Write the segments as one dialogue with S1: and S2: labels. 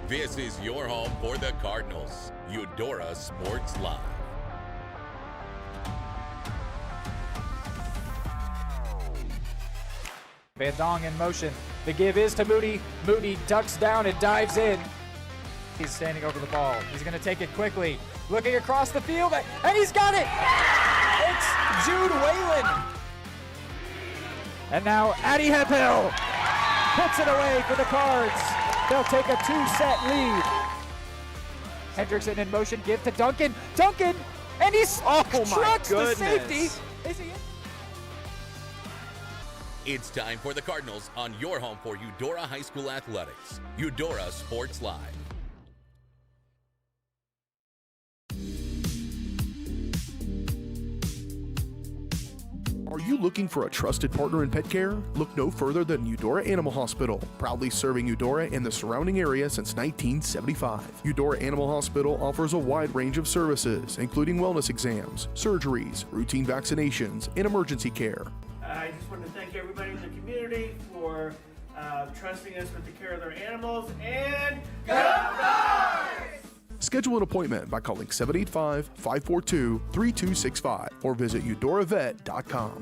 S1: This is your home for the Cardinals. Eudora Sports Live.
S2: Van Dong in motion. The give is to Moody. Moody ducks down and dives in. He's standing over the ball. He's going to take it quickly. Looking across the field, and he's got it! It's Jude Whalen. And now Addy Hephill puts it away for the Cards. They'll take a 2-set lead. Hendrickson in motion, give to Duncan. Duncan, and he's trucks the safety. Is he in?
S1: It's time for the Cardinals on your home for Eudora High School Athletics. Eudora Sports Live.
S3: Are you looking for a trusted partner in pet care? Look no further than Eudora Animal Hospital, proudly serving Eudora and the surrounding area since 1975. Eudora Animal Hospital offers a wide range of services, including wellness exams, surgeries, routine vaccinations, and emergency care.
S4: I just want to thank everybody in the community for trusting us with the care of their animals, and go Cards!
S3: Schedule an appointment by calling 785-542-3265 or visit eudoravet.com.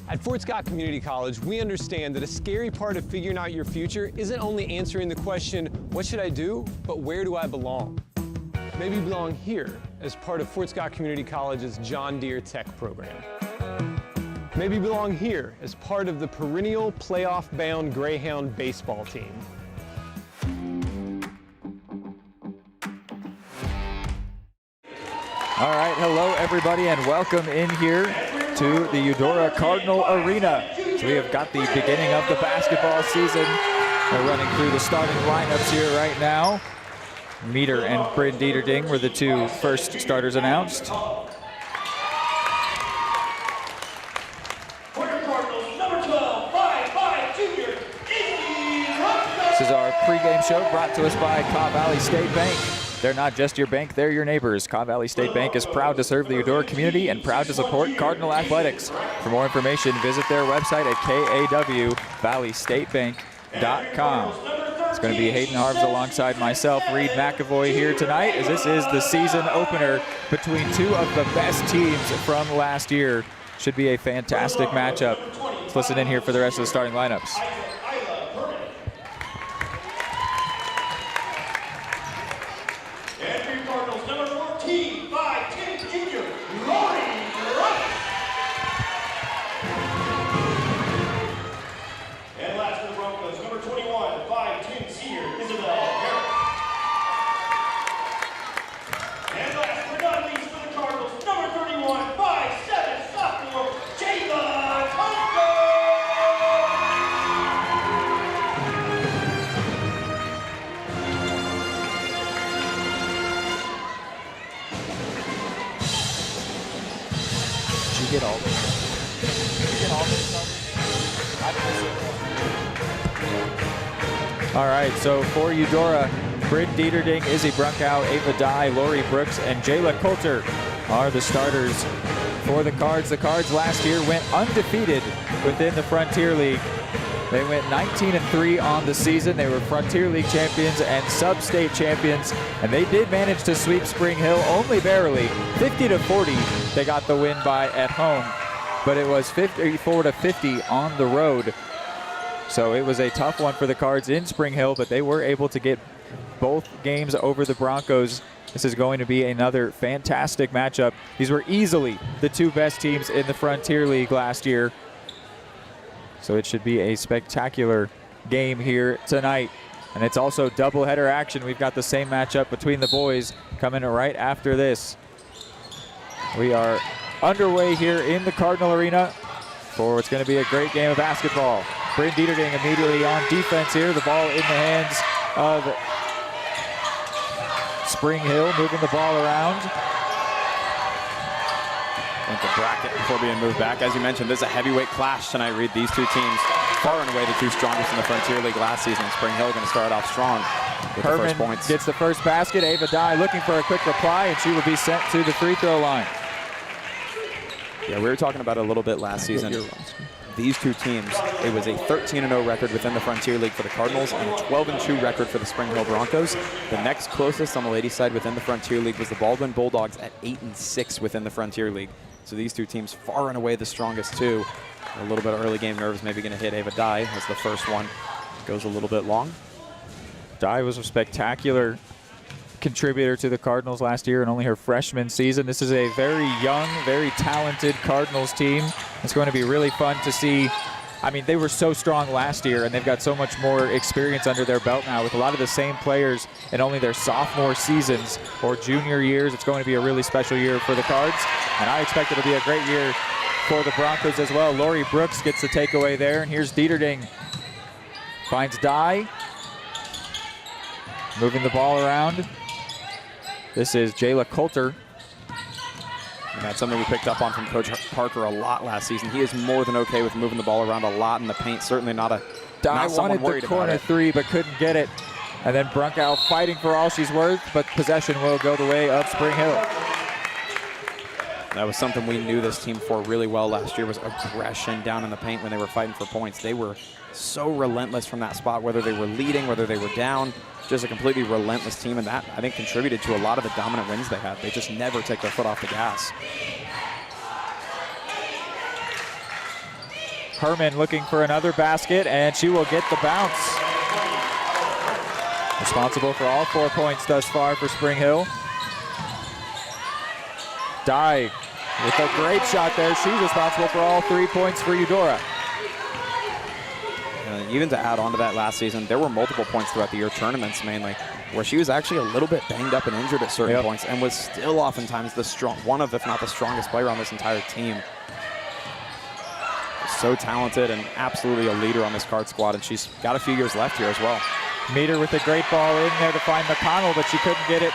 S5: At Fort Scott Community College, we understand that a scary part of figuring out your future isn't only answering the question, what should I do, but where do I belong? Maybe you belong here as part of Fort Scott Community College's John Deere Tech program. Maybe you belong here as part of the perennial playoff-bound Greyhound baseball team.
S2: All right, hello everybody and welcome in here to the Eudora Cardinal Arena. So we have got the beginning of the basketball season. We're running through the starting lineups here right now. Meter and Bryn Dieterding were the two first starters announced. This is our pregame show brought to us by Cobb Valley State Bank. They're not just your bank, they're your neighbors. Cobb Valley State Bank is proud to serve the Eudora community and proud to support Cardinal athletics. For more information, visit their website at kawvalleystatebank.com. It's going to be Hayden Harves alongside myself, Reed McAvoy, here tonight, as this is the season opener between two of the best teams from last year. Should be a fantastic matchup. Let's listen in here for the rest of the starting lineups. All right, so for Eudora, Bryn Dieterding, Izzy Brunkow, Ava Dye, Lori Brooks, and Jayla Coulter are the starters for the Cards. The Cards last year went undefeated within the Frontier League. They went 19-3 on the season. They were Frontier League champions and sub-state champions, and they did manage to sweep Spring Hill only barely. 50-40, they got the win by at home, but it was 54-50 on the road. So it was a tough one for the Cards in Spring Hill, but they were able to get both games over the Broncos. This is going to be another fantastic matchup. These were easily the two best teams in the Frontier League last year. So it should be a spectacular game here tonight. And it's also doubleheader action. We've got the same matchup between the boys coming right after this. We are underway here in the Cardinal Arena for what's going to be a great game of basketball. Bryn Dieterding immediately on defense here. The ball in the hands of Spring Hill, moving the ball around.
S6: Went the bracket before being moved back. As you mentioned, there's a heavyweight clash tonight, Reed. These two teams, far and away the two strongest in the Frontier League last season. Spring Hill going to start off strong with the first points.
S2: Gets the first basket. Ava Dye looking for a quick reply, and she will be sent to the free throw line.
S6: Yeah, we were talking about it a little bit last season. These two teams, it was a 13-0 record within the Frontier League for the Cardinals and a 12-2 record for the Spring Hill Broncos. The next closest on the ladies' side within the Frontier League was the Baldwin Bulldogs at 8-6 within the Frontier League. So these two teams far and away the strongest too. A little bit of early game nerves maybe going to hit Ava Dye as the first one goes a little bit long.
S2: Dye was a spectacular contributor to the Cardinals last year in only her freshman season. This is a very young, very talented Cardinals team. It's going to be really fun to see. I mean, they were so strong last year, and they've got so much more experience under their belt now with a lot of the same players in only their sophomore seasons or junior years. It's going to be a really special year for the Cards, and I expect it'll be a great year for the Broncos as well. Lori Brooks gets the takeaway there, and here's Dieterding. Finds Dye. Moving the ball around. This is Jayla Coulter.
S6: And that's something we picked up on from Coach Parker a lot last season. He is more than okay with moving the ball around a lot in the paint. Certainly not a
S2: Dye wanted the corner three, but couldn't get it. And then Brunkow fighting for all she's worth, but possession will go the way of Spring Hill.
S6: That was something we knew this team for really well last year, was aggression down in the paint when they were fighting for points. They were so relentless from that spot, whether they were leading, whether they were down. Just a completely relentless team, and that, I think, contributed to a lot of the dominant wins they had. They just never take their foot off the gas.
S2: Herman looking for another basket, and she will get the bounce. Responsible for all 4 points thus far for Spring Hill. Dye with a great shot there. She's responsible for all 3 points for Eudora.
S6: Even to add on to that last season, there were multiple points throughout the year, tournaments mainly, where she was actually a little bit banged up and injured at certain points and was still oftentimes one of, if not the strongest player on this entire team. So talented and absolutely a leader on this Card squad, and she's got a few years left here as well.
S2: Meter with a great ball in there to find McConnell, but she couldn't get it.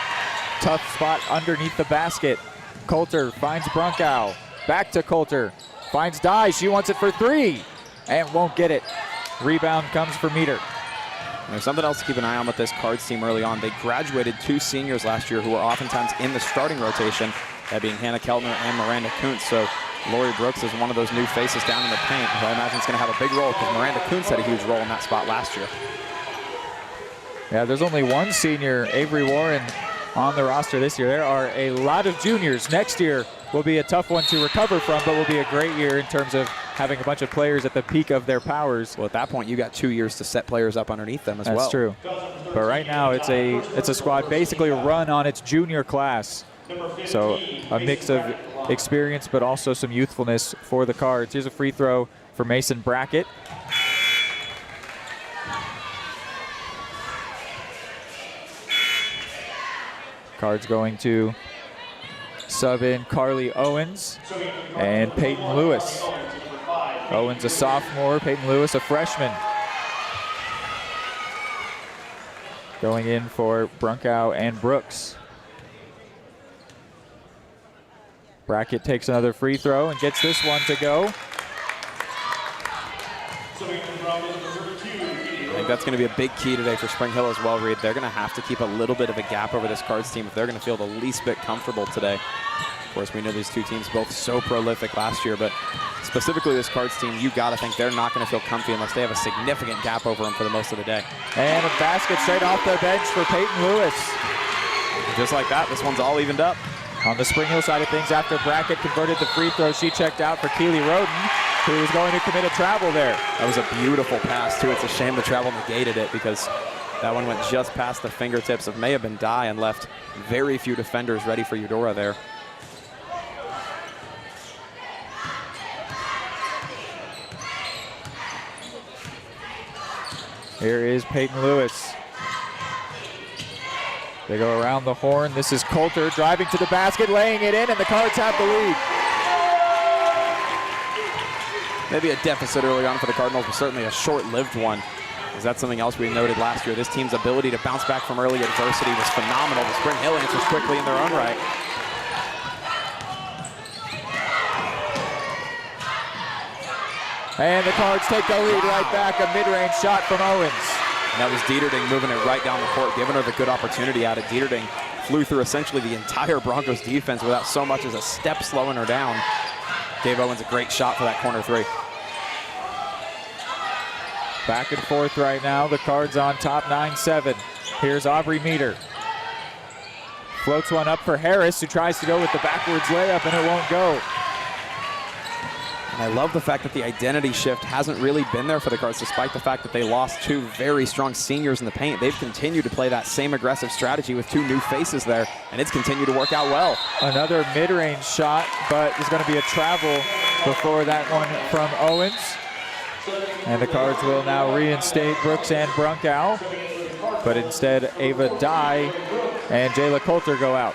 S2: Tough spot underneath the basket. Coulter finds Brunkow. Back to Coulter. Finds Dye. She wants it for 3 and won't get it. Rebound comes for Meter.
S6: And there's something else to keep an eye on with this Cards team early on. They graduated 2 seniors last year who were oftentimes in the starting rotation, that being Hannah Keltner and Miranda Kuntz. So Lori Brooks is one of those new faces down in the paint, who I imagine is going to have a big role, because Miranda Kuntz had a huge role in that spot last year.
S2: Yeah, there's only one senior, Avery Warren, on the roster this year. There are a lot of juniors. Next year will be a tough one to recover from, but will be a great year in terms of having a bunch of players at the peak of their powers.
S6: Well, at that point, you got 2 years to set players up underneath them as well.
S2: That's true. But right now, it's a squad basically run on its junior class. So a mix of experience, but also some youthfulness for the Cards. Here's a free throw for Mason Brackett. Cards going to sub in Carly Owens and Peyton Lewis. Owens a sophomore, Peyton Lewis a freshman. Going in for Brunkow and Brooks. Brackett takes another free throw and gets this one to go.
S6: I think that's going to be a big key today for Spring Hill as well, Reed. They're going to have to keep a little bit of a gap over this Cards team if they're going to feel the least bit comfortable today. Of course, we know these two teams both so prolific last year, but specifically this Cards team, you got to think they're not going to feel comfy unless they have a significant gap over them for the most of the day.
S2: And a basket straight off the bench for Peyton Lewis.
S6: Just like that, this one's all evened up.
S2: On the Spring Hill side of things, after Brackett converted the free throw, she checked out for Keely Roden, who was going to commit a travel there.
S6: That was a beautiful pass, too. It's a shame the travel negated it, because that one went just past the fingertips of may have been Dye and left very few defenders ready for Eudora there.
S2: Here is Peyton Lewis. They go around the horn. This is Coulter driving to the basket, laying it in, and the Cards have the lead.
S6: Maybe a deficit early on for the Cardinals, but certainly a short-lived one. Because that's something else we noted last year. This team's ability to bounce back from early adversity was phenomenal. The Spring Hill answers quickly in their own right.
S2: And the Cards take the lead right back. A mid-range shot from Owens.
S6: And that was Dieterding moving it right down the court, giving her the good opportunity at it. Dieterding flew through essentially the entire Broncos defense without so much as a step slowing her down. Gave Owens a great shot for that corner three.
S2: Back and forth right now. The Cards on top 9-7. Here's Aubrey Meter. Floats one up for Harris, who tries to go with the backwards layup, and it won't go.
S6: And I love the fact that the identity shift hasn't really been there for the Cards, despite the fact that they lost two very strong seniors in the paint. They've continued to play that same aggressive strategy with two new faces there, and it's continued to work out well.
S2: Another mid-range shot, but there's going to be a travel before that one from Owens. And the Cards will now reinstate Brooks and Brunkow, but instead Ava Dye and Jayla Coulter go out.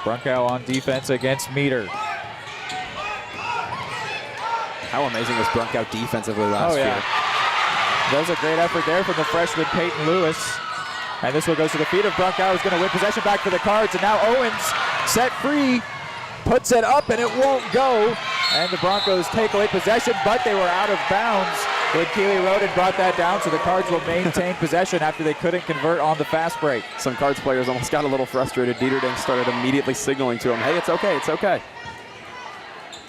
S2: Brunkow on defense against Meter.
S6: How amazing was Brunkow defensively last year?
S2: That was a great effort there from the freshman Peyton Lewis. And this one goes to the feet of Brunkow, who's going to win possession back for the Cards. And now Owens set free, puts it up, and it won't go. And the Broncos take away possession, but they were out of bounds when Keely Roden brought that down, so the Cards will maintain possession after they couldn't convert on the fast break.
S6: Some Cards players almost got a little frustrated. Dieterding started immediately signaling to him, hey, it's okay, it's okay.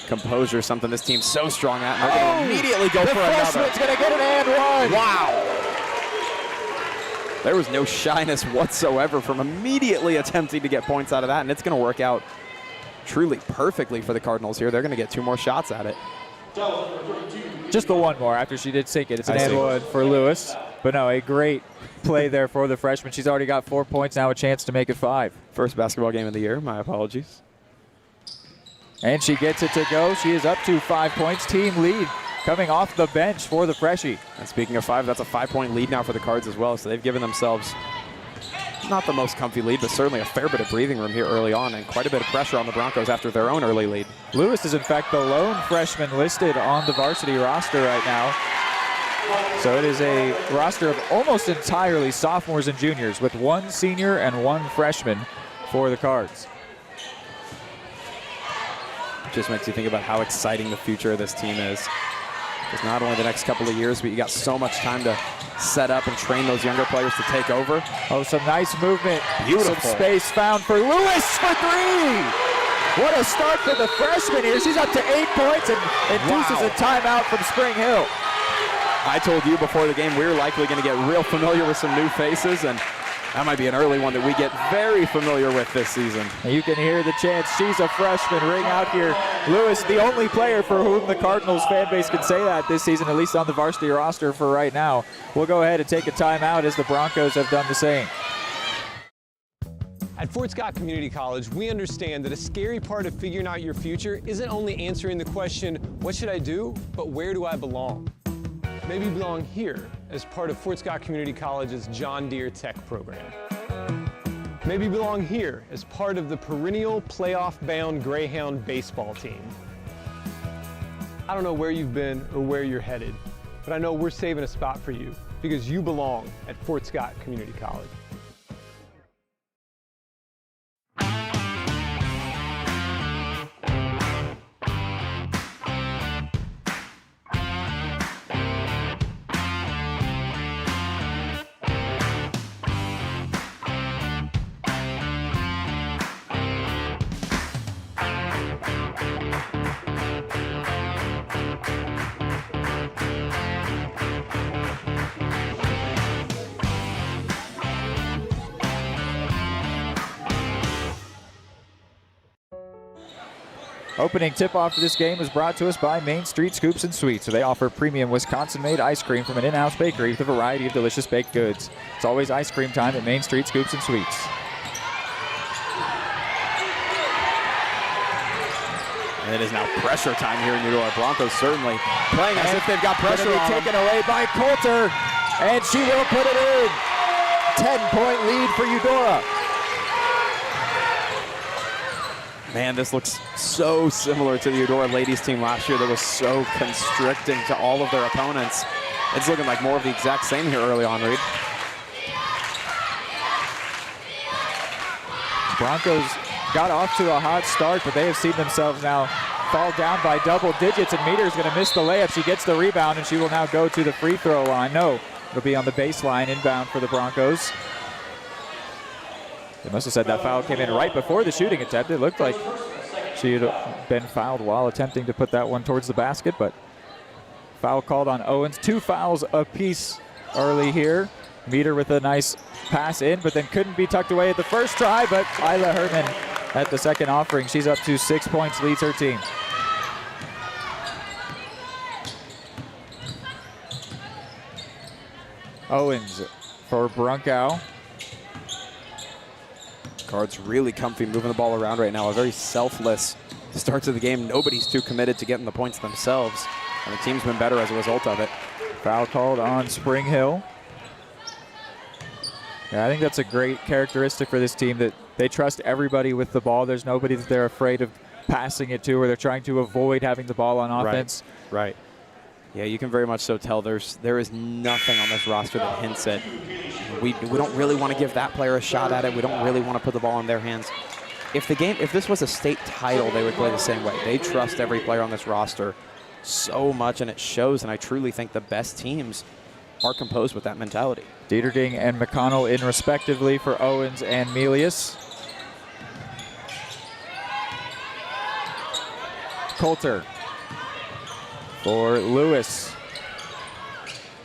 S6: Composure, something this team's so strong at, and they're going to immediately go for another.
S2: The freshman's going to get an and one.
S6: Wow. There was no shyness whatsoever from immediately attempting to get points out of that, and it's going to work out truly perfectly for the Cardinals here. They're going to get two more shots at it.
S2: Just the one more after she did sink it. It's an and one for Lewis. But no, a great play there for the freshman. She's already got 4 points, now a chance to make it 5.
S6: First basketball game of the year, my apologies.
S2: And she gets it to go. She is up to 5 points. Team lead coming off the bench for the freshie.
S6: And speaking of 5, that's a 5-point lead now for the Cards as well. So they've given themselves not the most comfy lead, but certainly a fair bit of breathing room here early on, and quite a bit of pressure on the Broncos after their own early lead.
S2: Lewis is in fact the lone freshman listed on the varsity roster right now. So it is a roster of almost entirely sophomores and juniors, with 1 senior and 1 freshman for the Cards.
S6: Just makes you think about how exciting the future of this team is. Because not only the next couple of years, but you got so much time to set up and train those younger players to take over.
S2: Oh, some nice movement.
S6: Beautiful.
S2: Some space found for Lewis for 3. What a start for the freshman here. She's up to 8 points and induces a timeout from Spring Hill.
S6: I told you before the game we were likely going to get real familiar with some new faces, and that might be an early one that we get very familiar with this season.
S2: You can hear the chants, she's a freshman, ring out here. Lewis, the only player for whom the Cardinals fan base can say that this season, at least on the varsity roster for right now. We'll go ahead and take a timeout as the Broncos have done the same.
S5: At Fort Scott Community College, we understand that a scary part of figuring out your future isn't only answering the question, what should I do, but where do I belong? Maybe you belong here as part of Fort Scott Community College's John Deere Tech program. Maybe you belong here as part of the perennial playoff-bound Greyhound baseball team. I don't know where you've been or where you're headed, but I know we're saving a spot for you because you belong at Fort Scott Community College.
S2: Opening tip-off for this game is brought to us by Main Street Scoops and Sweets. So they offer premium Wisconsin-made ice cream from an in-house bakery with a variety of delicious baked goods. It's always ice cream time at Main Street Scoops and Sweets.
S6: And it is now pressure time here in Eudora. Broncos certainly playing as if they've got pressure on them.
S2: Taken away by Coulter, and she will put it in. 10-point lead for Eudora.
S6: Man, this looks so similar to the Eudora ladies team last year that was so constricting to all of their opponents. It's looking like more of the exact same here early on, Reed.
S2: Broncos got off to a hot start, but they have seen themselves now fall down by double digits, and Meter's going to miss the layup. She gets the rebound, and she will now go to the free throw line. No, It'll be on the baseline inbound for the Broncos. They must have said that foul came in right before the shooting attempt. It looked like she had been fouled while attempting to put that one towards the basket, but foul called on Owens. 2 fouls apiece early here. Meter with a nice pass in, but then couldn't be tucked away at the first try, but Isla Herman at the second offering. She's up to 6 points, leads her team. Owens for Brunkow.
S6: Cards really comfy moving the ball around right now. A very selfless start to the game. Nobody's too committed to getting the points themselves, and the team's been better as a result of it.
S2: Foul called on Spring Hill. Yeah, I think that's a great characteristic for this team, that they trust everybody with the ball. There's nobody that they're afraid of passing it to, or they're trying to avoid having the ball on offense.
S6: Right. Yeah, you can very much so tell there is nothing on this roster that hints at we don't really want to give that player a shot at it. We don't really want to put the ball in their hands. If this was a state title, they would play the same way. They trust every player on this roster so much, and it shows, and I truly think the best teams are composed with that mentality.
S2: Dieterding and McConnell in respectively for Owens and Melius. Coulter for Lewis.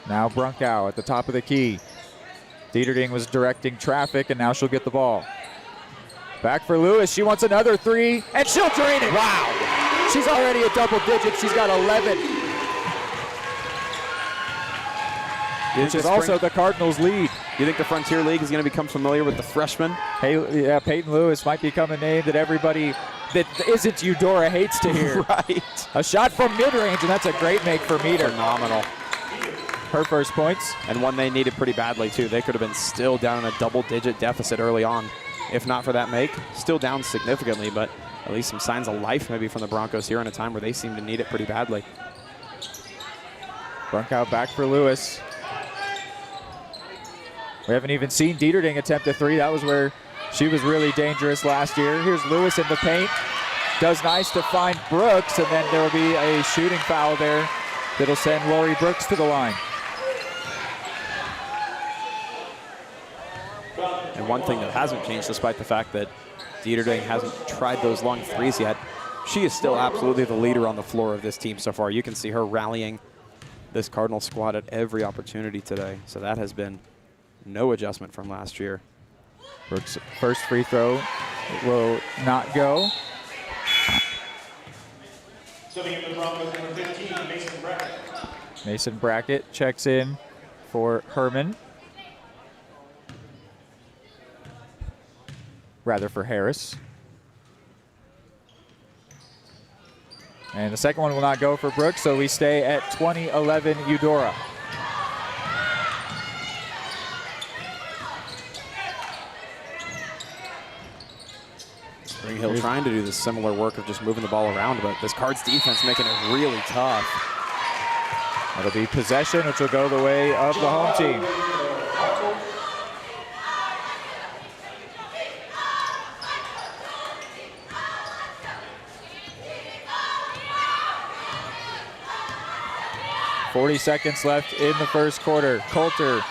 S2: Now Brunkow at the top of the key. Dieterding was directing traffic, and now she'll get the ball. Back for Lewis. She wants another 3, and she'll drain it. Wow. She's already a double digit. She's got 11. Which is also the Cardinals' lead.
S6: You think the Frontier League is going to become familiar with the freshman?
S2: Hey, yeah, Peyton Lewis might become a name that everybody that isn't Eudora hates to hear.
S6: Right.
S2: A shot from mid-range, and that's a great make for Meter.
S6: Phenomenal.
S2: Her first points.
S6: And one they needed pretty badly, too. They could have been still down in a double-digit deficit early on. If not for that make, still down significantly, but at least some signs of life maybe from the Broncos here in a time where they seem to need it pretty badly.
S2: Brunkow back for Lewis. We haven't even seen Dieterding attempt a 3. That was where she was really dangerous last year. Here's Lewis in the paint. Does nice to find Brooks, and then there will be a shooting foul there that'll send Lori Brooks to the line.
S6: And one thing that hasn't changed, despite the fact that Dieterding hasn't tried those long 3s yet, she is still absolutely the leader on the floor of this team so far. You can see her rallying this Cardinal squad at every opportunity today. So that has been no adjustment from last year.
S2: Brooks' first free throw will not go. Mason Brackett checks in for Herman. Rather for Harris. And the second one will not go for Brooks, so we stay at 20-11 Eudora.
S6: Spring Hill trying to do the similar work of just moving the ball around, but this Cards defense making it really tough.
S2: That'll be possession, which will go the way of the home team. .40 seconds left in the first quarter. Coulter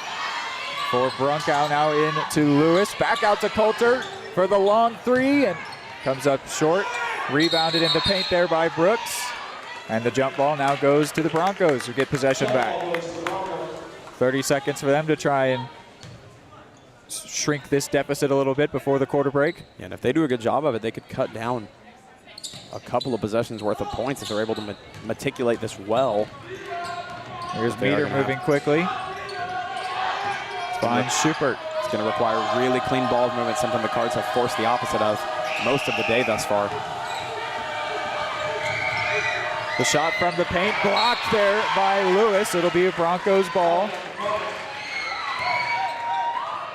S2: for Brunkow, now in to Lewis. Back out to Coulter for the long 3, and comes up short. Rebounded in the paint there by Brooks. And the jump ball now goes to the Broncos, who get possession back. 30 seconds for them to try and shrink this deficit a little bit before the quarter break.
S6: Yeah, and if they do a good job of it, they could cut down a couple of possessions worth of points if they're able to meticulate this well.
S2: Here's Meter moving quickly. Finds Schubert.
S6: It's going to require really clean ball movement, something the Cards have forced the opposite of most of the day thus far.
S2: The shot from the paint blocked there by Lewis. It'll be a Broncos ball.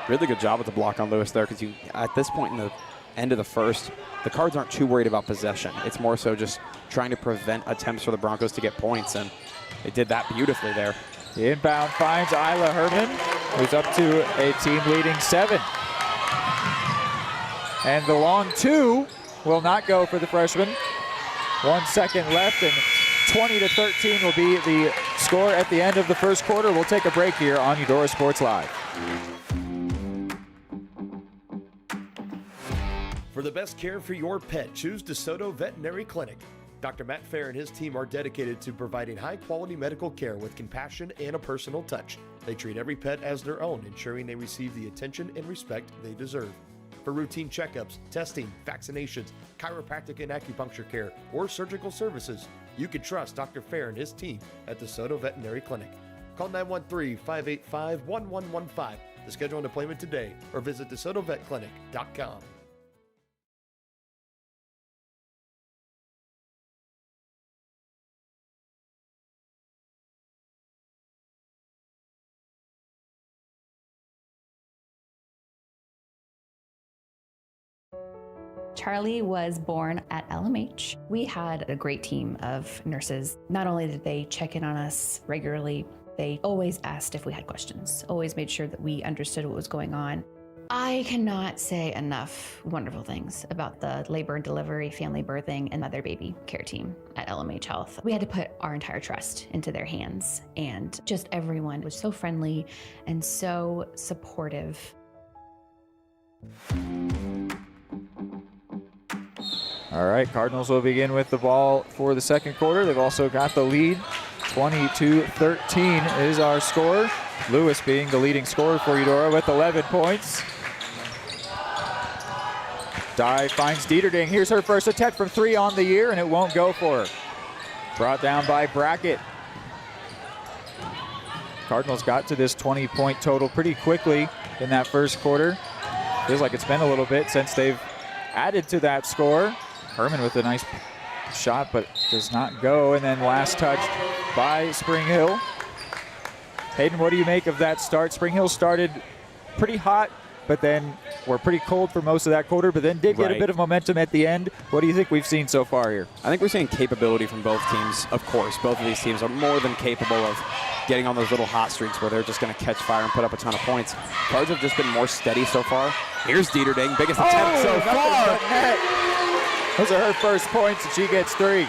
S6: Really good job with the block on Lewis there, because at this point in the end of the first, the Cards aren't too worried about possession. It's more so just trying to prevent attempts for the Broncos to get points, and they did that beautifully there.
S2: The inbound finds Isla Herman, who's up to a team-leading 7. And the long 2 will not go for the freshman. 1 second left, and 20-13 will be the score at the end of the first quarter. We'll take a break here on Eudora Sports Live.
S7: For the best care for your pet, choose DeSoto Veterinary Clinic. Dr. Matt Fair and his team are dedicated to providing high-quality medical care with compassion and a personal touch. They treat every pet as their own, ensuring they receive the attention and respect they deserve. For routine checkups, testing, vaccinations, chiropractic and acupuncture care, or surgical services, you can trust Dr. Fair and his team at DeSoto Veterinary Clinic. Call 913-585-1115 to schedule an appointment today or visit DeSotoVetClinic.com.
S8: Charlie was born at LMH. We had a great team of nurses. Not only did they check in on us regularly, they always asked if we had questions, always made sure that we understood what was going on. I cannot say enough wonderful things about the labor and delivery, family birthing, and mother baby care team at LMH Health. We had to put our entire trust into their hands, and just everyone was so friendly and so supportive.
S2: All right, Cardinals will begin with the ball for the second quarter. They've also got the lead. 22-13 is our score. Lewis being the leading scorer for Eudora with 11 points. Dye finds Dieterding. Here's her first attempt from 3 on the year, and it won't go for her. Brought down by Brackett. Cardinals got to this 20-point total pretty quickly in that first quarter. Feels like it's been a little bit since they've added to that score. Herman with a nice shot, but does not go. And then last touch by Spring Hill. Hayden, what do you make of that start? Spring Hill started pretty hot, but then were pretty cold for most of that quarter, but then did get a bit of momentum at the end. What do you think we've seen so far here?
S6: I think we're seeing capability from both teams. Of course, both of these teams are more than capable of getting on those little hot streaks where they're just going to catch fire and put up a ton of points. Cards have just been more steady so far. Here's Dieterding, biggest attempt so far.
S2: Those are her first points, and she gets 3.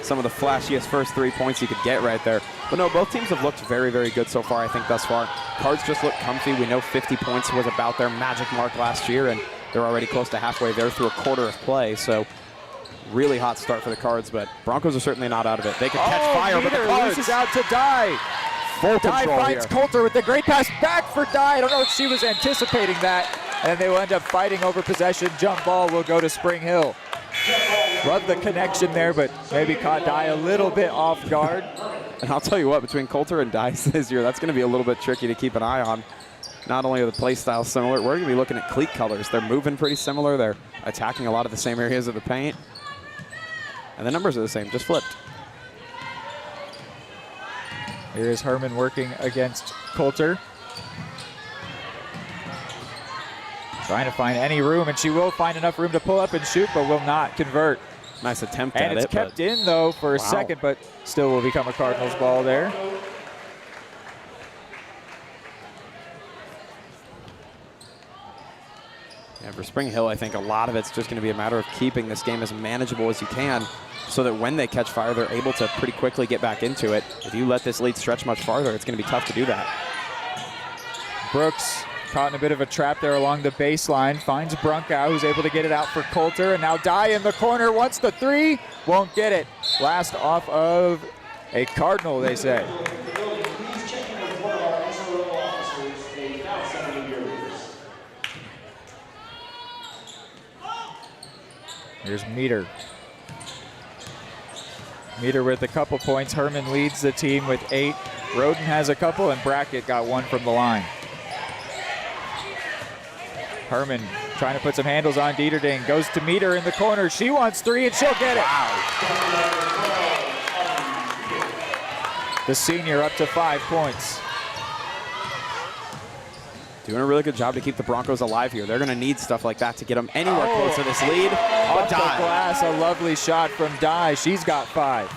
S6: Some of the flashiest first 3 points you could get right there. But no, both teams have looked very, very good so far, I think, thus far. Cards just look comfy. We know 50 points was about their magic mark last year, and they're already close to halfway there through a quarter of play. So really hot start for the Cards, but Broncos are certainly not out of it. They can catch fire, but the Cards
S2: loses out to Dye.
S6: Full
S2: Dye
S6: control
S2: finds
S6: here.
S2: Coulter with the great pass back for Dye. I don't know if she was anticipating that, and they will end up fighting over possession. Jump ball will go to Spring Hill. Love the connection there, but maybe caught Dye a little bit off guard.
S6: And I'll tell you what, between Coulter and Dice this year, that's going to be a little bit tricky to keep an eye on. Not only are the play styles similar, we're going to be looking at cleat colors. They're moving pretty similar. They're attacking a lot of the same areas of the paint. And the numbers are the same, just flipped.
S2: Here is Herman working against Coulter. Trying to find any room, and she will find enough room to pull up and shoot, but will not convert.
S6: Nice attempt at it.
S2: And it's kept in, though, for a second, but still will become a Cardinals ball there.
S6: Yeah, for Spring Hill, I think a lot of it's just going to be a matter of keeping this game as manageable as you can so that when they catch fire, they're able to pretty quickly get back into it. If you let this lead stretch much farther, it's going to be tough to do that.
S2: Brooks caught in a bit of a trap there along the baseline. Finds Brunkow, who's able to get it out for Coulter. And now Dye in the corner wants the 3. Won't get it. Last off of a Cardinal, they say. Here's Meter. Meter with a couple points. Herman leads the team with 8. Roden has a couple, and Brackett got 1 from the line. Herman trying to put some handles on Dieterding. Goes to Meter in the corner. She wants 3, and she'll get it. The senior up to 5 points.
S6: Doing a really good job to keep the Broncos alive here. They're going to need stuff like that to get them anywhere close to this lead.
S2: Off the glass, a lovely shot from Dye. She's got 5.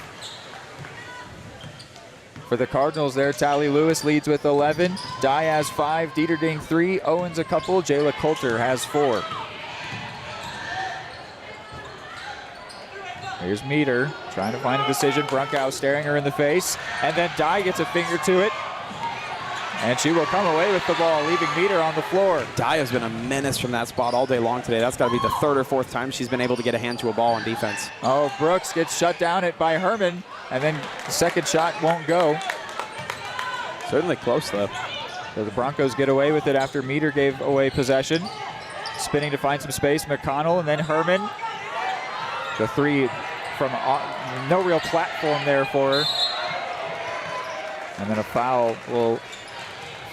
S2: For the Cardinals there, Tally Lewis leads with 11. Dye has 5, Dieterding 3, Owens a couple, Jayla Coulter has 4. Here's Meter trying to find a decision. Brunkow staring her in the face. And then Dye gets a finger to it. And she will come away with the ball, leaving Meter on the floor.
S6: Dye has been a menace from that spot all day long today. That's got to be the third or fourth time she's been able to get a hand to a ball on defense.
S2: Oh, Brooks gets shut down by Herman, and then the second shot won't go.
S6: Certainly close, though.
S2: So the Broncos get away with it after Meter gave away possession. Spinning to find some space, McConnell, and then Herman. The three from no real platform there for her. And then a foul will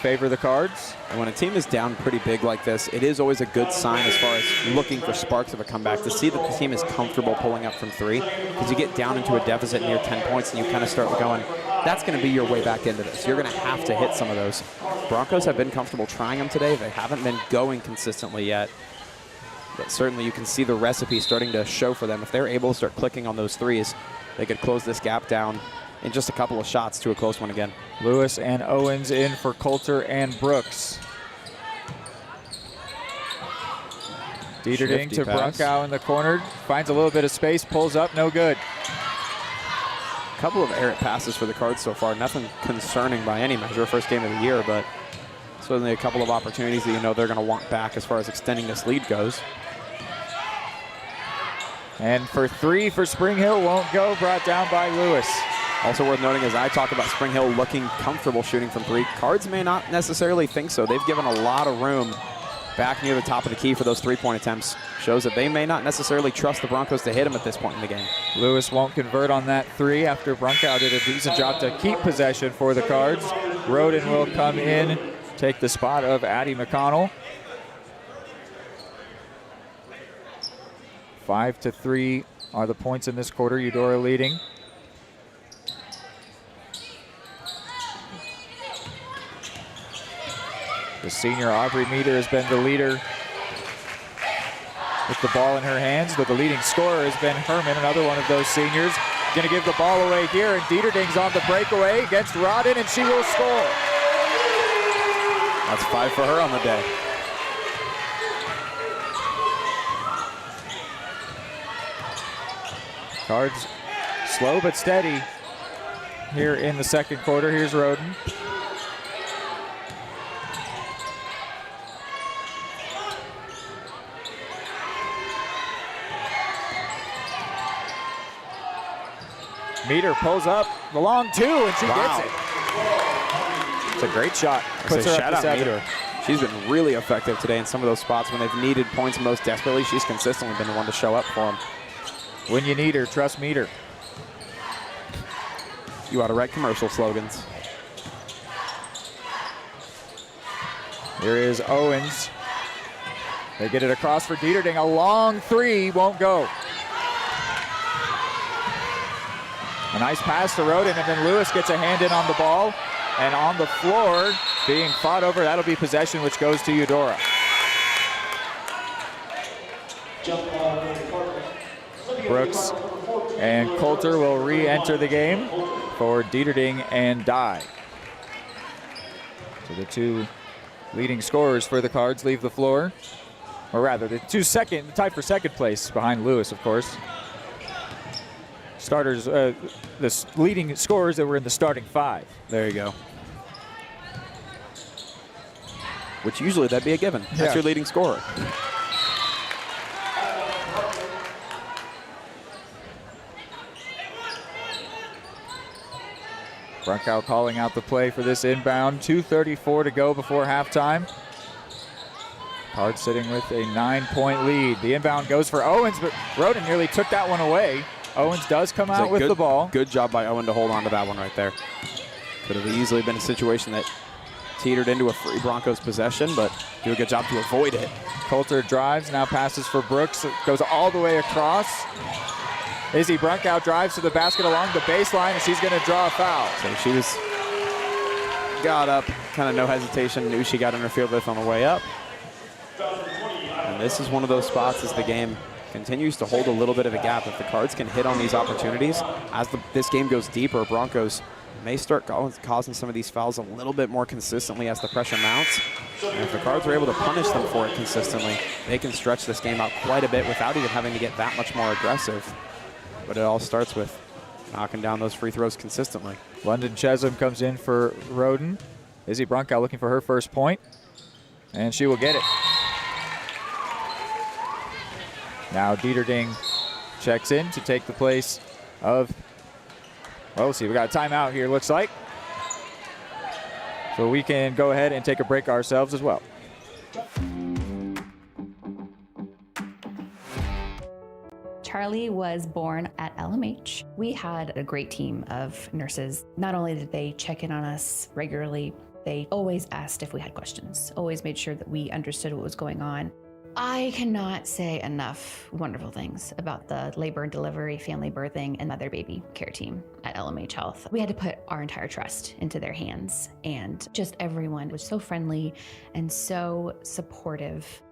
S2: favor the Cards.
S6: And when a team is down pretty big like this, it is always a good sign as far as looking for sparks of a comeback, to see that the team is comfortable pulling up from three, because you get down into a deficit near 10 points and you kind of start going, that's going to be your way back into this. You're going to have to hit some of those. Broncos have been comfortable trying them today. They haven't been going consistently yet. But certainly you can see the recipe starting to show for them. If they're able to start clicking on those threes, they could close this gap down in just a couple of shots to a close one again.
S2: Lewis and Owens in for Coulter and Brooks. Dieterding to Brunkow in the corner. Finds a little bit of space, pulls up, no good.
S6: A couple of errant passes for the Cards so far. Nothing concerning by any measure, first game of the year, but certainly a couple of opportunities that you know they're going to want back as far as extending this lead goes.
S2: And for three for Spring Hill, won't go, brought down by Lewis.
S6: Also worth noting, as I talk about Spring Hill looking comfortable shooting from three, Cards may not necessarily think so. They've given a lot of room back near the top of the key for those three-point attempts. Shows that they may not necessarily trust the Broncos to hit them at this point in the game.
S2: Lewis won't convert on that three after Brunkow did a decent job to keep possession for the Cards. Roden will come in, take the spot of Addie McConnell. 5-3 are the points in this quarter. Eudora leading. The senior Aubrey Meter has been the leader with the ball in her hands, but the leading scorer has been Herman, another one of those seniors. Going to give the ball away here, and Dieterding's on the breakaway against Rodden, and she will score.
S6: That's 5 for her on the day.
S2: Cards slow but steady here in the second quarter. Here's Roden. Meter pulls up the long two, and she gets it. It's a great shot. Puts her up to 7.
S6: Meter. She's been really effective today in some of those spots when they've needed points most desperately. She's consistently been the one to show up for them.
S2: When you need her, trust Meter.
S6: You ought to write commercial slogans.
S2: Here is Owens. They get it across for Dieterding. A long three won't go. A nice pass to Roden, and then Lewis gets a hand in on the ball. And on the floor, being fought over, that'll be possession, which goes to Eudora. Brooks and Coulter will re-enter the game for Dieterding and Dye. So the two leading scorers for the Cards leave the floor. Or rather, the tied for second place behind Lewis, of course. Starters, the leading scorers that were in the starting 5.
S6: There you go. Which usually that'd be a given. That's your leading scorer.
S2: Brunkow calling out the play for this inbound. 2:34 to go before halftime. Cards sitting with a 9-point lead. The inbound goes for Owens, but Roden nearly took that one away. Owens does come out with the ball.
S6: Good job by Owen to hold on to that one right there. Could have easily been a situation that teetered into a free Broncos possession, but do a good job to avoid it.
S2: Coulter drives, now passes for Brooks. It goes all the way across. Izzy Brunkow drives to the basket along the baseline, and she's going to draw a foul.
S6: So she got up, kind of no hesitation, knew she got interfered with on the way up. And this is one of those spots as the game continues to hold a little bit of a gap. If the Cards can hit on these opportunities, as this game goes deeper, Broncos may start causing some of these fouls a little bit more consistently as the pressure mounts. And if the Cards are able to punish them for it consistently, they can stretch this game out quite a bit without even having to get that much more aggressive. but it all starts with knocking down those free throws consistently.
S2: London Chesum comes in for Roden. Izzy Brunkow looking for her first point, and she will get it. Now Dieterding checks in to take the place of, well, we'll see, we got a timeout here, looks like. So we can go ahead and take a break ourselves as well.
S8: Charlie was born at LMH. We had a great team of nurses. Not only did they check in on us regularly, they always asked if we had questions, always made sure that we understood what was going on. I cannot say enough wonderful things about the labor and delivery, family birthing, and mother baby care team at LMH Health. We had to put our entire trust into their hands, and just everyone was so friendly and so supportive.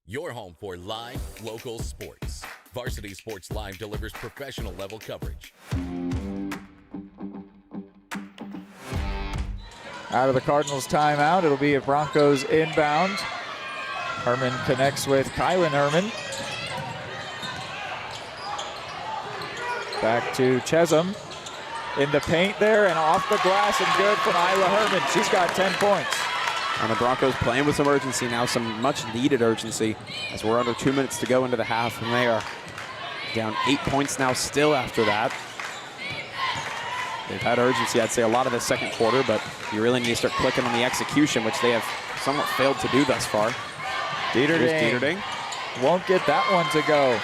S1: Your home for live, local sports. Varsity Sports Live delivers professional level coverage.
S2: Out of the Cardinals timeout, it'll be a Broncos inbound. Herman connects with Kylan Herman. Back to Chesum. In the paint there and off the glass and good from Isla Herman. She's got 10 points.
S6: And the Broncos playing with some urgency now, some much needed urgency, as we're under 2 minutes to go into the half, and they are down 8 points now still after that. They've had urgency, I'd say, a lot of the second quarter, but you really need to start clicking on the execution, which they have somewhat failed to do thus far.
S2: Dieterding won't get that one to go.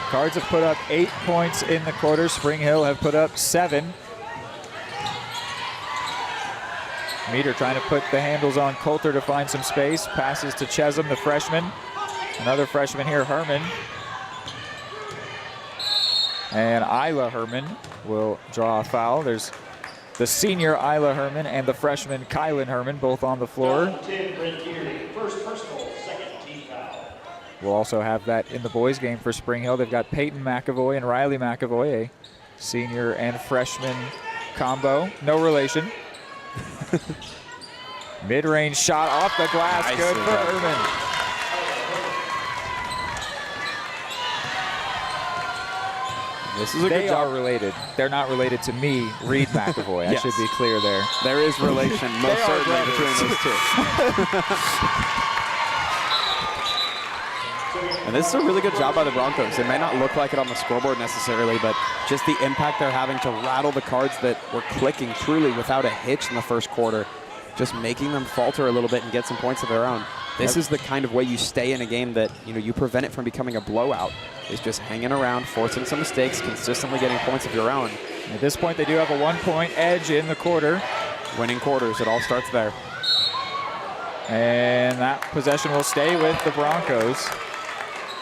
S2: Cards have put up 8 points in the quarter. Spring Hill have put up 7. Meter trying to put the handles on Coulter to find some space. Passes to Chesum, the freshman. Another freshman here, Herman. And Isla Herman will draw a foul. There's the senior Isla Herman and the freshman Kylan Herman both on the floor. We'll also have that in the boys game for Spring Hill. They've got Peyton McAvoy and Riley McAvoy, a senior and freshman combo. No relation. Mid-range shot off the glass, nice. Good for Herman.
S6: This is a
S2: they
S6: good job.
S2: Are related. They're not related to me, Reed McAvoy.
S6: Yes.
S2: I should be clear there.
S6: There is relation, most certainly, between those two. And this is a really good job by the Broncos. It may not look like it on the scoreboard necessarily, but just the impact they're having to rattle the cards that were clicking truly without a hitch in the first quarter, just making them falter a little bit and get some points of their own. This is the kind of way you stay in a game that, you prevent it from becoming a blowout, is just hanging around, forcing some mistakes, consistently getting points of your own.
S2: At this point, they do have a 1-point edge in the quarter.
S6: Winning quarters, it all starts there.
S2: And that possession will stay with the Broncos.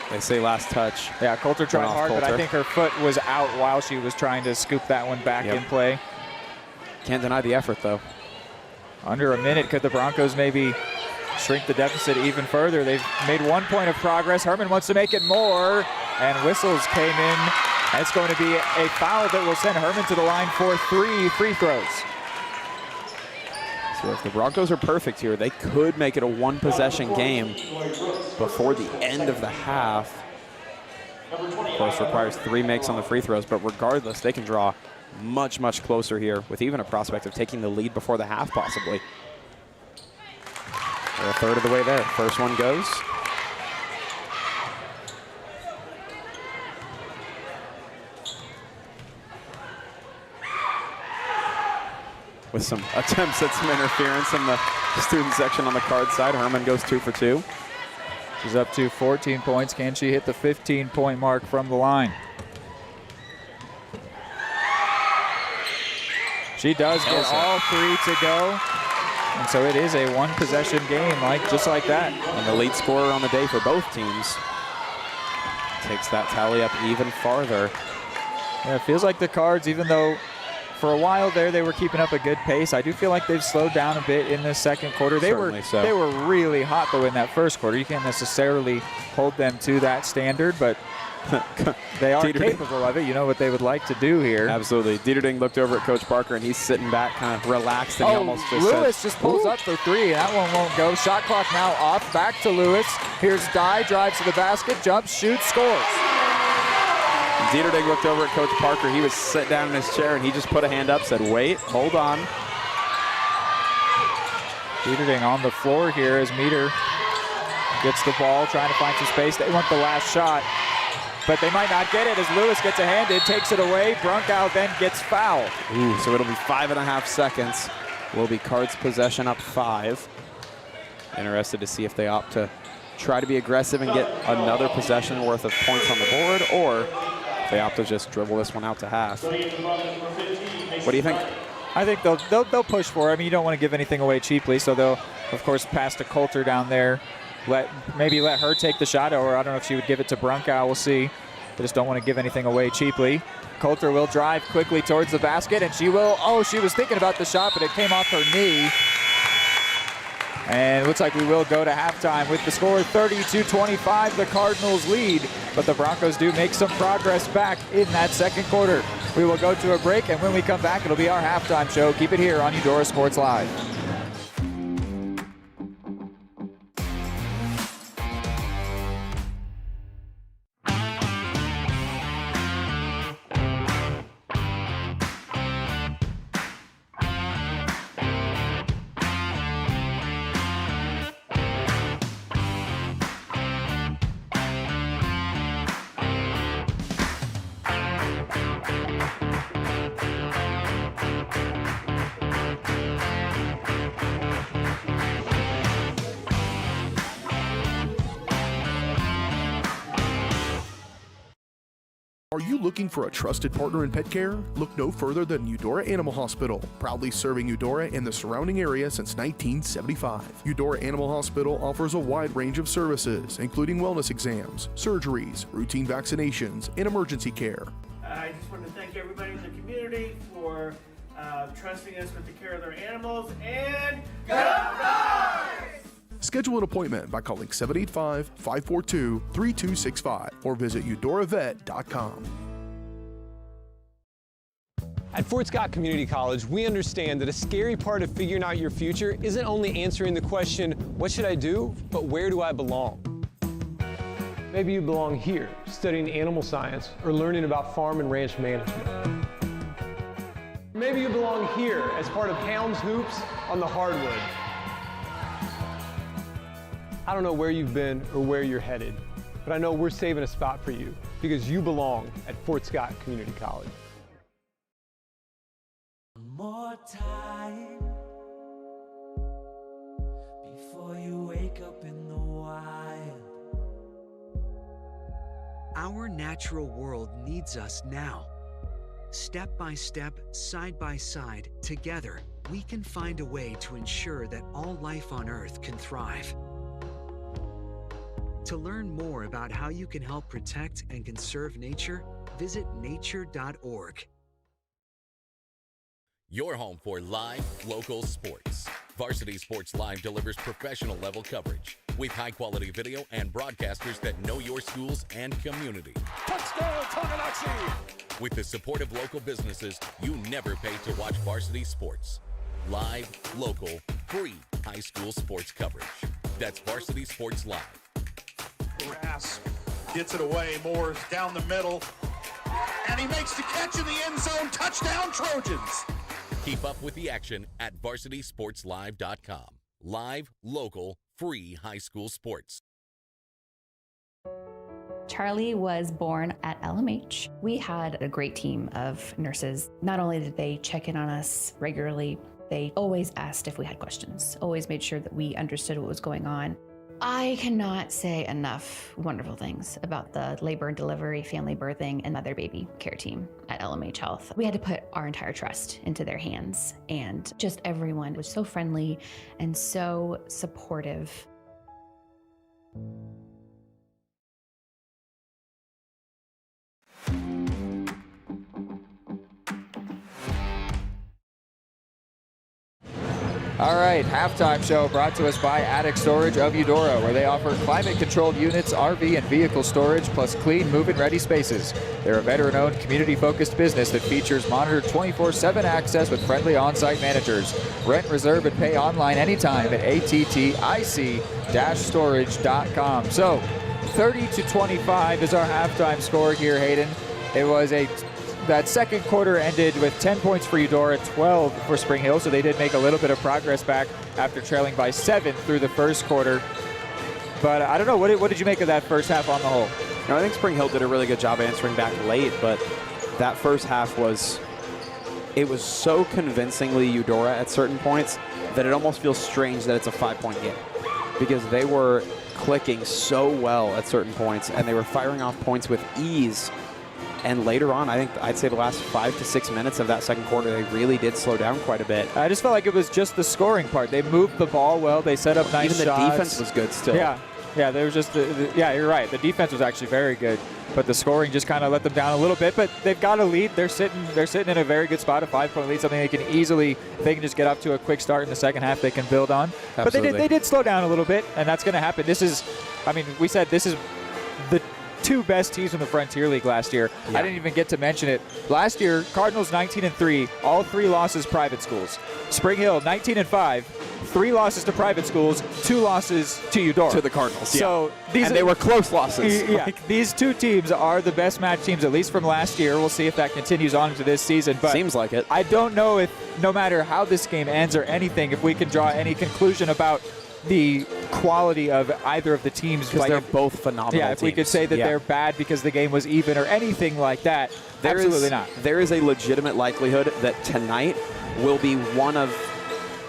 S6: They say last touch.
S2: Yeah, Coulter tried hard, but I think her foot was out while she was trying to scoop that one back in play.
S6: Can't deny the effort, though.
S2: Under a minute, could the Broncos maybe shrink the deficit even further? They've made 1 point of progress. Herman wants to make it more, and whistles came in. And it's going to be a foul that will send Herman to the line for 3 free throws.
S6: So if the Broncos are perfect here, they could make it a one-possession game before the end of the half. Of course, requires 3 makes on the free throws, but regardless, they can draw much, much closer here with even a prospect of taking the lead before the half, possibly. They're a third of the way there. First one goes. With some attempts at some interference in the student section on the card side. Herman goes 2 for 2.
S2: She's up to 14 points. Can she hit the 15-point mark from the line? She does get all 3 to go. And so it is a one-possession game, just like that.
S6: And the lead scorer on the day for both teams takes that tally up even farther.
S2: Yeah, it feels like the Cards, even though for a while there they were keeping up a good pace, I do feel like they've slowed down a bit in the second quarter. They were really hot, though, in that first quarter. You can't necessarily hold them to that standard, but They are
S6: Dieterding.
S2: capable of it. You know what they would like to do here.
S6: Absolutely. Dieterding looked over at Coach Parker, and he's sitting back kind of relaxed, and he almost just
S2: Lewis
S6: said,
S2: just pulls up for three. That one won't go. Shot clock now off. Back to Lewis. Here's Dye, drives to the basket, jumps, shoots, scores.
S6: Dieterding looked over at Coach Parker. He was sitting down in his chair, and he just put a hand up, said, wait, hold on.
S2: Dieterding on the floor here as Meter gets the ball, trying to find some space. They want the last shot, but they might not get it as Lewis gets a handed, takes it away. Brunkow then gets fouled.
S6: Ooh, so it'll be 5.5 seconds. Will be Cards possession up 5. Interested to see if they opt to try to be aggressive and get another possession worth of points on the board, or if they opt to just dribble this one out to half. What do you think?
S2: I think they'll push for it. I mean, you don't want to give anything away cheaply, so they'll, of course, pass to Coulter down there. Maybe let her take the shot, or I don't know if she would give it to Brunkow. We'll see. They just don't want to give anything away cheaply. Coulter will drive quickly towards the basket, and she will. Oh, she was thinking about the shot, but it came off her knee. And it looks like we will go to halftime with the score 32-25. The Cardinals lead, but the Broncos do make some progress back in that second quarter. We will go to a break, and when we come back, it'll be our halftime show. Keep it here on Eudora Sports Live.
S3: Are you looking for a trusted partner in pet care? Look no further than Eudora Animal Hospital, proudly serving Eudora and the surrounding area since 1975. Eudora Animal Hospital offers a wide range of services, including wellness exams, surgeries, routine vaccinations, and emergency care.
S4: I just want to thank everybody in the community for trusting us with the care of their animals, and go Dogs!
S3: Schedule an appointment by calling 785-542-3265 or visit eudoravet.com.
S5: At Fort Scott Community College, we understand that a scary part of figuring out your future isn't only answering the question, what should I do, but where do I belong? Maybe you belong here, studying animal science or learning about farm and ranch management. Maybe you belong here as part of Hounds Hoops on the hardwood. I don't know where you've been or where you're headed, but I know we're saving a spot for you because you belong at Fort Scott Community College.
S9: More time before you wake up in the wild.
S10: Our natural world needs us now. Step by step, side by side, together, we can find a way to ensure that all life on Earth can thrive. To learn more about how you can help protect and conserve nature, visit nature.org.
S1: Your home for live, local sports. Varsity Sports Live delivers professional level coverage with high-quality video and broadcasters that know your schools and community.
S11: Touchdown, Tonganoxie!
S1: With the support of local businesses, you never pay to watch varsity sports. Live, local, free high school sports coverage. That's Varsity Sports Live.
S11: Grass gets it away. Moore's down the middle, and he makes the catch in the end zone. Touchdown, Trojans!
S1: Keep up with the action at varsitysportslive.com. Live, local, free high school sports.
S8: Charlie was born at LMH. We had a great team of nurses. Not only did they check in on us regularly, they always asked if we had questions, always made sure that we understood what was going on. I cannot say enough wonderful things about the labor and delivery, family birthing, and mother baby care team at LMH Health. We had to put our entire trust into their hands, and just everyone was so friendly and so supportive.
S2: All right, halftime show brought to us by Attic Storage of Eudora, where they offer climate-controlled units, RV and vehicle storage, plus clean, move-in ready spaces. They're a veteran-owned, community-focused business that features monitored 24/7 access with friendly on-site managers. Rent, reserve, and pay online anytime at attic-storage.com. So, 30-25 is our halftime score here, Hayden. It was that second quarter ended with 10 points for Eudora, 12 for Spring Hill, so they did make a little bit of progress back after trailing by 7 through the first quarter. But I don't know, what did you make of that first half on the whole?
S6: I think Spring Hill did a really good job answering back late, but that first half was so convincingly Eudora at certain points that it almost feels strange that it's a 5-point game, because they were clicking so well at certain points and they were firing off points with ease. And later on, I'd say the last 5 to 6 minutes of that second quarter, they really did slow down quite a bit.
S2: I just felt like it was just the scoring part. They moved the ball well. They set up nice shots.
S6: Even the defense was good still.
S2: Yeah, there was just yeah, you're right. The defense was actually very good, but the scoring just kind of let them down a little bit. But they've got a lead. They're sitting in a very good spot, a 5-point lead, something they can easily, if they can just get off to a quick start in the second half, they can build on.
S6: Absolutely.
S2: But they did slow down a little bit, and that's going to happen. We said this is the 2 best teams in the Frontier League last year. Yeah. I didn't even get to mention it. Last year, Cardinals 19-3, all 3 losses private schools. Spring Hill 19-5, 3 losses to private schools, 2 losses to Eudora.
S6: To the Cardinals.
S2: So
S6: they were close losses.
S2: Yeah, these 2 teams are the best match teams, at least from last year. We'll see if that continues on into this season. But
S6: seems like it.
S2: I don't know if, no matter how this game ends or anything, if we can draw any conclusion about the quality of either of the teams.
S6: Because they're both phenomenal
S2: Yeah, if
S6: teams.
S2: we could say that they're bad because the game was even or anything like that, absolutely not.
S6: There is a legitimate likelihood that tonight will be one of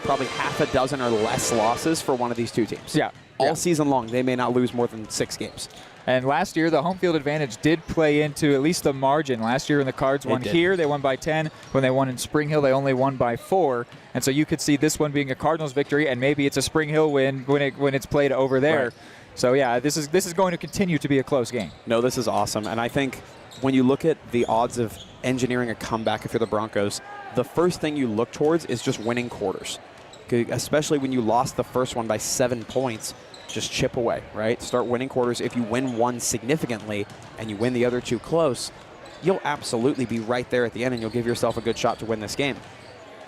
S6: probably half a dozen or less losses for one of these 2 teams.
S2: Yeah.
S6: All season long, they may not lose more than 6 games.
S2: And last year, the home field advantage did play into at least the margin. Last year, when the Cards won here, they won by 10. When they won in Spring Hill, they only won by 4. And so you could see this one being a Cardinals victory, and maybe it's a Spring Hill win when it's played over there.
S6: Right.
S2: So yeah, this is going to continue to be a close game.
S6: No, this is awesome. And I think when you look at the odds of engineering a comeback if you're the Broncos, the first thing you look towards is just winning quarters. Especially when you lost the first one by 7 points. Just chip away, right? Start winning quarters. If you win one significantly and you win the other 2 close, you'll absolutely be right there at the end and you'll give yourself a good shot to win this game.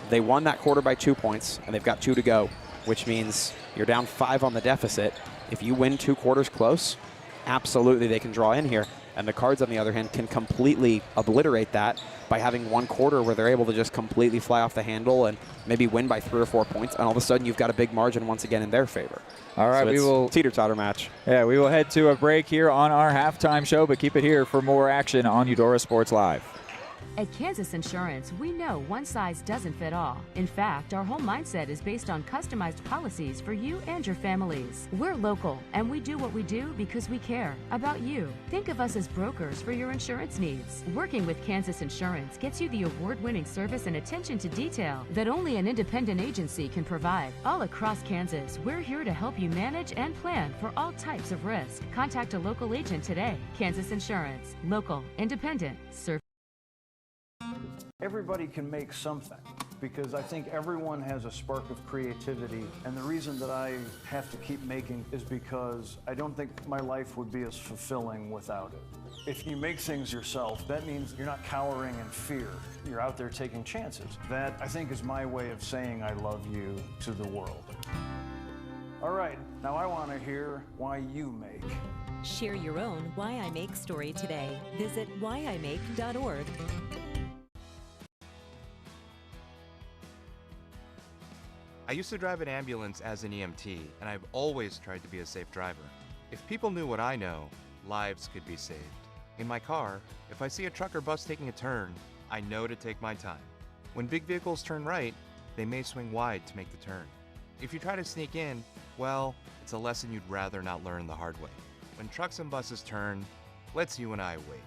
S6: They won that quarter by 2 points and they've got 2 to go, which means you're down 5 on the deficit. If you win 2 quarters close, absolutely they can draw in here. And the Cards, on the other hand, can completely obliterate that by having 1 quarter where they're able to just completely fly off the handle and maybe win by 3 or 4 points. And all of a sudden, you've got a big margin once again in their favor.
S2: All right,
S6: so
S2: we will
S6: teeter-totter match.
S2: Yeah, we will head to a break here on our halftime show, but keep it here for more action on Eudora Sports Live.
S12: At Kansas Insurance, we know one size doesn't fit all. In fact, our whole mindset is based on customized policies for you and your families. We're local, and we do what we do because we care about you. Think of us as brokers for your insurance needs. Working with Kansas Insurance gets you the award-winning service and attention to detail that only an independent agency can provide. All across Kansas, we're here to help you manage and plan for all types of risk. Contact a local agent today. Kansas Insurance. Local, independent, service.
S13: Everybody can make something, because I think everyone has a spark of creativity, and the reason that I have to keep making is because I don't think my life would be as fulfilling without it. If you make things yourself, that means you're not cowering in fear. You're out there taking chances. That, I think, is my way of saying I love you to the world. All right, now I want to hear why you make.
S14: Share your own Why I Make story today. Visit whyimake.org.
S15: I used to drive an ambulance as an EMT, and I've always tried to be a safe driver. If people knew what I know, lives could be saved. In my car, if I see a truck or bus taking a turn, I know to take my time. When big vehicles turn right, they may swing wide to make the turn. If you try to sneak in, well, it's a lesson you'd rather not learn the hard way. When trucks and buses turn, let's you and I wait.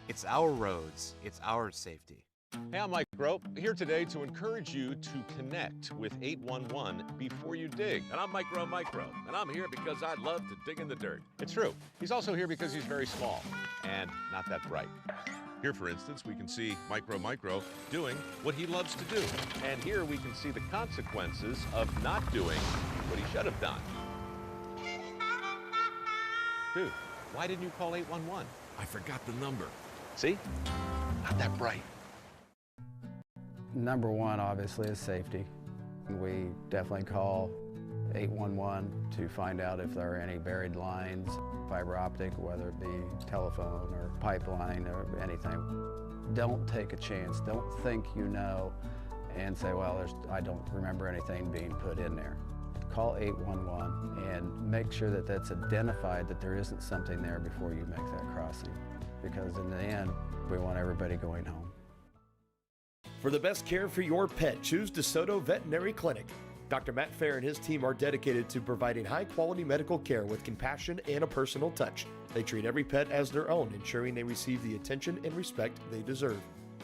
S15: It's our roads, it's our safety.
S16: Hey, I'm Mike Grope, here today to encourage you to connect with 811 before you dig.
S17: And I'm Mike Grope, and I'm here because I love to dig in the dirt.
S16: It's true. He's also here because he's very small and not that bright. Here, for instance, we can see Micro doing what he loves to do. And here we can see the consequences of not doing what he should have done. Dude, why didn't you call 811?
S17: I forgot the number.
S16: See? Not that bright.
S18: Number one, obviously, is safety. We definitely call 811 to find out if there are any buried lines, fiber optic, whether it be telephone or pipeline or anything. Don't take a chance. Don't think you know and say, well, I don't remember anything being put in there. Call 811 and make sure that that's identified, that there isn't something there before you make that crossing. Because in the end, we want everybody going home.
S7: For the best care for your pet, choose DeSoto Veterinary Clinic. Dr. Matt Fair and his team are dedicated to providing high-quality medical care with compassion and a personal touch. They treat every pet as their own, ensuring they receive the attention and respect they deserve.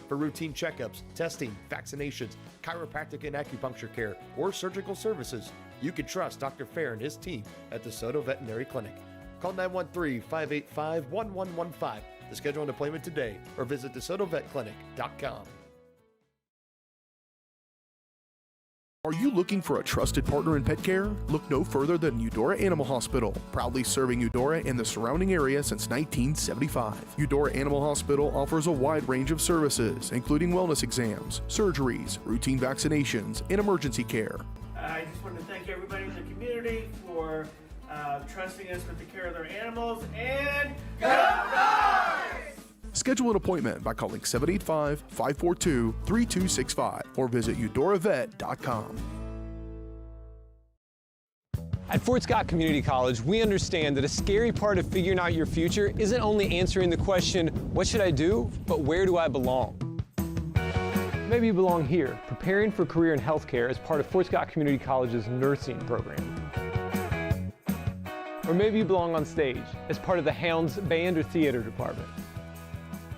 S7: For routine checkups, testing, vaccinations, chiropractic and acupuncture care, or surgical services, you can trust Dr. Fair and his team at DeSoto Veterinary Clinic. Call 913-585-1115 to schedule an appointment today or visit DeSotoVetClinic.com.
S3: Are you looking for a trusted partner in pet care? Look no further than Eudora Animal Hospital, proudly serving Eudora and the surrounding area since 1975. Eudora Animal Hospital offers a wide range of services, including wellness exams, surgeries, routine vaccinations, and emergency care.
S4: I just want to thank everybody in the community for trusting us with the care of their animals, and go Dogs!
S3: Schedule an appointment by calling 785-542-3265 or visit eudoravet.com.
S5: At Fort Scott Community College, we understand that a scary part of figuring out your future isn't only answering the question, what should I do, but where do I belong? Maybe you belong here, preparing for a career in healthcare as part of Fort Scott Community College's nursing program. Or maybe you belong on stage as part of the Hounds band or theater department.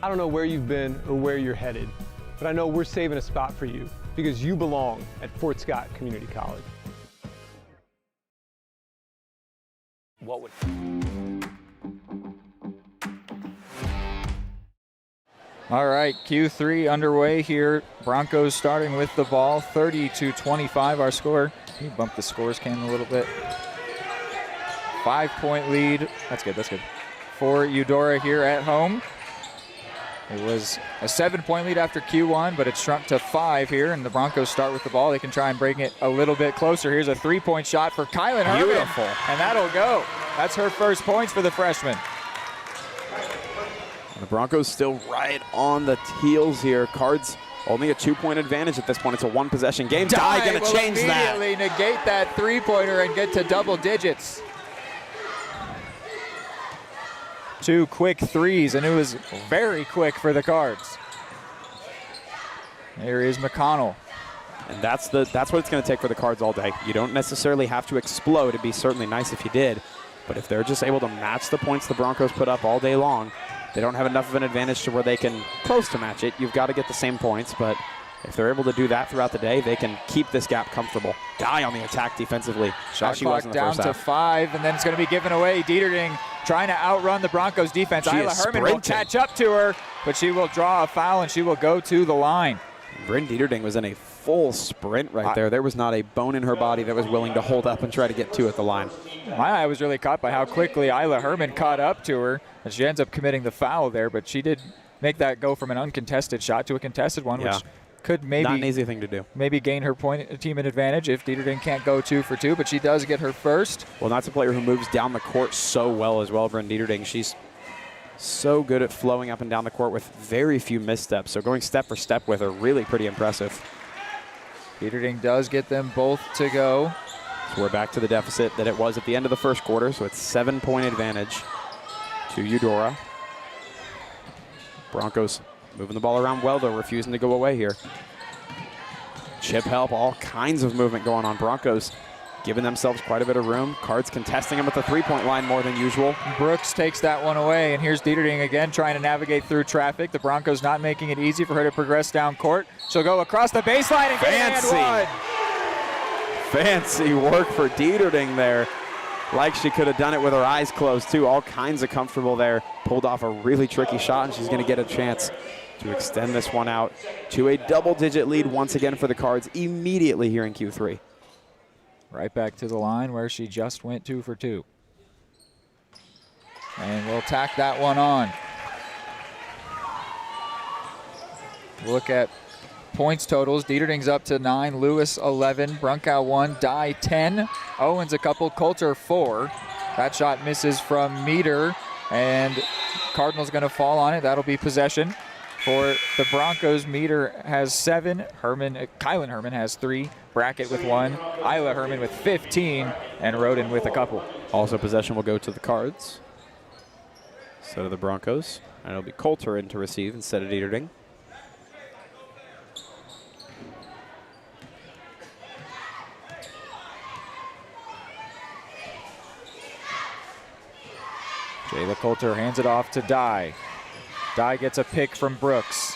S5: I don't know where you've been or where you're headed, but I know we're saving a spot for you because you belong at Fort Scott Community College. What would...
S2: All right, Q3 underway here. Broncos starting with the ball, 30-25 our score. Can you bump the scores can a little bit? 5-point lead. That's good, that's good. For Eudora here at home. It was a 7-point lead after Q1, but it's shrunk to 5 here, and the Broncos start with the ball. They can try and bring it a little bit closer. Here's a 3-point shot for Kylan Herman.
S6: Beautiful.
S2: And that'll go. That's her first points for the freshman.
S6: The Broncos still right on the heels here. Cards only a 2-point advantage at this point. It's a 1-possession game. Dye going to change that.
S2: Immediately negate that 3-pointer and get to double digits. 2 quick threes, and it was very quick for the Cards. There is McConnell.
S6: And that's what it's going to take for the Cards all day. You don't necessarily have to explode. It'd be certainly nice if you did. But if they're just able to match the points the Broncos put up all day long, they don't have enough of an advantage to where they can close to match it. You've got to get the same points, but if they're able to do that throughout the day, they can keep this gap comfortable. Dye on the attack defensively. Shot she was in the
S2: down
S6: first
S2: to
S6: half.
S2: 5, and then it's going to be given away. Dieterding trying to outrun the Broncos defense. Isla Herman will catch up to her, but she will draw a foul, and she will go to the line.
S6: Bryn Dieterding was in a full sprint right there. There was not a bone in her body that was willing to hold up and try to get 2 at the line.
S2: My eye was really caught by how quickly Isla Herman caught up to her, and she ends up committing the foul there, but she did make that go from an uncontested shot to a contested one, which could maybe
S6: not an easy thing to do.
S2: Maybe gain her team an advantage if Dieterding can't go 2 for 2, but she does get her first.
S6: Well, that's a player who moves down the court so well as well, Bryn Dieterding. She's so good at flowing up and down the court with very few missteps. So going step for step with her, really pretty impressive.
S2: Dieterding does get them both to go.
S6: So we're back to the deficit that it was at the end of the first quarter. So it's 7-point advantage to Eudora. Broncos moving the ball around well, though, refusing to go away here. Chip help, all kinds of movement going on. Broncos giving themselves quite a bit of room. Cards contesting them at the 3-point line more than usual.
S2: Brooks takes that one away, and here's Dieterding again trying to navigate through traffic. The Broncos not making it easy for her to progress down court. She'll go across the baseline and get an and one.
S6: Fancy work for Dieterding there. like she could have done it with her eyes closed too. All kinds of comfortable there. Pulled off a really tricky shot, and she's going to get a chance to extend this one out to a double-digit lead once again for the Cards immediately here in Q3.
S2: Right back to the line where she just went 2 for 2. And we'll tack that one on. Look at points totals. Dieterding's up to 9, Lewis 11, Brunkow 1, Dye 10, Owens a couple, Coulter 4. That shot misses from Meter, and Cardinals going to fall on it. That'll be possession for the Broncos. Meter has 7, Kylan Herman has 3, Brackett with 1, Isla Herman with 15, and Roden with a couple.
S6: Also possession will go to the Cards instead of the Broncos, and it'll be Coulter in to receive instead of Dieterding.
S2: Jayla Coulter hands it off to Dye. Dye gets a pick from Brooks.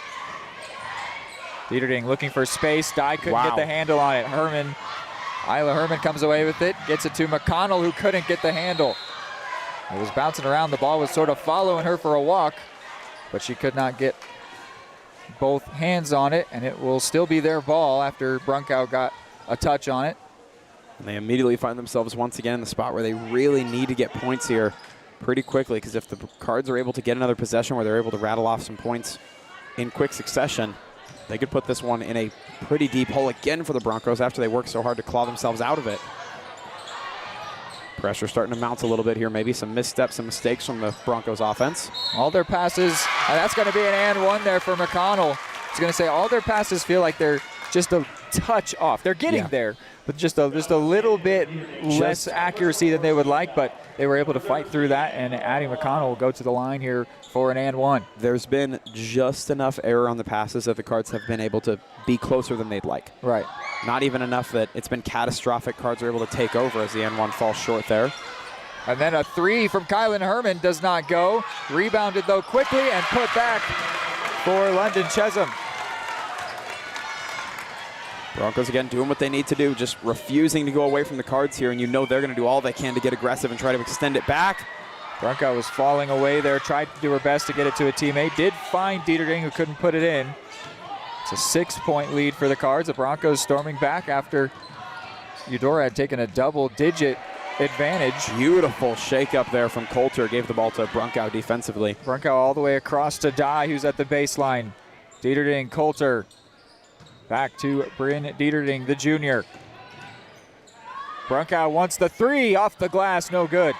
S2: Dieterding looking for space. Dye couldn't get the handle on it. Isla Herman comes away with it, gets it to McConnell, who couldn't get the handle. It was bouncing around. The ball was sort of following her for a walk, but she could not get both hands on it, and it will still be their ball after Brunkow got a touch on it.
S6: And they immediately find themselves once again in the spot where they really need to get points here pretty quickly, because if the Cards are able to get another possession where they're able to rattle off some points in quick succession, they could put this one in a pretty deep hole again for the Broncos after they worked so hard to claw themselves out of it. Pressure starting to mount a little bit here. Maybe some missteps and mistakes from the Broncos offense.
S2: All their passes, that's going to be an and one there for McConnell. I was going to say all their passes feel like they're just a touch off. They're getting there, but just a little bit less accuracy than they would like, but they were able to fight through that, and Addie McConnell will go to the line here for an and one.
S6: There's been just enough error on the passes that the Cards have been able to be closer than they'd like.
S2: Right.
S6: Not even enough that it's been catastrophic. Cards are able to take over as the and one falls short there.
S2: And then a 3 from Kylan Herman does not go. Rebounded though quickly and put back for London Chesham.
S6: Broncos again doing what they need to do, just refusing to go away from the Cards here, and you know they're going to do all they can to get aggressive and try to extend it back.
S2: Brunkow was falling away there, tried to do her best to get it to a teammate, did find Dieterding, who couldn't put it in. It's a 6-point lead for the Cards. The Broncos storming back after Eudora had taken a double-digit advantage.
S6: Beautiful shake up there from Coulter, gave the ball to Brunkow defensively.
S2: Brunkow all the way across to Dye, who's at the baseline. Dieterding, Coulter. Back to Bryn Dieterding, the junior. Brunkow wants the 3 off the glass, no good.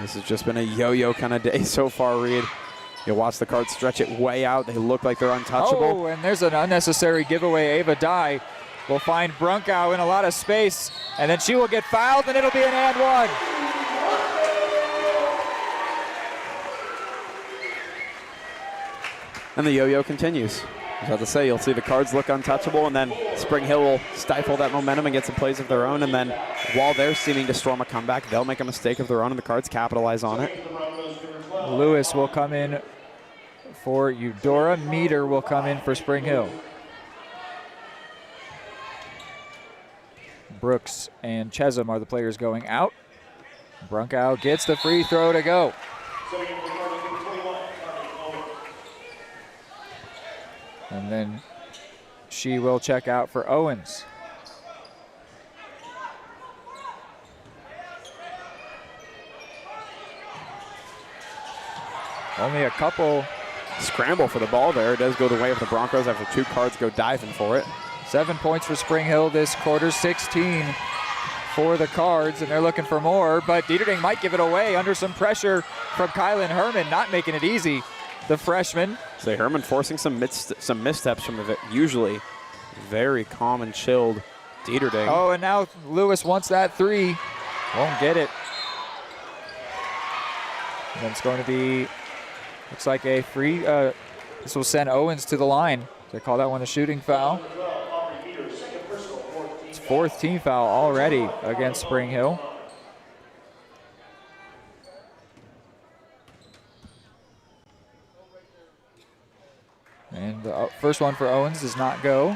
S6: This has just been a yo-yo kind of day so far, Reed. You'll watch the Cards stretch it way out. They look like they're untouchable.
S2: Oh, and there's an unnecessary giveaway. Ava Dye will find Brunkow in a lot of space, and then she will get fouled, and it'll be an and one.
S6: And the yo-yo continues. I was about to say, you'll see the Cards look untouchable, and then Spring Hill will stifle that momentum and get some plays of their own, and then while they're seeming to storm a comeback, they'll make a mistake of their own, and the Cards capitalize on it.
S2: Lewis will come in for Eudora. Meter will come in for Spring Hill. Brooks and Chesham are the players going out. Brunkow gets the free throw to go. And then she will check out for Owens. Only a couple.
S6: Scramble for the ball there. It does go the way of the Broncos after 2 Cards go diving for it.
S2: 7 points for Spring Hill this quarter, 16 for the Cards, and they're looking for more, but Dieterding might give it away under some pressure from Kylan Herman, not making it easy. The freshman.
S6: So Herman forcing some missteps from the usually very calm and chilled Dieterding.
S2: Oh, and now Lewis wants that 3. Won't get it. And it's going to be, looks like a free, this will send Owens to the line. They call that one a shooting foul. It's 4th team foul already against Spring Hill. And the first one for Owens does not go.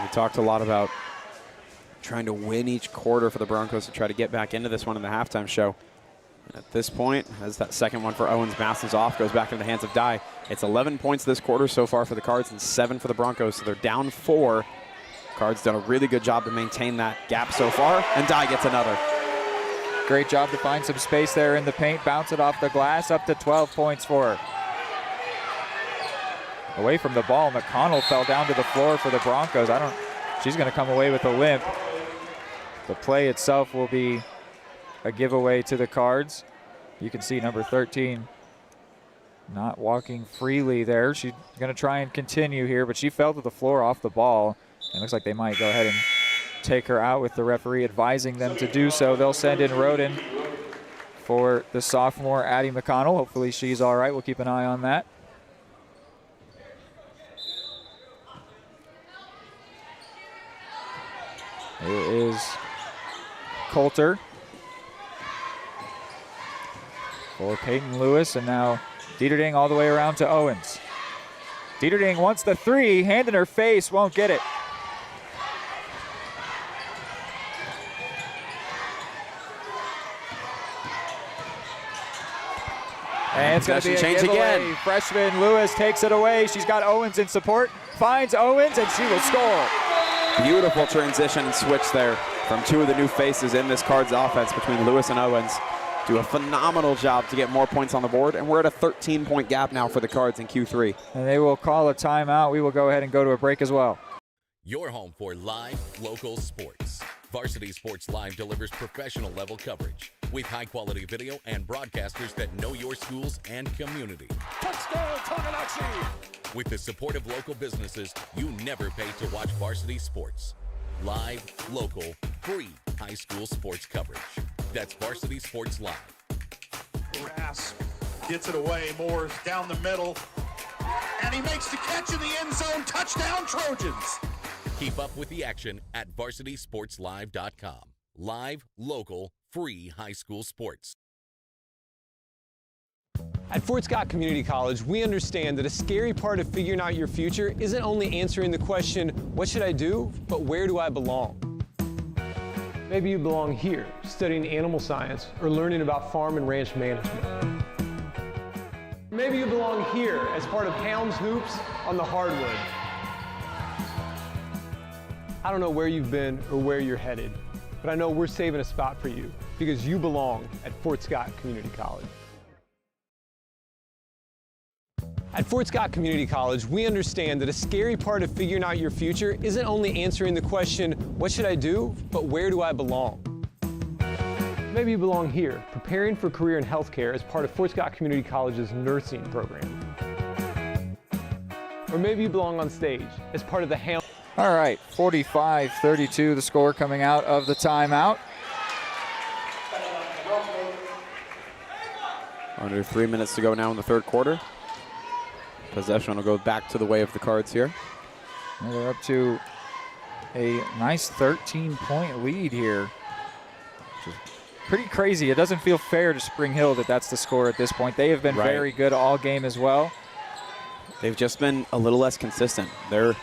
S6: We talked a lot about trying to win each quarter for the Broncos to try to get back into this one in the halftime show. At this point, as that second one for Owens bounces off, goes back into the hands of Dye. It's 11 points this quarter so far for the Cards and 7 for the Broncos, so they're down 4. Cards done a really good job to maintain that gap so far, and Dye gets another.
S2: Great job to find some space there in the paint, bounce it off the glass, up to 12 points for her. Away from the ball, McConnell fell down to the floor for the Broncos. She's going to come away with a limp. The play itself will be a giveaway to the Cards. You can see number 13 not walking freely there. She's going to try and continue here, but she fell to the floor off the ball. It looks like they might go ahead and take her out with the referee advising them to do so. They'll send in Roden for the sophomore Addie McConnell. Hopefully she's all right. We'll keep an eye on that. Here is Coulter for Peyton Lewis, and now Dieterding all the way around to Owens. Dieterding wants the 3, hand in her face, won't get it. And it's going to be a
S6: change
S2: giveaway.
S6: again.
S2: Freshman Lewis takes it away. She's got Owens in support, finds Owens, and she will score.
S6: Beautiful transition and switch there from 2 of the new faces in this Cards offense between Lewis and Owens. Do a phenomenal job to get more points on the board, and we're at a 13-point gap now for the Cards in Q3.
S2: And they will call a timeout. We will go ahead and go to a break as well.
S1: Your home for live, local sports. Varsity Sports Live delivers professional level coverage with high-quality video and broadcasters that know your schools and community.
S11: Touchdown, Tonganoxie!
S1: With the support of local businesses, you never pay to watch varsity sports. Live, local, free high school sports coverage. That's Varsity Sports Live.
S11: Rasp gets it away. Moore's down the middle. And he makes the catch in the end zone. Touchdown, Trojans!
S1: Keep up with the action at varsitysportslive.com. Live, local, free high school sports.
S5: At Fort Scott Community College, we understand that a scary part of figuring out your future isn't only answering the question, what should I do, but where do I belong? Maybe you belong here, studying animal science or learning about farm and ranch management. Maybe you belong here as part of Helms Hoops on the hardwood. I don't know where you've been or where you're headed, but I know we're saving a spot for you because you belong at Fort Scott Community College. At Fort Scott Community College, we understand that a scary part of figuring out your future isn't only answering the question, what should I do, but where do I belong? Maybe you belong here, preparing for a career in healthcare as part of Fort Scott Community College's nursing program. Or maybe you belong on stage as part of the Ham.
S2: All right, 45-32, the score coming out of the timeout.
S6: Under 3 minutes to go now in the third quarter. Possession will go back to the way of the Cards here.
S2: And they're up to a nice 13-point lead here. Which is pretty crazy. It doesn't feel fair to Spring Hill that that's the score at this point. They have been very good all game as well.
S6: They've just been a little less consistent. Their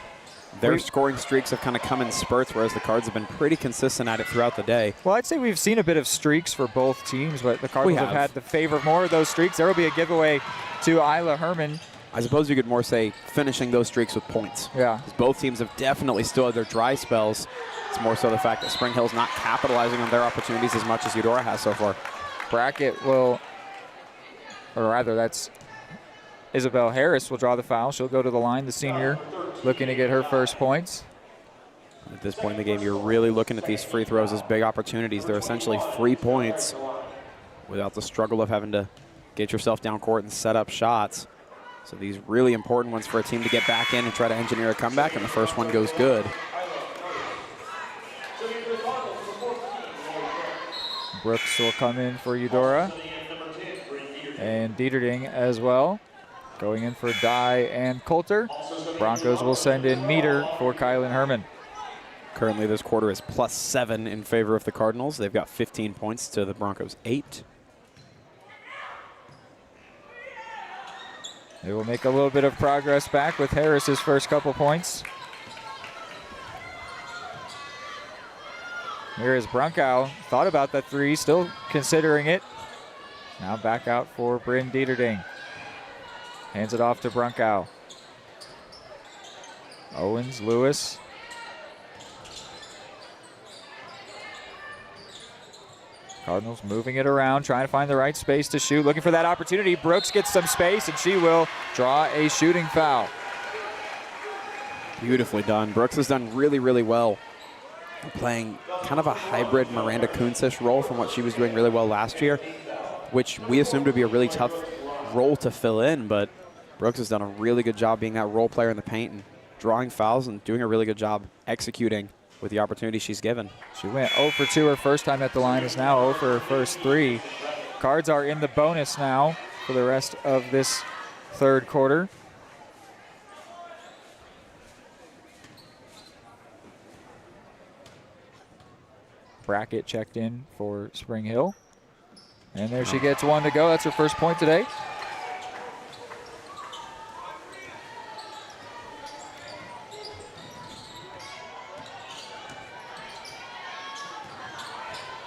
S6: scoring streaks have kind of come in spurts, whereas the Cards have been pretty consistent at it throughout the day.
S2: Well, I'd say we've seen a bit of streaks for both teams, but the Cardinals have had the favor of more of those streaks. There will be a giveaway to Isla Herman.
S6: I suppose you could more say finishing those streaks with points.
S2: Yeah.
S6: Both teams have definitely still had their dry spells. It's more so the fact that Spring Hill's not capitalizing on their opportunities as much as Eudora has so far.
S2: Brackett will, or rather that's Isabel Harris will draw the foul. She'll go to the line, the senior, looking to get her first points.
S6: At this point in the game, you're really looking at these free throws as big opportunities. They're essentially free points without the struggle of having to get yourself down court and set up shots. So these really important ones for a team to get back in and try to engineer a comeback, and the first one goes good.
S2: Brooks will come in for Eudora. And Dieterding as well. Going in for Dye and Coulter. Broncos will send in Meter for Kylan Herman.
S6: Currently this quarter is +7 in favor of the Cardinals. They've got 15 points to the Broncos 8.
S2: They will make a little bit of progress back with Harris's first couple points. Here is Brunkow. Thought about that three, still considering it. Now back out for Bryn Dieterding. Hands it off to Brunkow. Owens, Lewis. Cardinals moving it around, trying to find the right space to shoot. Looking for that opportunity. Brooks gets some space, and she will draw a shooting foul.
S6: Beautifully done. Brooks has done really, really well. Playing kind of a hybrid Miranda Kuntz-ish role from what she was doing really well last year, which we assumed would be a really tough role to fill in, but Brooks has done a really good job being that role player in the paint and drawing fouls and doing a really good job executing with the opportunity she's given.
S2: She went 0 for 2 her first time at the line, is now 0 for her first 3. Cards are in the bonus now for the rest of this third quarter. Brackett checked in for Spring Hill. And there she gets one to go. That's her first point today.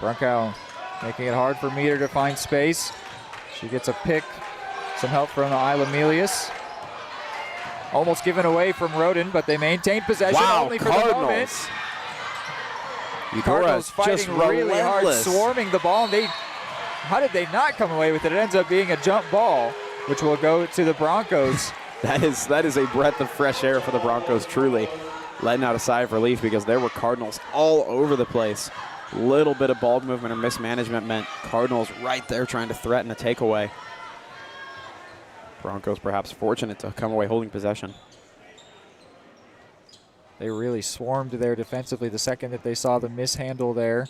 S2: Brunkow making it hard for Meter to find space. She gets a pick. Some help from Isla Melius. Almost given away from Roden, but they maintain possession only for the moment. Cardinals fighting really hard, swarming the ball. And how did they not come away with it? It ends up being a jump ball, which will go to the Broncos.
S6: That is a breath of fresh air for the Broncos, truly. Letting out a sigh of relief because there were Cardinals all over the place. Little bit of ball movement or mismanagement meant Cardinals right there trying to threaten a takeaway. Broncos perhaps fortunate to come away holding possession.
S2: They really swarmed there defensively the second that they saw the mishandle there.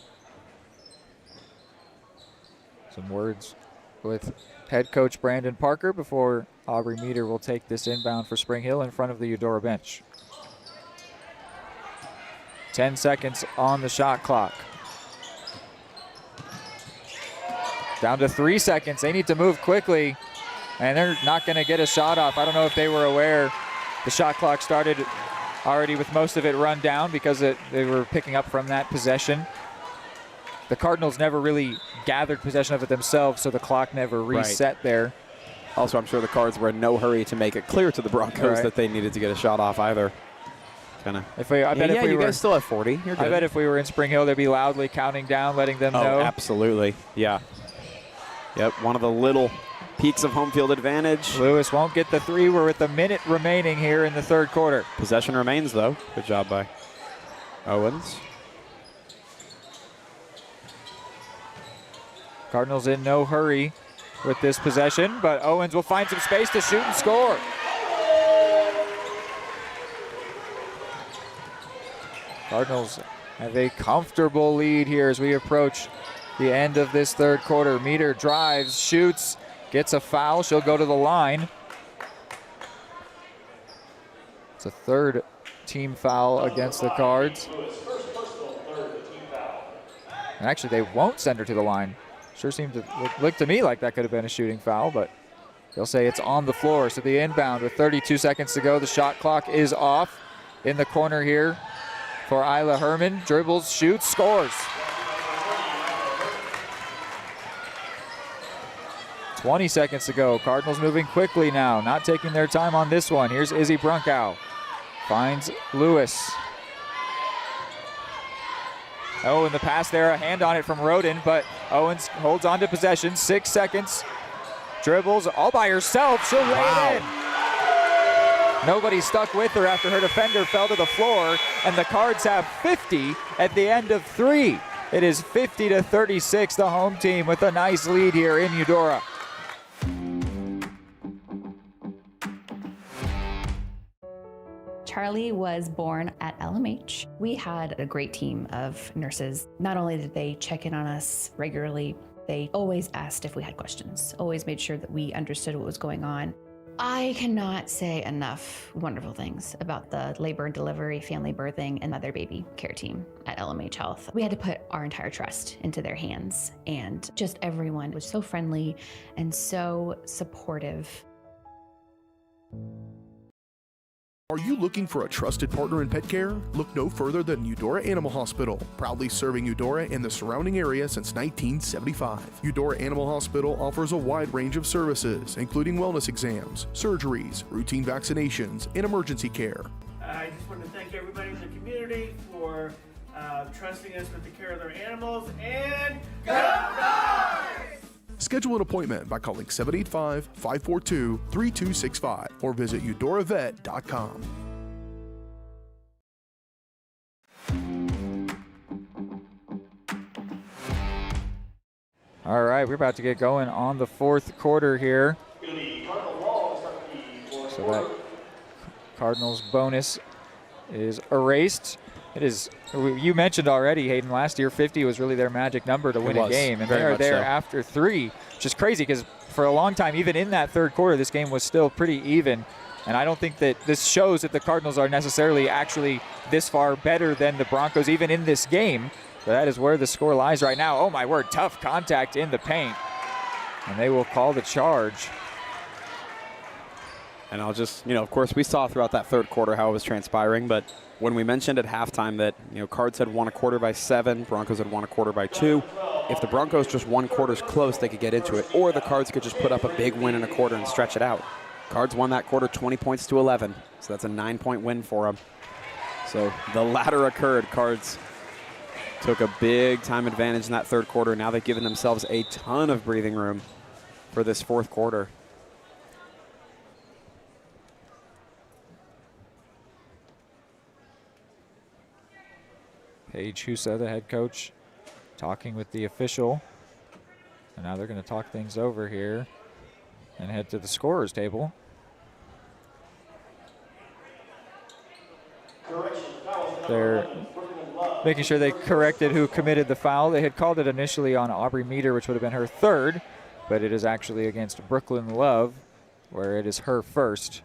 S2: Some words with head coach Brandon Parker before Aubrey Meter will take this inbound for Spring Hill in front of the Eudora bench. 10 seconds on the shot clock. Down to 3 seconds. They need to move quickly, and they're not going to get a shot off. I don't know if they were aware the shot clock started already with most of it run down because they were picking up from that possession. The Cardinals never really gathered possession of it themselves, so the clock never reset there.
S6: Also, I'm sure the Cards were in no hurry to make it clear to the Broncos that they needed to get a shot off either. I bet if we guys still have 40. You're good.
S2: I bet if we were in Spring Hill, they'd be loudly counting down, letting them know.
S6: Absolutely. Yeah. Yep, one of the little peaks of home field advantage.
S2: Lewis won't get the three. We're with a minute remaining here in the third quarter.
S6: Possession remains, though. Good job by Owens.
S2: Cardinals in no hurry with this possession, but Owens will find some space to shoot and score. Cardinals have a comfortable lead here as we approach the end of this third quarter. Meter drives, shoots, gets a foul. She'll go to the line. It's a third team foul against the Cards. And actually, they won't send her to the line. Sure seemed to look to me like that could have been a shooting foul, but they'll say it's on the floor. So the inbound with 32 seconds to go. The shot clock is off in the corner here for Isla Herman. Dribbles, shoots, scores. 20 seconds to go. Cardinals moving quickly now, not taking their time on this one. Here's Izzy Brunkow. Finds Lewis. Oh, in the pass there, a hand on it from Roden, but Owens holds on to possession. 6 seconds. Dribbles all by herself. She'll lay it in. Nobody stuck with her after her defender fell to the floor, and the Cards have 50 at the end of 3. It is 50-36, the home team with a nice lead here in Eudora.
S8: Charlie was born at LMH. We had a great team of nurses. Not only did they check in on us regularly, they always asked if we had questions, always made sure that we understood what was going on. I cannot say enough wonderful things about the labor and delivery, family birthing, and mother baby care team at LMH Health. We had to put our entire trust into their hands, and just everyone was so friendly and so supportive.
S3: Are you looking for a trusted partner in pet care? Look no further than Eudora Animal Hospital, proudly serving Eudora and the surrounding area since 1975. Eudora Animal Hospital offers a wide range of services, including wellness exams, surgeries, routine vaccinations, and emergency care.
S4: I just want to thank everybody in the community for trusting us with the care of their animals, and go Dogs!
S3: Schedule an appointment by calling 785-542-3265 or visit eudoravet.com.
S2: All right, we're about to get going on the fourth quarter here. So that Cardinals bonus is erased. It is, you mentioned already, Hayden, last year 50 was really their magic number to win a game, and they are there after 3, which is crazy because for a long time, even in that third quarter, this game was still pretty even, and I don't think that this shows that the Cardinals are necessarily actually this far better than the Broncos, even in this game, but that is where the score lies right now. Oh my word, tough contact in the paint, and they will call the charge.
S6: And I'll just, of course, we saw throughout that third quarter how it was transpiring, but when we mentioned at halftime that, Cards had won a quarter by 7, Broncos had won a quarter by 2. If the Broncos just won quarters close, they could get into it, or the Cards could just put up a big win in a quarter and stretch it out. Cards won that quarter 20 points to 11, so that's a 9-point win for them. So the latter occurred. Cards took a big time advantage in that third quarter. Now they've given themselves a ton of breathing room for this fourth quarter.
S2: Paige Husa, the head coach, talking with the official. And now they're going to talk things over here and head to the scorer's table. They're making sure they corrected who committed the foul. They had called it initially on Aubrey Meter, which would have been her third, but it is actually against Brooklyn Love, where it is her first.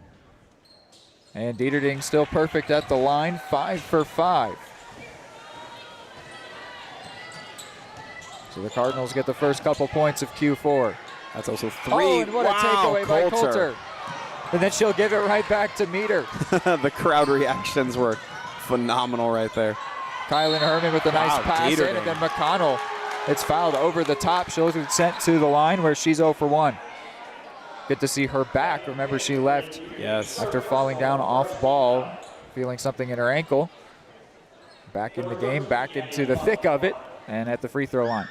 S2: And Dieterding still perfect at the line, 5 for 5. So the Cardinals get the first couple points of Q4.
S6: That's also 3.
S2: Oh, and what a takeaway by Coulter. And then she'll give it right back to Meter.
S6: The crowd reactions were phenomenal right there.
S2: Kylan Herman with a nice pass in, and then McConnell, it's fouled over the top. She'll be sent to the line where she's 0 for 1. Good to see her back. Remember, she left after falling down off ball, feeling something in her ankle. Back in the game, back into the thick of it, and at the free throw line.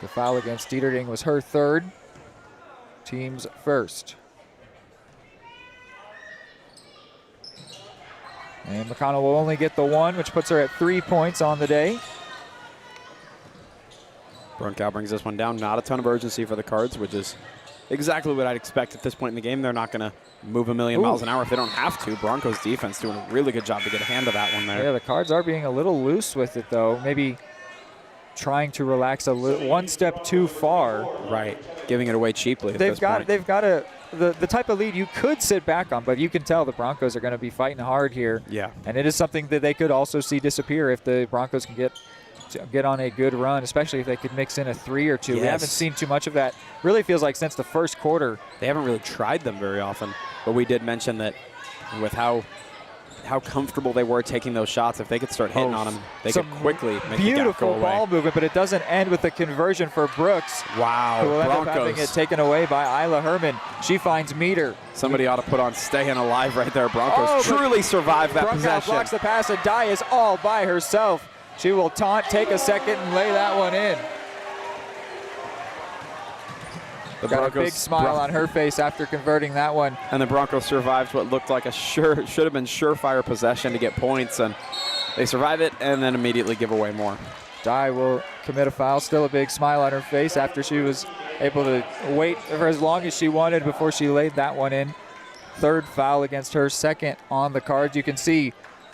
S2: The foul against Dieterding was her third, team's first. And McConnell will only get the 1, which puts her at 3 points on the day.
S6: Brunkow brings this one down. Not a ton of urgency for the Cards, which is exactly what I'd expect at this point in the game. They're not going to move a million miles an hour if they don't have to. Broncos defense doing a really good job to get a hand of that one there.
S2: Yeah, the Cards are being a little loose with it, though. Maybe trying to relax one step too far.
S6: Right, giving it away cheaply at this point.
S2: They've got the type of lead you could sit back on, but you can tell the Broncos are going to be fighting hard here.
S6: Yeah.
S2: And it is something that they could also see disappear if the Broncos can get on a good run, especially if they could mix in a 3 or 2.
S6: Yes.
S2: We haven't seen too much of that. Really feels like since the first quarter.
S6: They haven't really tried them very often, but we did mention that with how comfortable they were taking those shots, if they could start hitting on them, they could quickly make the gap go
S2: beautiful
S6: away.
S2: ball movement, but it doesn't end with the conversion for Brooks.
S6: Wow,
S2: who will end
S6: Broncos.
S2: up having it taken away by Isla Herman. She finds Meter.
S6: Somebody ought to put on staying alive right there. Broncos truly survived that possession.
S2: blocks the pass, and Dye is all by herself. She will taunt, take a second, and lay that one in. Got a big smile on her face after converting that one.
S6: And the Broncos survived what looked like should have been surefire possession to get points, and they survive it and then immediately give away more.
S2: Dye will commit a foul. Still a big smile on her face after she was able to wait for as long as she wanted before she laid that one in. Third foul against her, second on the Cards. You can see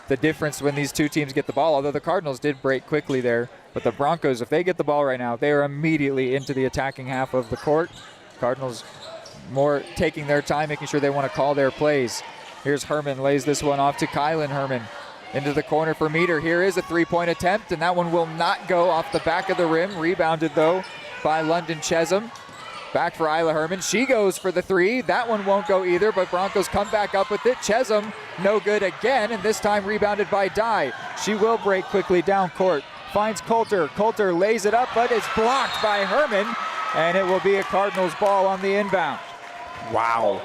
S2: the difference when these two teams get the ball, although the Cardinals did break quickly there. But the Broncos, if they get the ball right now, they are immediately into the attacking half of the court. Cardinals more taking their time, making sure they want to call their plays. Here's Herman, lays this one off to Kylan Herman. Into the corner for Meter. Here is a three-point attempt, and that one will not go off the back of the rim. Rebounded, though, by London Chesum. Back for Isla Herman. She goes for the three. That one won't go either, but Broncos come back up with it. Chesum, no good again, and this time rebounded by Dye. She will break quickly down court. Finds Coulter. Coulter lays it up, but it's blocked by Herman, and it will be a Cardinals ball on the inbound.
S6: Wow.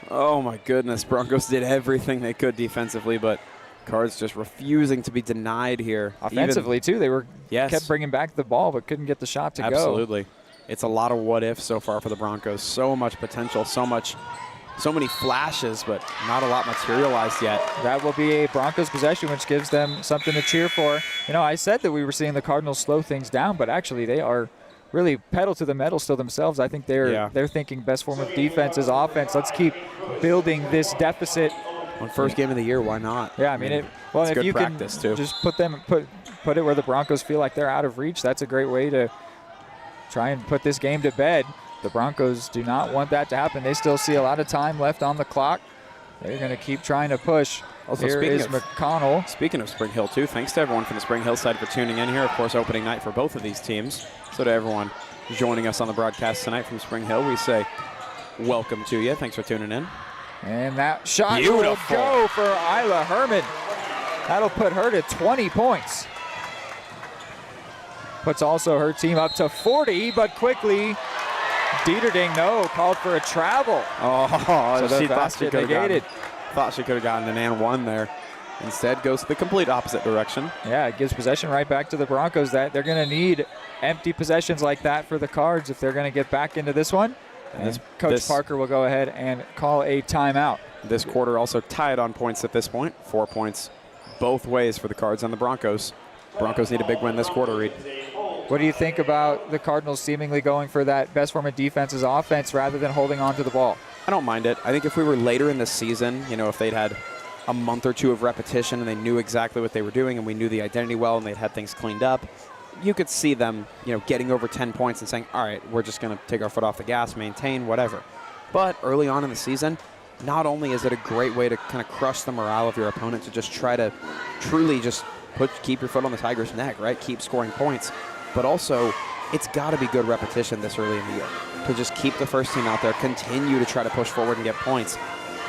S6: Oh my goodness, Broncos did everything they could defensively, but Cards just refusing to be denied here.
S2: Offensively, too, they were kept bringing back the ball, but couldn't get the shot to go.
S6: Absolutely. It's a lot of what ifs so far for the Broncos. So much potential, so many flashes, but not a lot materialized yet.
S2: That will be a Broncos possession, which gives them something to cheer for. You know, I said that we were seeing the Cardinals slow things down, but actually they are really pedal to the metal still themselves. I think they're thinking best form of defense is offense. Let's keep building this deficit.
S6: On first game of the year, why not?
S2: Yeah, I mean, if you can just put it where the Broncos feel like they're out of reach, that's a great way to try and put this game to bed. The Broncos do not want that to happen. They still see a lot of time left on the clock. They're going to keep trying to push.
S6: Also,
S2: here is McConnell.
S6: Speaking of Spring Hill, too, thanks to everyone from the Spring Hill side for tuning in here. Of course, opening night for both of these teams. So to everyone joining us on the broadcast tonight from Spring Hill, we say welcome to you. Thanks for tuning in.
S2: And that shot will go for Isla Herman. That'll put her to 20 points. Puts also her team up to 40, but quickly, Dieterding, called for a travel.
S6: Oh,
S2: so
S6: she thought she could have gotten an and one there. Instead, goes the complete opposite direction.
S2: Yeah, it gives possession right back to the Broncos. That they're going to need empty possessions like that for the Cards if they're going to get back into this one. And Coach Parker will go ahead and call a timeout.
S6: This quarter also tied on points at this point. 4 points both ways for the Cards and the Broncos. Broncos need a big win this quarter, Reed.
S2: What do you think about the Cardinals seemingly going for that best form of defense as offense rather than holding on to the ball?
S6: I don't mind it. I think if we were later in the season, if they'd had a month or two of repetition and they knew exactly what they were doing and we knew the identity well and they'd had things cleaned up, you could see them, getting over 10 points and saying, all right, we're just going to take our foot off the gas, maintain, whatever. But early on in the season, not only is it a great way to kind of crush the morale of your opponent to just try to truly just keep your foot on the Tigers' neck, right? Keep scoring points. But also, it's got to be good repetition this early in the year to just keep the first team out there, continue to try to push forward and get points.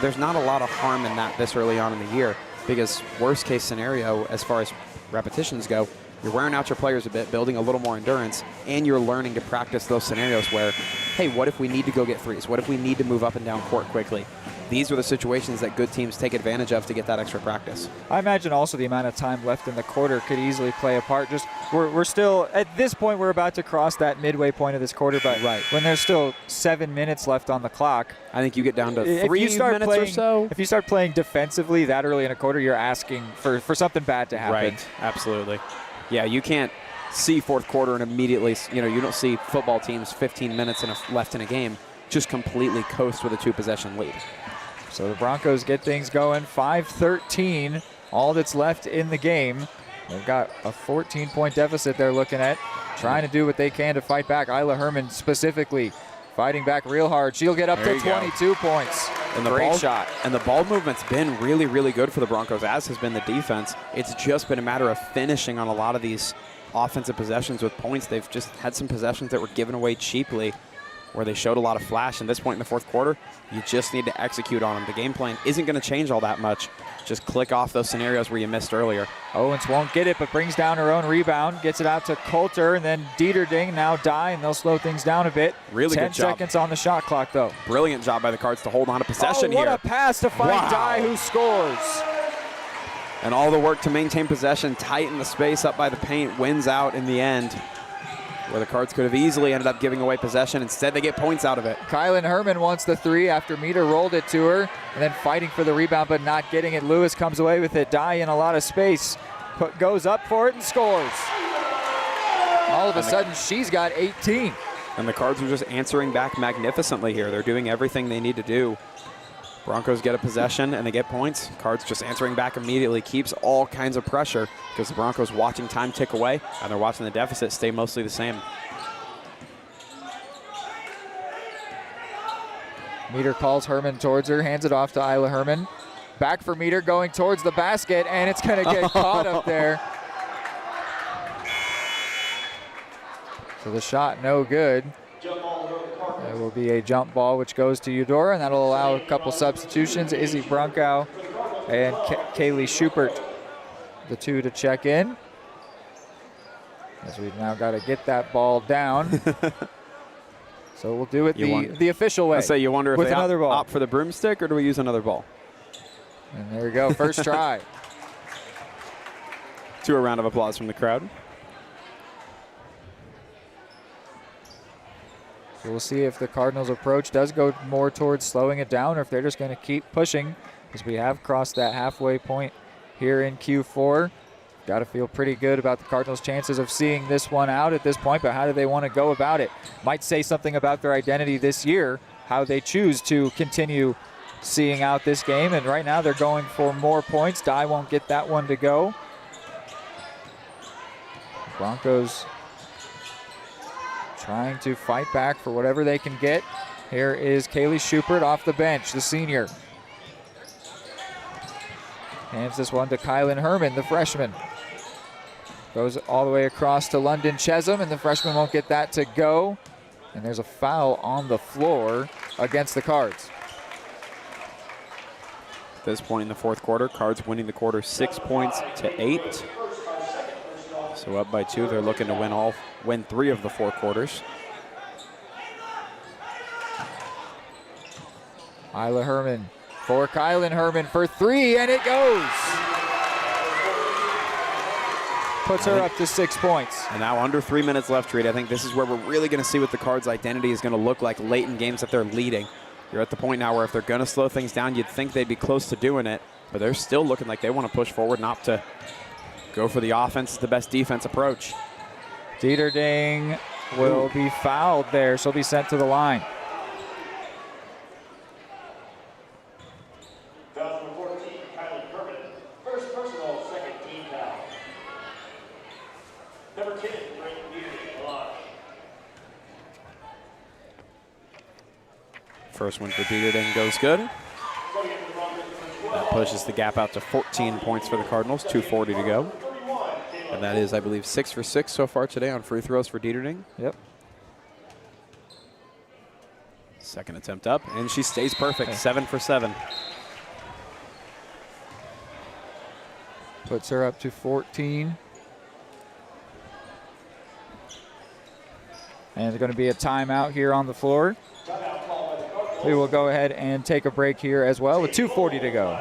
S6: There's not a lot of harm in that this early on in the year because worst case scenario, as far as repetitions go, you're wearing out your players a bit, building a little more endurance, and you're learning to practice those scenarios where, hey, what if we need to go get threes? What if we need to move up and down court quickly? These are the situations that good teams take advantage of to get that extra practice.
S2: I imagine also the amount of time left in the quarter could easily play a part. Just we're still, at this point, we're about to cross that midway point of this quarter, but when there's still 7 minutes left on the clock.
S6: I think you get down to 3 minutes or so.
S2: If you start playing defensively that early in a quarter, you're asking for something bad to happen.
S6: Right, absolutely. Yeah, you can't see fourth quarter and immediately, you don't see football teams 15 minutes left in a game just completely coast with a 2-possession lead.
S2: So the Broncos get things going. 5-13, all that's left in the game. They've got a 14-point deficit they're looking at, trying to do what they can to fight back. Isla Herman specifically fighting back real hard. She'll get up to 22 points.
S6: And Great shot. And the ball movement's been really, really good for the Broncos, as has been the defense. It's just been a matter of finishing on a lot of these offensive possessions with points. They've just had some possessions that were given away cheaply where they showed a lot of flash. And this point in the fourth quarter, you just need to execute on them. The game plan isn't going to change all that much. Just click off those scenarios where you missed earlier.
S2: Owens won't get it, but brings down her own rebound. Gets it out to Coulter, and then Dieterding now Dye, and they'll slow things down a bit.
S6: Really good job.
S2: 10 seconds on the shot clock, though.
S6: Brilliant job by the Cards to hold on to possession
S2: here.
S6: What
S2: a pass to find Dye, who scores.
S6: And all the work to maintain possession, tighten the space up by the paint, wins out in the end, where the Cards could have easily ended up giving away possession. Instead, they get points out of it.
S2: Kylan Herman wants the three after Meter rolled it to her, and then fighting for the rebound but not getting it. Lewis comes away with it. Dye in a lot of space. Goes up for it and scores. All of a sudden, she's got 18.
S6: And the Cards are just answering back magnificently here. They're doing everything they need to do. Broncos get a possession and they get points. Cards just answering back immediately. Keeps all kinds of pressure because the Broncos watching time tick away and they're watching the deficit stay mostly the same.
S2: Meter calls Herman towards her, hands it off to Isla Herman. Back for Meter going towards the basket, and it's going to get caught up there. So the shot no good. There will be a jump ball which goes to Eudora, and that'll allow a couple substitutions. Izzy Brunkow and Kaylee Schubert, the two to check in. As we've now got to get that ball down. So we'll do it the official way.
S6: I say you wonder if
S2: with
S6: they
S2: another ball.
S6: opt for the broomstick, or do we use another ball?
S2: And there we go, first try.
S6: To a round of applause from the crowd.
S2: So we'll see if the Cardinals' approach does go more towards slowing it down, or if they're just going to keep pushing, because we have crossed that halfway point here in Q4. Got to feel pretty good about the Cardinals' chances of seeing this one out at this point, but how do they want to go about it? Might say something about their identity this year, how they choose to continue seeing out this game, and right now they're going for more points. Dye won't get that one to go. Broncos trying to fight back for whatever they can get. Here is Kaylee Schubert off the bench, the senior. Hands this one to Kylan Herman, the freshman. Goes all the way across to London Chesham, and the freshman won't get that to go. And there's a foul on the floor against the Cards.
S6: At this point in the fourth quarter, Cards winning the quarter 6 points to 8. So up by 2, they're looking to win 3 of the 4 quarters.
S2: Isla Herman for Kylan Herman for 3, and it goes. Puts her up to 6 points.
S6: And now under 3 minutes left, Reed. I think this is where we're really going to see what the Cards' identity is going to look like late in games that they're leading. You're at the point now where if they're going to slow things down, you'd think they'd be close to doing it, but they're still looking like they want to push forward and opt to go for the offense is the best defense approach.
S2: Dieterding will be fouled there. She'll be sent to the line.
S11: Foul number 14, Kylan Herman. First personal, second team foul. Number 10, Brent Dieterding.
S6: First one for Dieterding goes good. That pushes the gap out to 14 points for the Cardinals, 2:40 to go. And that is, I believe, 6 for 6 so far today on free throws for Dieterding.
S2: Yep.
S6: Second attempt up, and she stays perfect, 7 for 7.
S2: Puts her up to 14. And there's going to be a timeout here on the floor. We will go ahead and take a break here as well with 2:40 to go.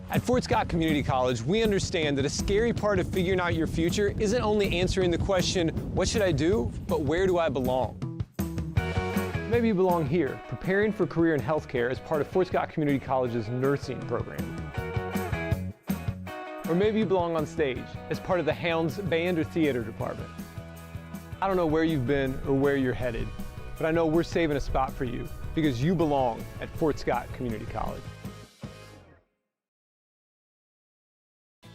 S5: At Fort Scott Community College, we understand that a scary part of figuring out your future isn't only answering the question, what should I do, but where do I belong? Maybe you belong here, preparing for a career in healthcare as part of Fort Scott Community College's nursing program. Or maybe you belong on stage as part of the Hounds band or theater department. I don't know where you've been or where you're headed, but I know we're saving a spot for you because you belong at Fort Scott Community College.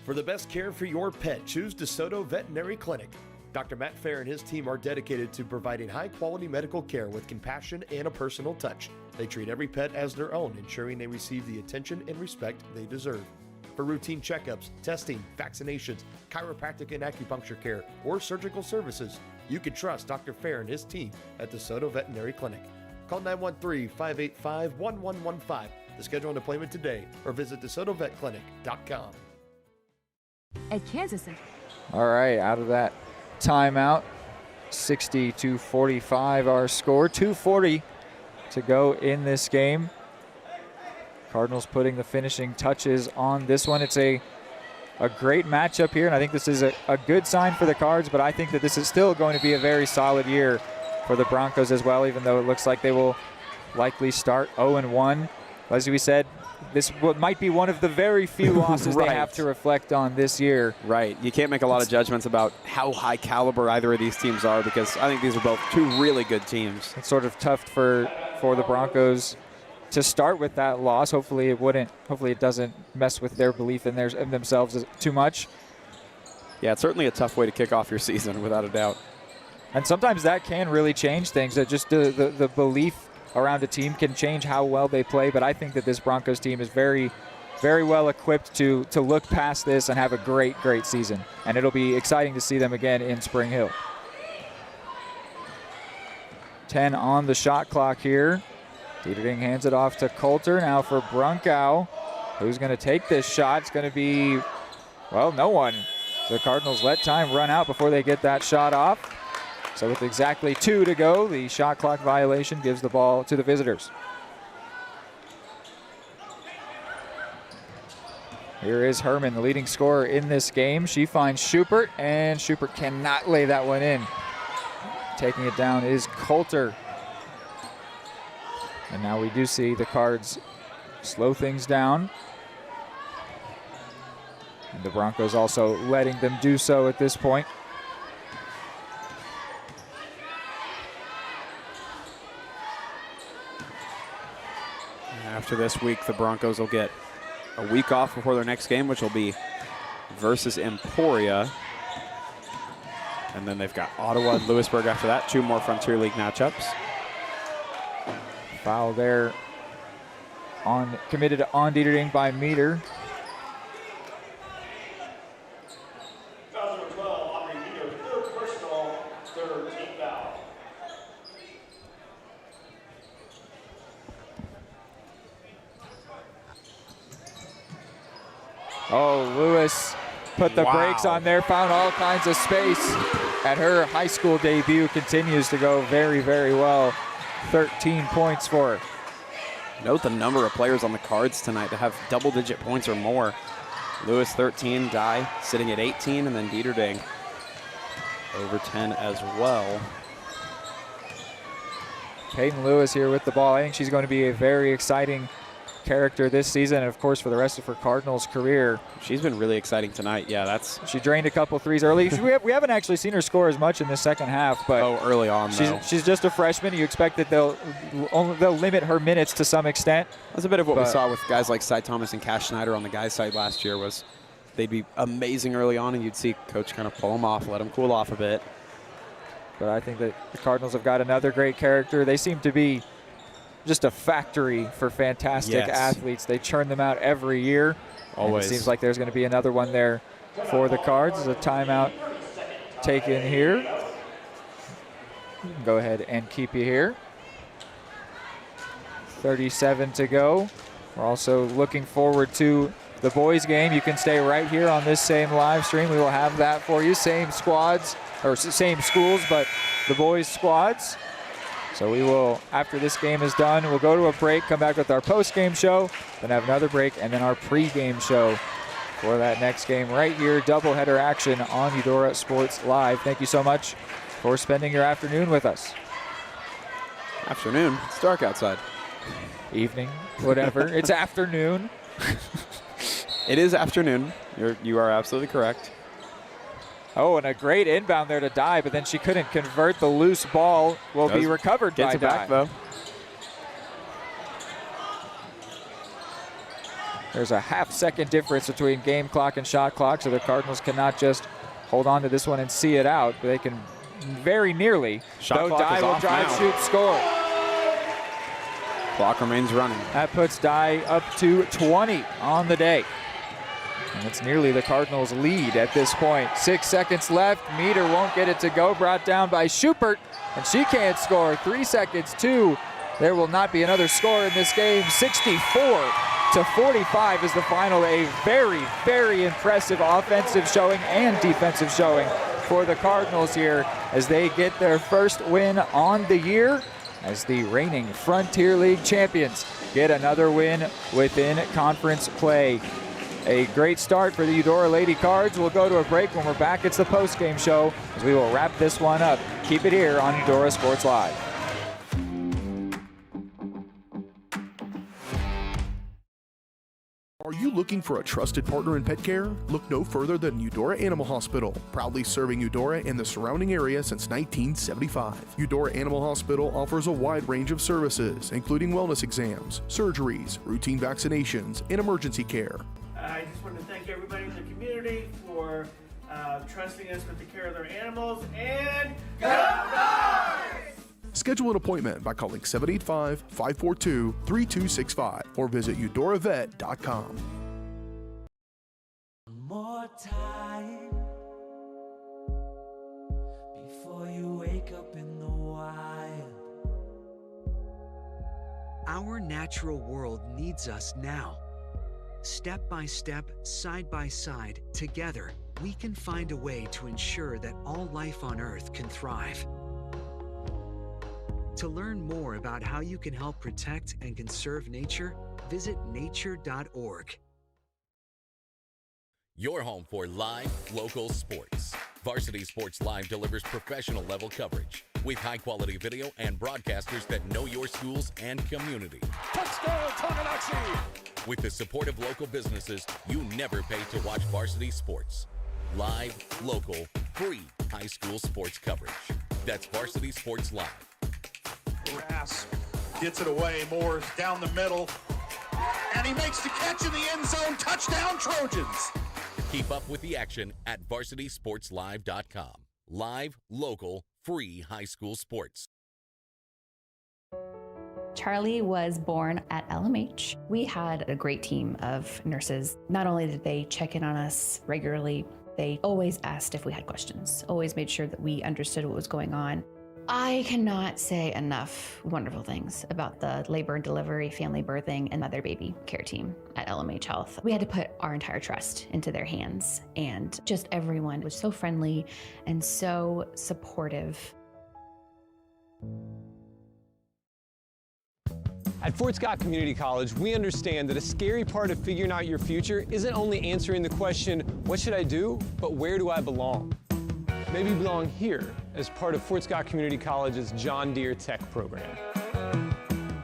S7: For the best care for your pet, choose DeSoto Veterinary Clinic. Dr. Matt Fair and his team are dedicated to providing high-quality medical care with compassion and a personal touch. They treat every pet as their own, ensuring they receive the attention and respect they deserve. For routine checkups, testing, vaccinations, chiropractic and acupuncture care, or surgical services, you can trust Dr. Fair and his team at DeSoto Veterinary Clinic. Call 913-585-1115 to schedule an appointment today or visit DeSotoVetClinic.com.
S12: At Kansas City.
S2: All right, out of that timeout, 60-45 our score, 2:40 to go in this game. Cardinals putting the finishing touches on this one. It's a great matchup here, and I think this is a good sign for the Cards, but I think that this is still going to be a very solid year for the Broncos as well, even though it looks like they will likely start 0-1. As we said, this might be one of the very few losses
S6: right.
S2: they have to reflect on this year.
S6: Right. You can't make a lot of judgments about how high caliber either of these teams are, because I think these are both two really good teams.
S2: It's sort of tough for the Broncos to start with that loss. Hopefully it doesn't mess with their belief in themselves too much.
S6: Yeah, it's certainly a tough way to kick off your season, without a doubt.
S2: And sometimes that can really change things. Just the belief around a team can change how well they play, but I think that this Broncos team is very, very well equipped to look past this and have a great, great season. And it'll be exciting to see them again in Spring Hill. 10 on the shot clock here. Dieterding hands it off to Coulter. Now for Brunkow. Who's going to take this shot? It's going to be, well, no one. The Cardinals let time run out before they get that shot off. So with exactly 2 to go, the shot clock violation gives the ball to the visitors. Here is Herman, the leading scorer in this game. She finds Schubert, and Schubert cannot lay that one in. Taking it down is Coulter. And now we do see the Cards slow things down. And the Broncos also letting them do so at this point.
S6: After this week, the Broncos will get a week off before their next game, which will be versus Emporia. And then they've got Ottawa and Lewisburg after that. 2 more Frontier League matchups.
S2: Foul there committed on Dieterding by Meter. Oh, Lewis put the brakes on there, found all kinds of space. At her high school debut, continues to go very, very well. 13 points for her.
S6: Note the number of players on the Cards tonight to have double-digit points or more. Lewis 13, Dye sitting at 18, and then Dieterding over 10 as well.
S2: Peyton Lewis here with the ball. I think she's going to be a very exciting character this season, and of course for the rest of her Cardinals career.
S6: She's been really exciting tonight. Yeah,
S2: she drained a couple threes early. we haven't actually seen her score as much in the second half, but
S6: early on
S2: she's just a freshman. You expect that they'll limit her minutes to some extent.
S6: That's a bit of what we saw with guys like Cy Thomas and Cash Schneider on the guys' side last year. Was they'd be amazing early on, and you'd see coach kind of pull them off, let them cool off a bit.
S2: But I think that the Cardinals have got another great character. They seem to be just a factory for fantastic athletes. They churn them out every year.
S6: Always.
S2: And it seems like there's going to be another one there for the Cards. There's a timeout taken here. Go ahead and keep you here. 37 to go. We're also looking forward to the boys game. You can stay right here on this same live stream. We will have that for you. Same squads, or same schools, but the boys squads. So we will, after this game is done, we'll go to a break, come back with our post-game show, then have another break, and then our pre-game show for that next game right here. Doubleheader action on Eudora Sports Live. Thank you so much for spending your afternoon with us.
S6: Afternoon? It's dark outside.
S2: Evening, whatever. It's afternoon.
S6: It is afternoon. You are absolutely correct.
S2: Oh, and a great inbound there to Dye, but then she couldn't convert. The loose ball will be recovered by Dye.
S6: Gets it back, though.
S2: There's a half-second difference between game clock and shot clock, so the Cardinals cannot just hold on to this one and see it out, but they can very nearly.
S6: Shot clock
S2: Dye
S6: is
S2: will
S6: off
S2: drive,
S6: now.
S2: shoot, score.
S6: Clock remains running.
S2: That puts Dye up to 20 on the day. And it's nearly the Cardinals' lead at this point. 6 seconds left. Meter won't get it to go. Brought down by Schubert, and she can't score. 3 seconds, 2. There will not be another score in this game. 64-45 is the final. A very, very impressive offensive showing and defensive showing for the Cardinals here as they get their first win on the year as the reigning Frontier League champions get another win within conference play. A great start for the Eudora Lady Cards. We'll go to a break. When we're back, it's the post-game show as we will wrap this one up. Keep it here on Eudora Sports Live.
S3: Are you looking for a trusted partner in pet care? Look no further than Eudora Animal Hospital, proudly serving Eudora and the surrounding area since 1975. Eudora Animal Hospital offers a wide range of services, including wellness exams, surgeries, routine vaccinations, and emergency care.
S4: I just want to thank everybody in the community for trusting us with the care of their animals, and go Cards!
S3: Schedule an appointment by calling 785-542-3265 or visit eudoravet.com.
S9: More time before you wake up in the wild.
S10: Our natural world needs us now. Step by step, side by side, together, we can find a way to ensure that all life on Earth can thrive. To learn more about how you can help protect and conserve nature, visit nature.org.
S1: Your home for live, local sports. Varsity Sports Live delivers professional level coverage with high-quality video and broadcasters that know your schools and community.
S11: Touchdown, Tonganoxie!
S1: With the support of local businesses, you never pay to watch varsity sports. Live, local, free high school sports coverage. That's Varsity Sports Live.
S11: Grass gets it away. Moore's down the middle. And he makes the catch in the end zone. Touchdown, Trojans!
S1: Keep up with the action at varsitysportslive.com. Live, local, free high school sports.
S8: Charlie was born at LMH. We had a great team of nurses. Not only did they check in on us regularly, they always asked if we had questions, always made sure that we understood what was going on. I cannot say enough wonderful things about the labor and delivery, family birthing, and mother baby care team at LMH Health. We had to put our entire trust into their hands, and just everyone was so friendly and so supportive.
S5: At Fort Scott Community College, we understand that a scary part of figuring out your future isn't only answering the question, what should I do, but where do I belong? Maybe you belong here as part of Fort Scott Community College's John Deere Tech program.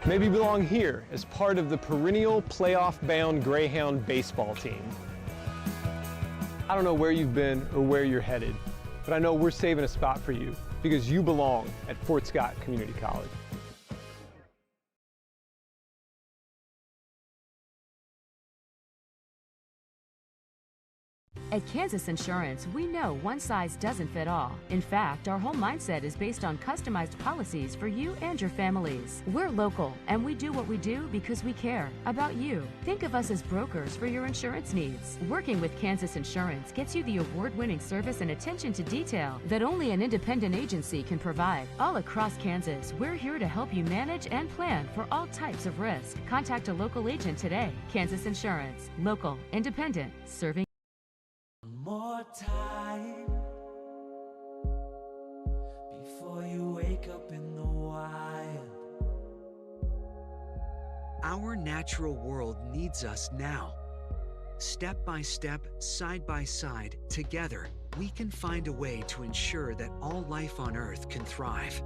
S5: Maybe you belong here as part of the perennial playoff-bound Greyhound baseball team. I don't know where you've been or where you're headed, but I know we're saving a spot for you because you belong at Fort Scott Community College.
S12: At Kansas Insurance, we know one size doesn't fit all. In fact, our whole mindset is based on customized policies for you and your families. We're local, and we do what we do because we care about you. Think of us as brokers for your insurance needs. Working with Kansas Insurance gets you the award-winning service and attention to detail that only an independent agency can provide. All across Kansas, we're here to help you manage and plan for all types of risk. Contact a local agent today. Kansas Insurance. Local, independent, serving.
S9: More time before you wake up in the wild.
S10: Our natural world needs us now. Step by step, side by side, together, we can find a way to ensure that all life on Earth can thrive.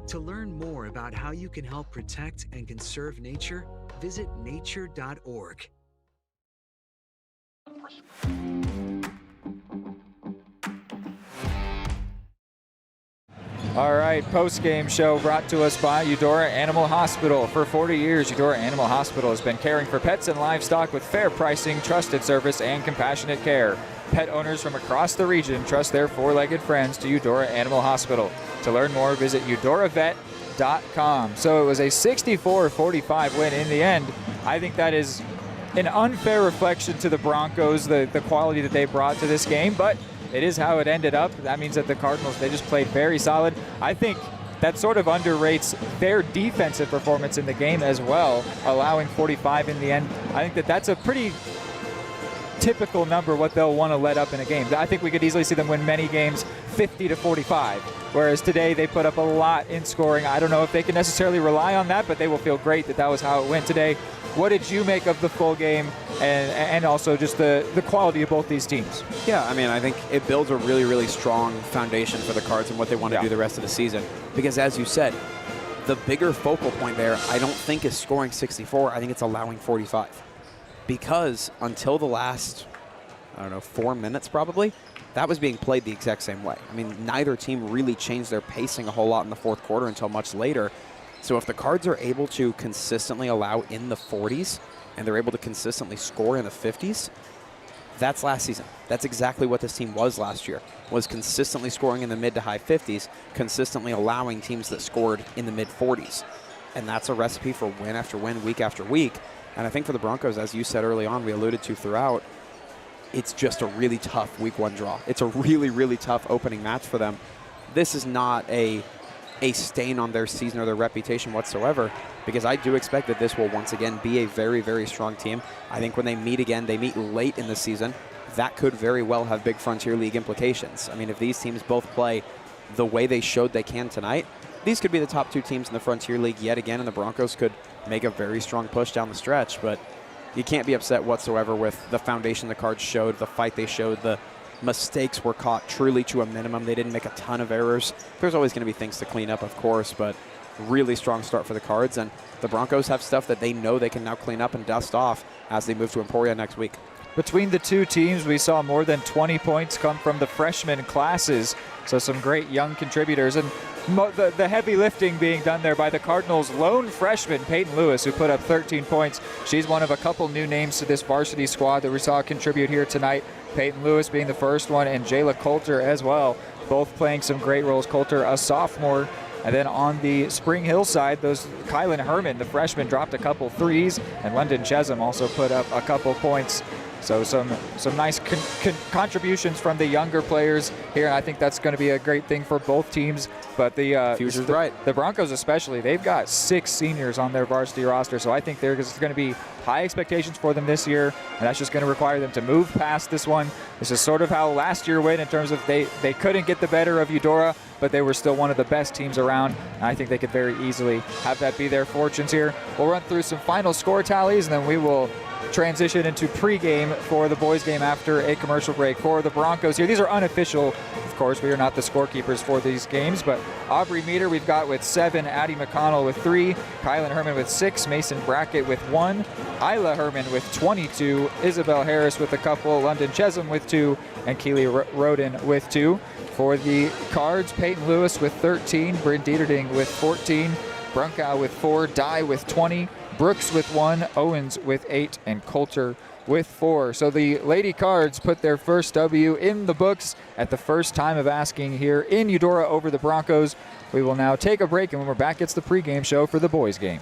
S10: To learn more about how you can help protect and conserve nature, visit nature.org.
S2: All right, post-game show brought to us by Eudora Animal Hospital. For 40 years, Eudora Animal Hospital has been caring for pets and livestock with fair pricing, trusted service, and compassionate care. Pet owners from across the region trust their four-legged friends to Eudora Animal Hospital. To learn more, visit eudoravet.com. So it was a 64-45 win in the end. I think that is an unfair reflection to the Broncos, the quality that they brought to this game, but it is how it ended up. That means that the Cardinals, they just played very solid. I think that sort of underrates their defensive performance in the game as well, allowing 45 in the end. I think that that's a pretty typical number what they'll want to let up in a game. I think we could easily see them win many games 50-45, whereas today they put up a lot in scoring. I don't know if they can necessarily rely on that, but they will feel great that that was how it went today. What did you make of the full game and also just the quality of both these teams?
S6: Yeah, I mean, I think it builds a really, really strong foundation for the Cards and what they want to do the rest of the season. Because as you said, the bigger focal point there, I don't think is scoring 64. I think it's allowing 45. Because until the last, 4 minutes probably, that was being played the exact same way. I mean, neither team really changed their pacing a whole lot in the fourth quarter until much later. So if the Cards are able to consistently allow in the 40s and they're able to consistently score in the 50s, That's last season. That's exactly what this team was last year, was consistently scoring in the mid to high 50s, consistently allowing teams that scored in the mid 40s. And that's a recipe for win after win, week after week. And I think for the Broncos, as you said early on, we alluded to throughout, it's just a really tough week one draw. It's a really, really tough opening match for them. This is not a stain on their season or their reputation whatsoever, because I do expect that this will once again be a very, very strong team. I think when they meet again, they meet late in the season. That could very well have big Frontier League implications. I mean, if these teams both play the way they showed they can tonight, these could be the top two teams in the Frontier League yet again, and the Broncos could make a very strong push down the stretch. But you can't be upset whatsoever with the foundation the Cards showed, the fight they showed, the mistakes were caught truly to a minimum. They didn't make a ton of errors. There's always going to be things to clean up, of course, but really strong start for the Cards. And the Broncos have stuff that they know they can now clean up and dust off as they move to Emporia next week.
S2: Between the two teams, we saw more than 20 points come from the freshman classes. So some great young contributors. And the heavy lifting being done there by the Cardinals' lone freshman, Peyton Lewis, who put up 13 points. She's one of a couple new names to this varsity squad that we saw contribute here tonight. Peyton Lewis being the first one, and Jayla Coulter as well, both playing some great roles. Coulter, a sophomore. And then on the Spring Hill side, Kylan Herman, the freshman, dropped a couple threes, and London Chesham also put up a couple points. So some nice contributions from the younger players here, and I think that's going to be a great thing for both teams. But the Broncos especially, they've got 6 seniors on their varsity roster, so I think there's going to be high expectations for them this year, and that's just going to require them to move past this one. This is sort of how last year went in terms of they couldn't get the better of Eudora, but they were still one of the best teams around, and I think they could very easily have that be their fortunes here. We'll run through some final score tallies, and then we will transition into pregame for the boys game after a commercial break. For the Broncos here, these are unofficial, of course, we are not the scorekeepers for these games, but Aubrey Meter we've got with 7, Addie McConnell with 3, Kylan Herman with 6, Mason Brackett with 1, Isla Herman with 22, Isabel Harris with a couple, London Chesham with 2, and Keely Roden with 2. For the Cards, Peyton Lewis with 13, Bryn Dieterding with 14, Brunkow with 4, Dye with 20, Brooks with 1, Owens with 8, and Coulter with 4. So the Lady Cards put their first W in the books at the first time of asking here in Eudora over the Broncos. We will now take a break, and when we're back, it's the pregame show for the boys game.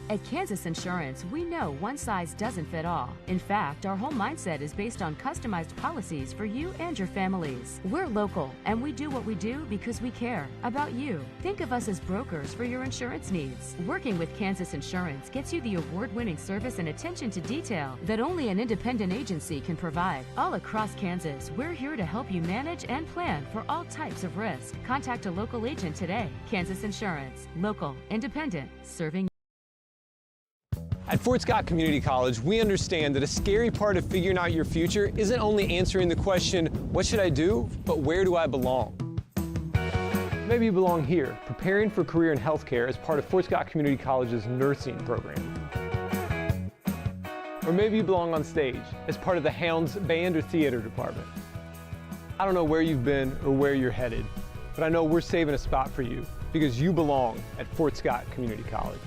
S12: At Kansas Insurance, we know one size doesn't fit all. In fact, our whole mindset is based on customized policies for you and your families. We're local, and we do what we do because we care about you. Think of us as brokers for your insurance needs. Working with Kansas Insurance gets you the award-winning service and attention to detail that only an independent agency can provide. All across Kansas, we're here to help you manage and plan for all types of risk. Contact a local agent today. Kansas Insurance. Local, independent, serving.
S5: At Fort Scott Community College, we understand that a scary part of figuring out your future isn't only answering the question, what should I do, but where do I belong? Maybe you belong here, preparing for a career in healthcare as part of Fort Scott Community College's nursing program. Or maybe you belong on stage as part of the Hounds band or theater department. I don't know where you've been or where you're headed, but I know we're saving a spot for you because you belong at Fort Scott Community College.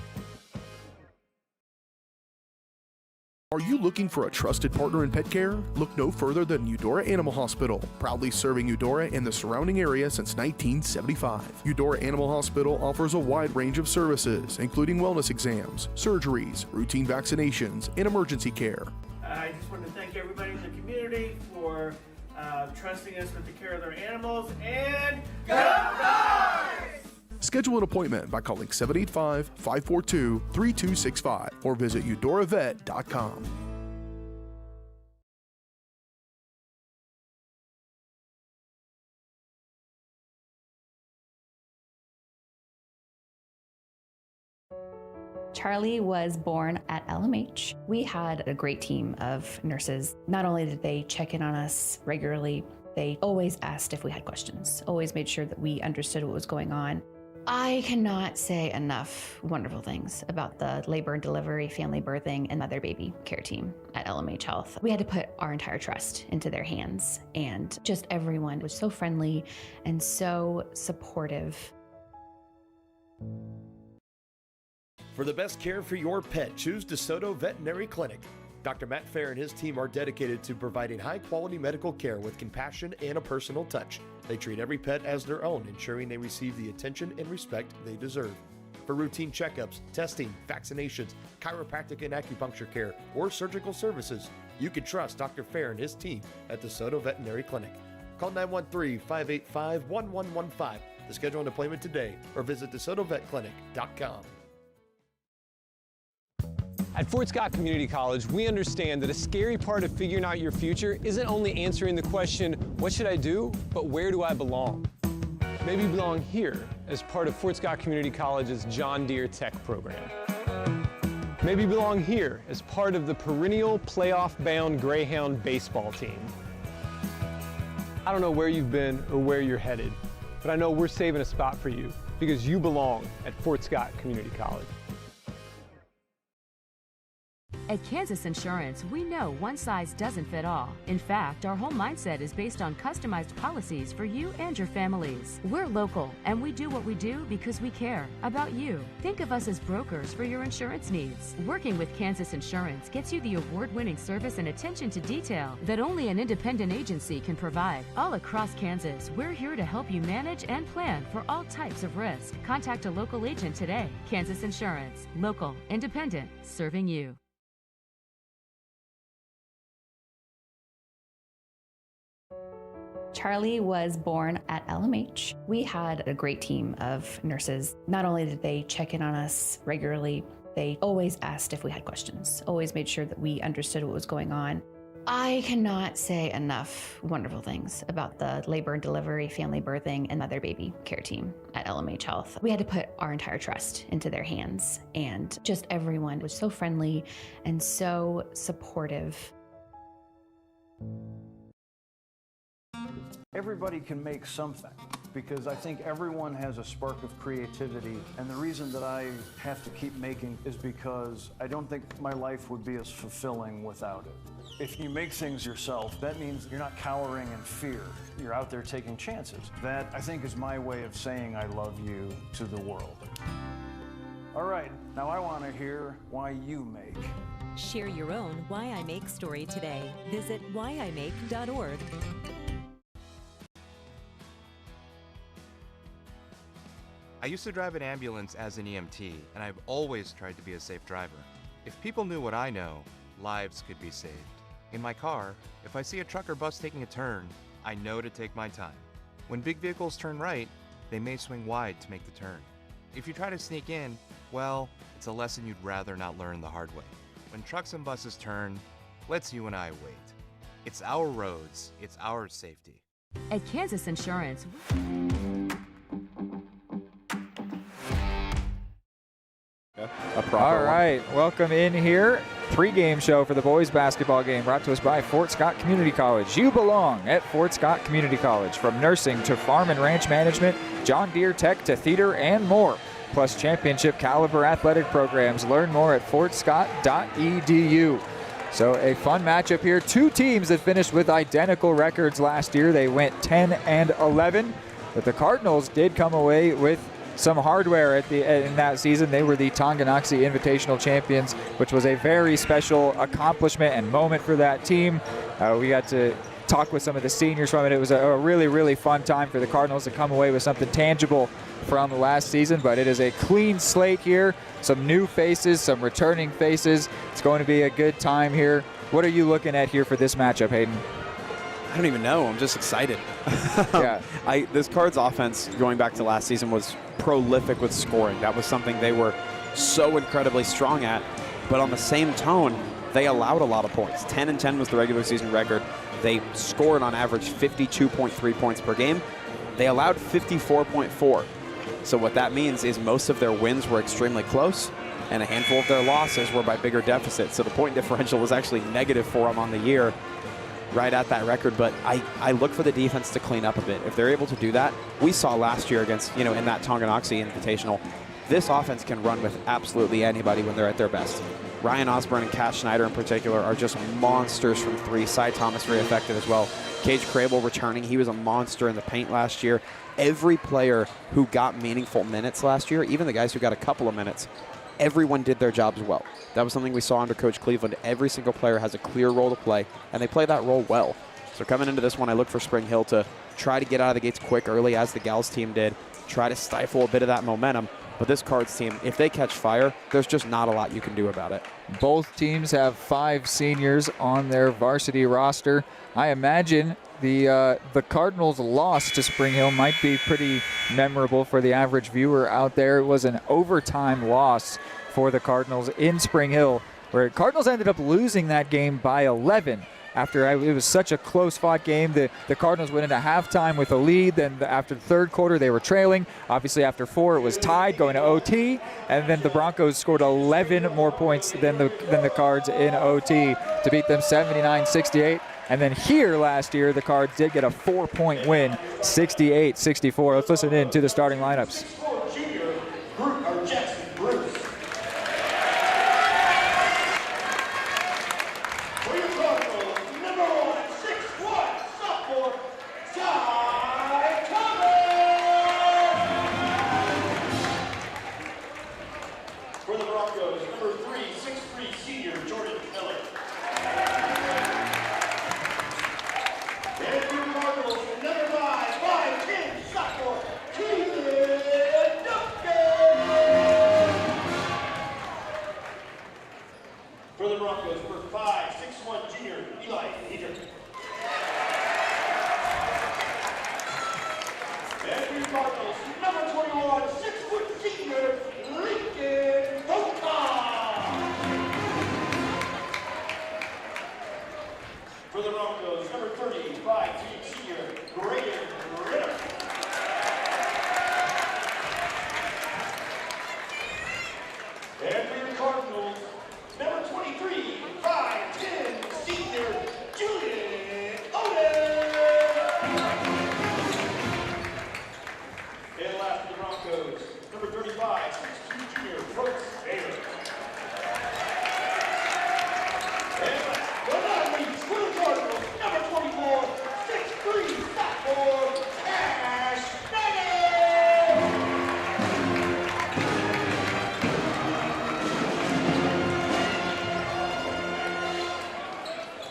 S3: Are you looking for a trusted partner in pet care? Look no further than Eudora Animal Hospital, proudly serving Eudora and the surrounding area since 1975. Eudora Animal Hospital offers a wide range of services, including wellness exams, surgeries, routine vaccinations, and emergency care.
S4: I just want to thank everybody in the community for trusting us with the care of their animals, and go Cards!
S3: Schedule an appointment by calling 785-542-3265 or visit eudoravet.com.
S8: Charlie was born at LMH. We had a great team of nurses. Not only did they check in on us regularly, they always asked if we had questions, always made sure that we understood what was going on. I cannot say enough wonderful things about the labor and delivery, family birthing, and mother baby care team at LMH Health. We had to put our entire trust into their hands, and just everyone was so friendly and so supportive.
S7: For the best care for your pet, choose DeSoto Veterinary Clinic. Dr. Matt Fair and his team are dedicated to providing high-quality medical care with compassion and a personal touch. They treat every pet as their own, ensuring they receive the attention and respect they deserve. For routine checkups, testing, vaccinations, chiropractic and acupuncture care, or surgical services, you can trust Dr. Fair and his team at DeSoto Veterinary Clinic. Call 913-585-1115 to schedule an appointment today or visit DeSotoVetClinic.com.
S5: At Fort Scott Community College, we understand that a scary part of figuring out your future isn't only answering the question, what should I do, but where do I belong? Maybe you belong here as part of Fort Scott Community College's John Deere Tech program. Maybe you belong here as part of the perennial playoff-bound Greyhound baseball team. I don't know where you've been or where you're headed, but I know we're saving a spot for you because you belong at Fort Scott Community College.
S12: At Kansas Insurance, we know one size doesn't fit all. In fact, our whole mindset is based on customized policies for you and your families. We're local, and we do what we do because we care about you. Think of us as brokers for your insurance needs. Working with Kansas Insurance gets you the award-winning service and attention to detail that only an independent agency can provide. All across Kansas, we're here to help you manage and plan for all types of risk. Contact a local agent today. Kansas Insurance. Local, independent, serving you.
S8: Charlie was born at LMH. We had a great team of nurses. Not only did they check in on us regularly, they always asked if we had questions, always made sure that we understood what was going on. I cannot say enough wonderful things about the labor and delivery, family birthing, and mother baby care team at LMH Health. We had to put our entire trust into their hands, and just everyone was so friendly and so supportive.
S13: Everybody can make something, because I think everyone has a spark of creativity, and the reason that I have to keep making is because I don't think my life would be as fulfilling without it. If you make things yourself, that means you're not cowering in fear. You're out there taking chances. That, I think, is my way of saying I love you to the world. All right, now I want to hear why you make.
S14: Share your own Why I Make story today. Visit whyimake.org.
S15: I used to drive an ambulance as an EMT, and I've always tried to be a safe driver. If people knew what I know, lives could be saved. In my car, if I see a truck or bus taking a turn, I know to take my time. When big vehicles turn right, they may swing wide to make the turn. If you try to sneak in, well, it's a lesson you'd rather not learn the hard way. When trucks and buses turn, let's you and I wait. It's our roads, it's our safety.
S12: At Kansas Insurance,
S2: All right, welcome in here. Pregame show for the boys basketball game brought to us by Fort Scott Community College. You belong at Fort Scott Community College. From nursing to farm and ranch management, John Deere Tech to theater and more. Plus championship caliber athletic programs. Learn more at fortscott.edu. So a fun matchup here. Two teams that finished with identical records last year. They went 10-11, but the Cardinals did come away with some hardware in that season. They were the Tonganoxie Invitational champions, which was a very special accomplishment and moment for that team. We got to talk with some of the seniors from it. It was a really, really fun time for the Cardinals to come away with something tangible from last season, but it is a clean slate here. Some new faces, some returning faces. It's going to be a good time here. What are you looking at here for this matchup, Hayden?
S6: I don't even know. I'm just excited.
S2: Yeah.
S6: This Cards offense, going back to last season, was prolific with scoring. That was something they were so incredibly strong at. But on the same tone, they allowed a lot of points. 10-10 was the regular season record. They scored on average 52.3 points per game. They allowed 54.4. So what that means is most of their wins were extremely close, and a handful of their losses were by bigger deficits. So the point differential was actually negative for them on the year, right at that record. But I look for the defense to clean up a bit. If they're able to do that, we saw last year against, in that Tonganoxie Invitational, this offense can run with absolutely anybody when they're at their best. Ryan Osborne and Cash Schneider in particular are just monsters from three. Cy Thomas very effective as well. Cage Crable returning. He was a monster in the paint last year. Every player who got meaningful minutes last year, even the guys who got a couple of minutes, everyone did their jobs well. That was something we saw under Coach Cleveland. Every single player has a clear role to play, and they play that role well. So coming into this one, I look for Spring Hill to try to get out of the gates quick early, as the Gals team did, try to stifle a bit of that momentum. But this Cards team, if they catch fire, there's just not a lot you can do about it.
S2: Both teams have 5 seniors on their varsity roster. I imagine the Cardinals' loss to Spring Hill might be pretty memorable for the average viewer out there. It was an overtime loss for the Cardinals in Spring Hill, where Cardinals ended up losing that game by 11. After it was such a close-fought game, the Cardinals went into halftime with a lead. Then after the third quarter, they were trailing. Obviously, after 4, it was tied, going to OT. And then the Broncos scored 11 more points than the Cards in OT to beat them 79-68. And then here last year, the Cards did get a 4-point win, 68-64. Let's listen in to the starting lineups.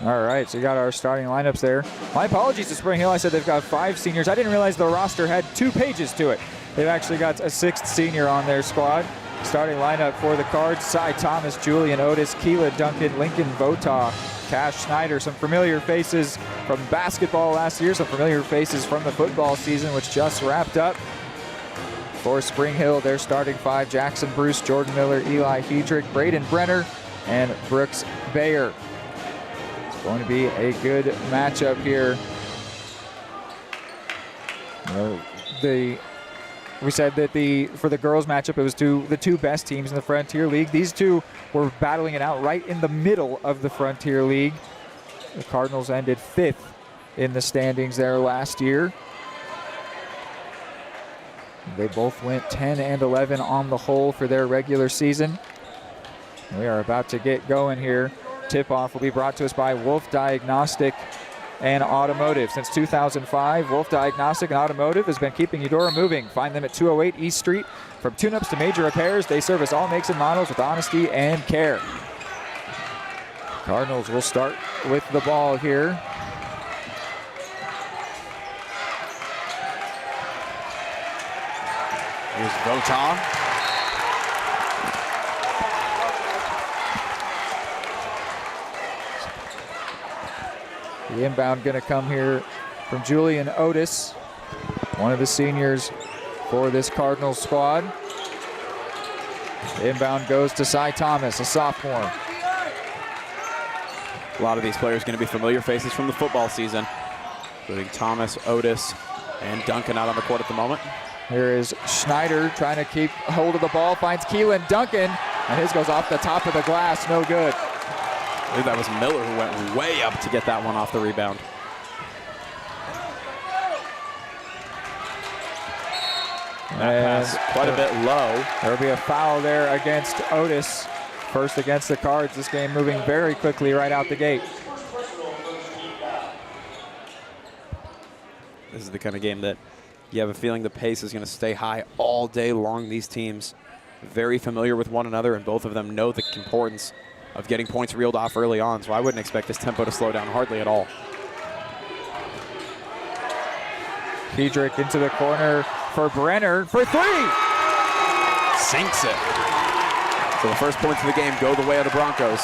S2: All right, so you got our starting lineups there. My apologies to Spring Hill. I said they've got 5 seniors. I didn't realize the roster had 2 pages to it. They've actually got a 6th senior on their squad. Starting lineup for the Cards: Cy Thomas, Julian Otis, Keela Duncan, Lincoln Votaw, Cash Schneider. Some familiar faces from basketball last year, some familiar faces from the football season, which just wrapped up. For Spring Hill, their starting 5: Jackson Bruce, Jordan Miller, Eli Hedrick, Braden Brenner, and Brooks Bayer. Going to be a good matchup here. We said that for the girls matchup, it was the 2 best teams in the Frontier League. These 2 were battling it out right in the middle of the Frontier League. The Cardinals ended 5th in the standings there last year. They both went 10-11 on the whole for their regular season. We are about to get going here. Tip-off will be brought to us by Wolf Diagnostic and Automotive. Since 2005, Wolf Diagnostic and Automotive has been keeping Eudora moving. Find them at 208 East Street. From tune-ups to major repairs, they service all makes and models with honesty and care. Cardinals will start with the ball here.
S6: Here's Votaw.
S2: The inbound going to come here from Julian Otis, one of the seniors for this Cardinals squad. The inbound goes to Cy Thomas, a sophomore.
S6: A lot of these players going to be familiar faces from the football season, including Thomas, Otis, and Duncan out on the court at the moment.
S2: Here is Schneider trying to keep hold of the ball, finds Keelan Duncan, and his goes off the top of the glass, no good.
S6: I believe that was Miller who went way up to get that one off the rebound. And that pass quite a bit low.
S2: There will be a foul there against Otis First against the Cards. This game moving very quickly right out the gate.
S6: This is the kind of game that you have a feeling the pace is going to stay high all day long. These teams very familiar with one another, and both of them know the importance of getting points reeled off early on, so I wouldn't expect this tempo to slow down hardly at all.
S2: Hedrick into the corner for Brenner for three.
S6: Sinks it. So the first points of the game go the way of the Broncos.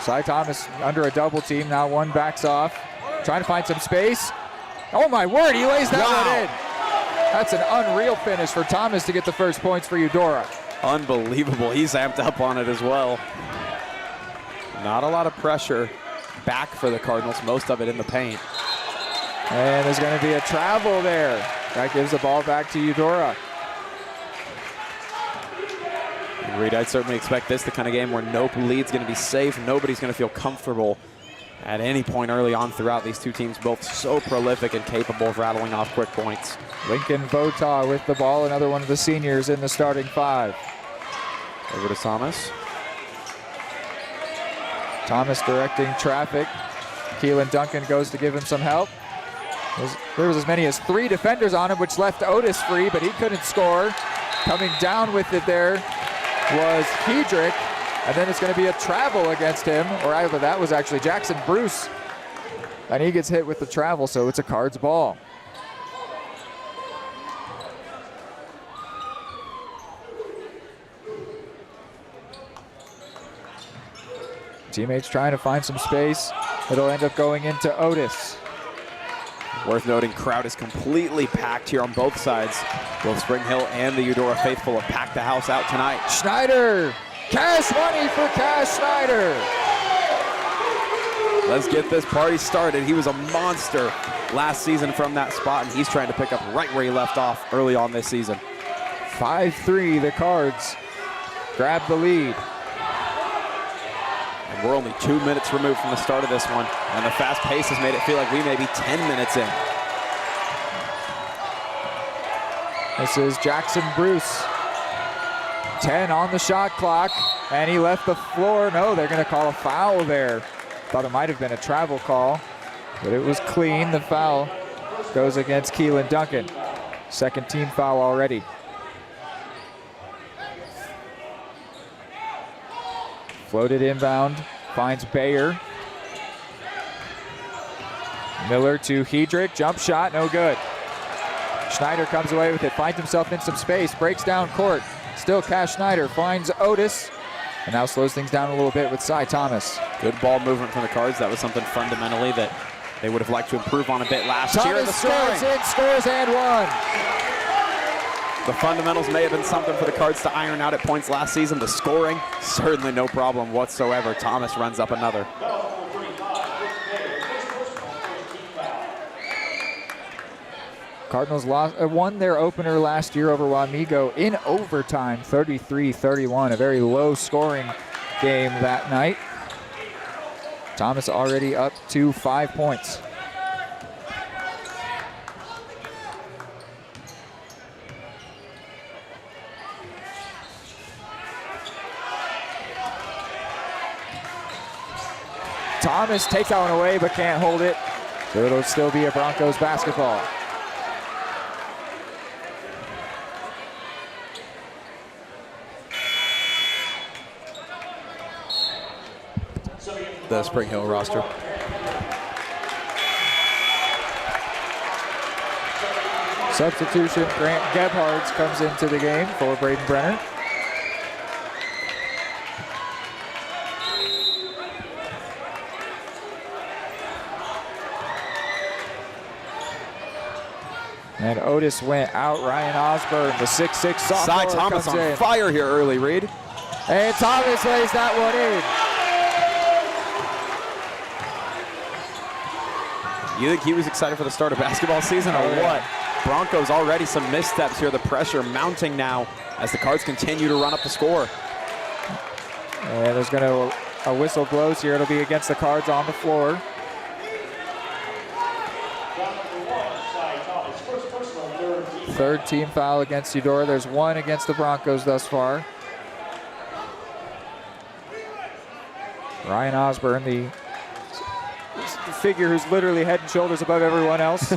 S2: Cy Thomas under a double team. Now one backs off. Trying to find some space. Oh my word, he lays that one in. That's an unreal finish for Thomas to get the first points for Eudora.
S6: Unbelievable. He's amped up on it as well. Not a lot of pressure back for the Cardinals, most of it in the paint.
S2: And there's going to be a travel there. That gives the ball back to Eudora.
S6: Reed, I'd certainly expect this the kind of game where no lead's going to be safe. Nobody's going to feel comfortable at any point early on throughout. These two teams both so prolific and capable of rattling off quick points.
S2: Lincoln Votaw with the ball, another one of the seniors in the starting five.
S6: Over to Thomas.
S2: Thomas directing traffic. Keelan Duncan goes to give him some help. There was as many as 3 defenders on him, which left Otis free, but he couldn't score. Coming down with it there was Hedrick, and then it's going to be a travel against him, or either that was actually Jackson Bruce, and he gets hit with the travel, so it's a Cards ball. Teammates trying to find some space. It'll end up going into Otis.
S6: Worth noting, crowd is completely packed here on both sides. Both Spring Hill and the Eudora faithful have packed the house out tonight.
S2: Schneider, cash money for Cash Schneider.
S6: Let's get this party started. He was a monster last season from that spot, and he's trying to pick up right where he left off early on this season.
S2: 5-3, the Cards grab the lead.
S6: And we're only 2 minutes removed from the start of this one, and the fast pace has made it feel like we may be 10 minutes in.
S2: This is Jackson Bruce. 10 on the shot clock, and he left the floor. No, they're going to call a foul there. Thought it might have been a travel call, but it was clean. The foul goes against Keelan Duncan. Second team foul already. Floated inbound, finds Bayer. Miller to Hedrick, jump shot, no good. Schneider comes away with it, finds himself in some space, breaks down court. Still Cash Schneider, finds Otis, and now slows things down a little bit with Cy Thomas.
S6: Good ball movement from the Cards. That was something fundamentally that they would have liked to improve on a bit last year.
S2: Thomas scores in, scores and one.
S6: The fundamentals may have been something for the Cards to iron out at points last season. The scoring, certainly no problem whatsoever. Thomas runs up another.
S2: Cardinals won their opener last year over Wamego in overtime, 33-31. A very low scoring game that night. Thomas already up to 5 points. Thomas takes that one away but can't hold it. So it'll still be a Broncos basketball.
S6: The Spring Hill roster.
S2: Substitution, Grant Gebhards comes into the game for Braden Brenner. And Otis went out. Ryan Osborne, the 6'6" sophomore,
S6: Cy Thomas
S2: comes
S6: on
S2: in.
S6: fire here early, Reed.
S2: And Thomas lays that one in.
S6: You think he was excited for the start of basketball season or what? Broncos already some missteps here. The pressure mounting now as the Cards continue to run up the score.
S2: And there's going to a whistle blows here. It'll be against the Cards on the floor. Third team foul against Eudora. There's one against the Broncos thus far. Ryan Osborne, the figure who's literally head and shoulders above everyone else,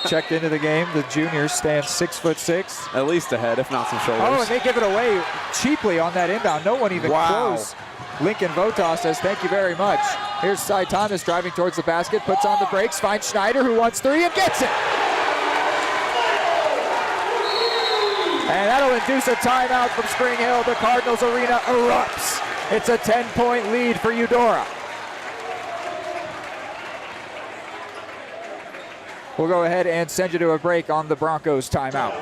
S2: checked into the game. The junior stands 6'6".
S6: At least a head, if not some shoulders.
S2: Oh, and they give it away cheaply on that inbound. No one even close. Lincoln Votaw says, thank you very much. Here's Cy Thomas driving towards the basket, puts on the brakes, finds Schneider, who wants three, and gets it. And that'll induce a timeout from Spring Hill. The Cardinals arena erupts. It's a 10-point lead for Eudora. We'll go ahead and send you to a break on the Broncos timeout.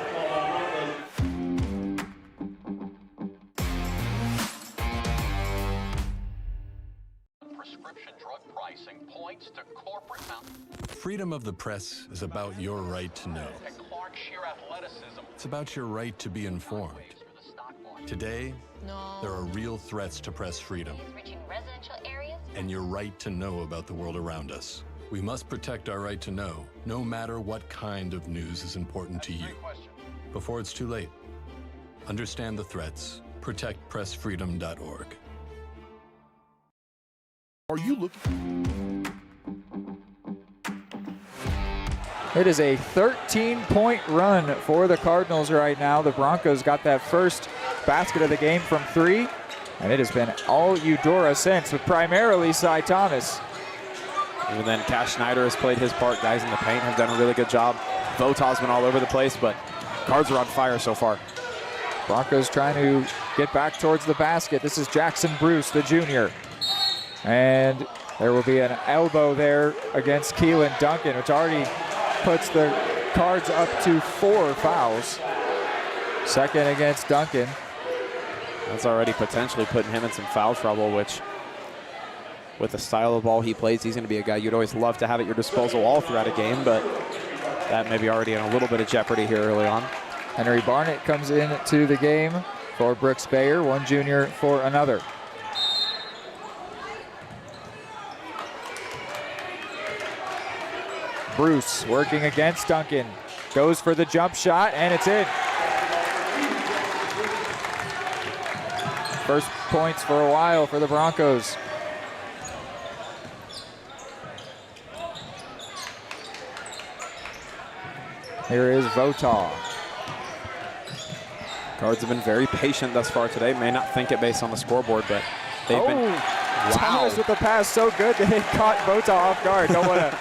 S19: Prescription drug pricing points to corporate
S20: Freedom of the press is about your right to know. It's about your right to be informed. Today, there are real threats to press freedom and your right to know about the world around us. We must protect our right to know, no matter what kind of news is important to you. Before it's too late, understand the threats. ProtectPressFreedom.org.
S3: Are you looking?
S2: It is a 13-point run for the Cardinals right now. The Broncos got that first basket of the game from three, and it has been all Eudora since, with primarily Cy Thomas.
S6: Even then, Cash Schneider has played his part. Guys in the paint have done a really good job. Votaw's been all over the place, but Cards are on fire so far.
S2: Broncos trying to get back towards the basket. This is Jackson Bruce, the junior. And there will be an elbow there against Keelan Duncan, which already puts the Cards up to 4 fouls. Second against Duncan.
S6: That's already potentially putting him in some foul trouble, which with the style of ball he plays, he's going to be a guy you'd always love to have at your disposal all throughout a game, but that may be already in a little bit of jeopardy here early on.
S2: Henry Barnett comes into the game for Brooks Bayer, one junior for another. Bruce working against Duncan, goes for the jump shot, and it's in. First points for a while for the Broncos. Here is Votaw.
S6: Cards have been very patient thus far today. May not think it based on the scoreboard, but they've been. Wow.
S2: Thomas with the pass so good that it caught Votaw off guard. Don't want to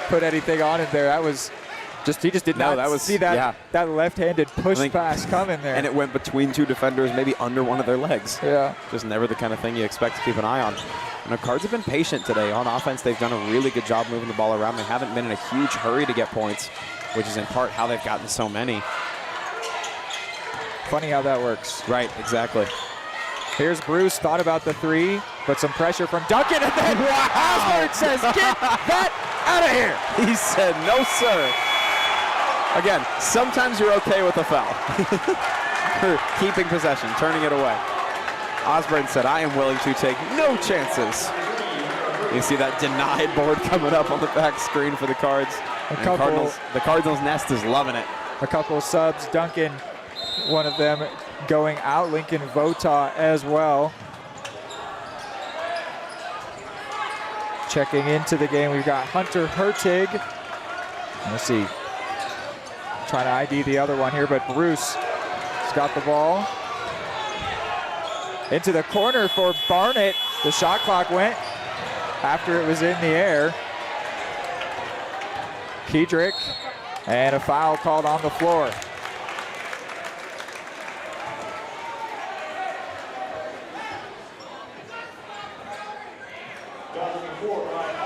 S2: put anything on it there. That was just, he just did not see that, that left-handed push pass coming there.
S6: And it went between two defenders, maybe under one of their legs.
S2: Yeah.
S6: Just never the kind of thing you expect to keep an eye on. And the Cards have been patient today. On offense, they've done a really good job moving the ball around. They haven't been in a huge hurry to get points, which is in part how they've gotten so many.
S2: Funny how that works.
S6: Right, exactly.
S2: Here's Bruce, thought about the three, but some pressure from Duncan, and then Osborne says, get that out of here.
S6: He said, no, sir. Again, sometimes you're okay with a foul. For keeping possession, turning it away. Osborne said, I am willing to take no chances. You see that denied board coming up on the back screen for the Cards. The Cardinals nest is loving it.
S2: A couple of subs, Duncan, one of them going out, Lincoln Votaw as well. Checking into the game, we've got Hunter Hertig. Let's see, trying to ID the other one here, but Bruce has got the ball. Into the corner for Barnett. The shot clock went after it was in the air. Kedrick, and a foul called on the floor.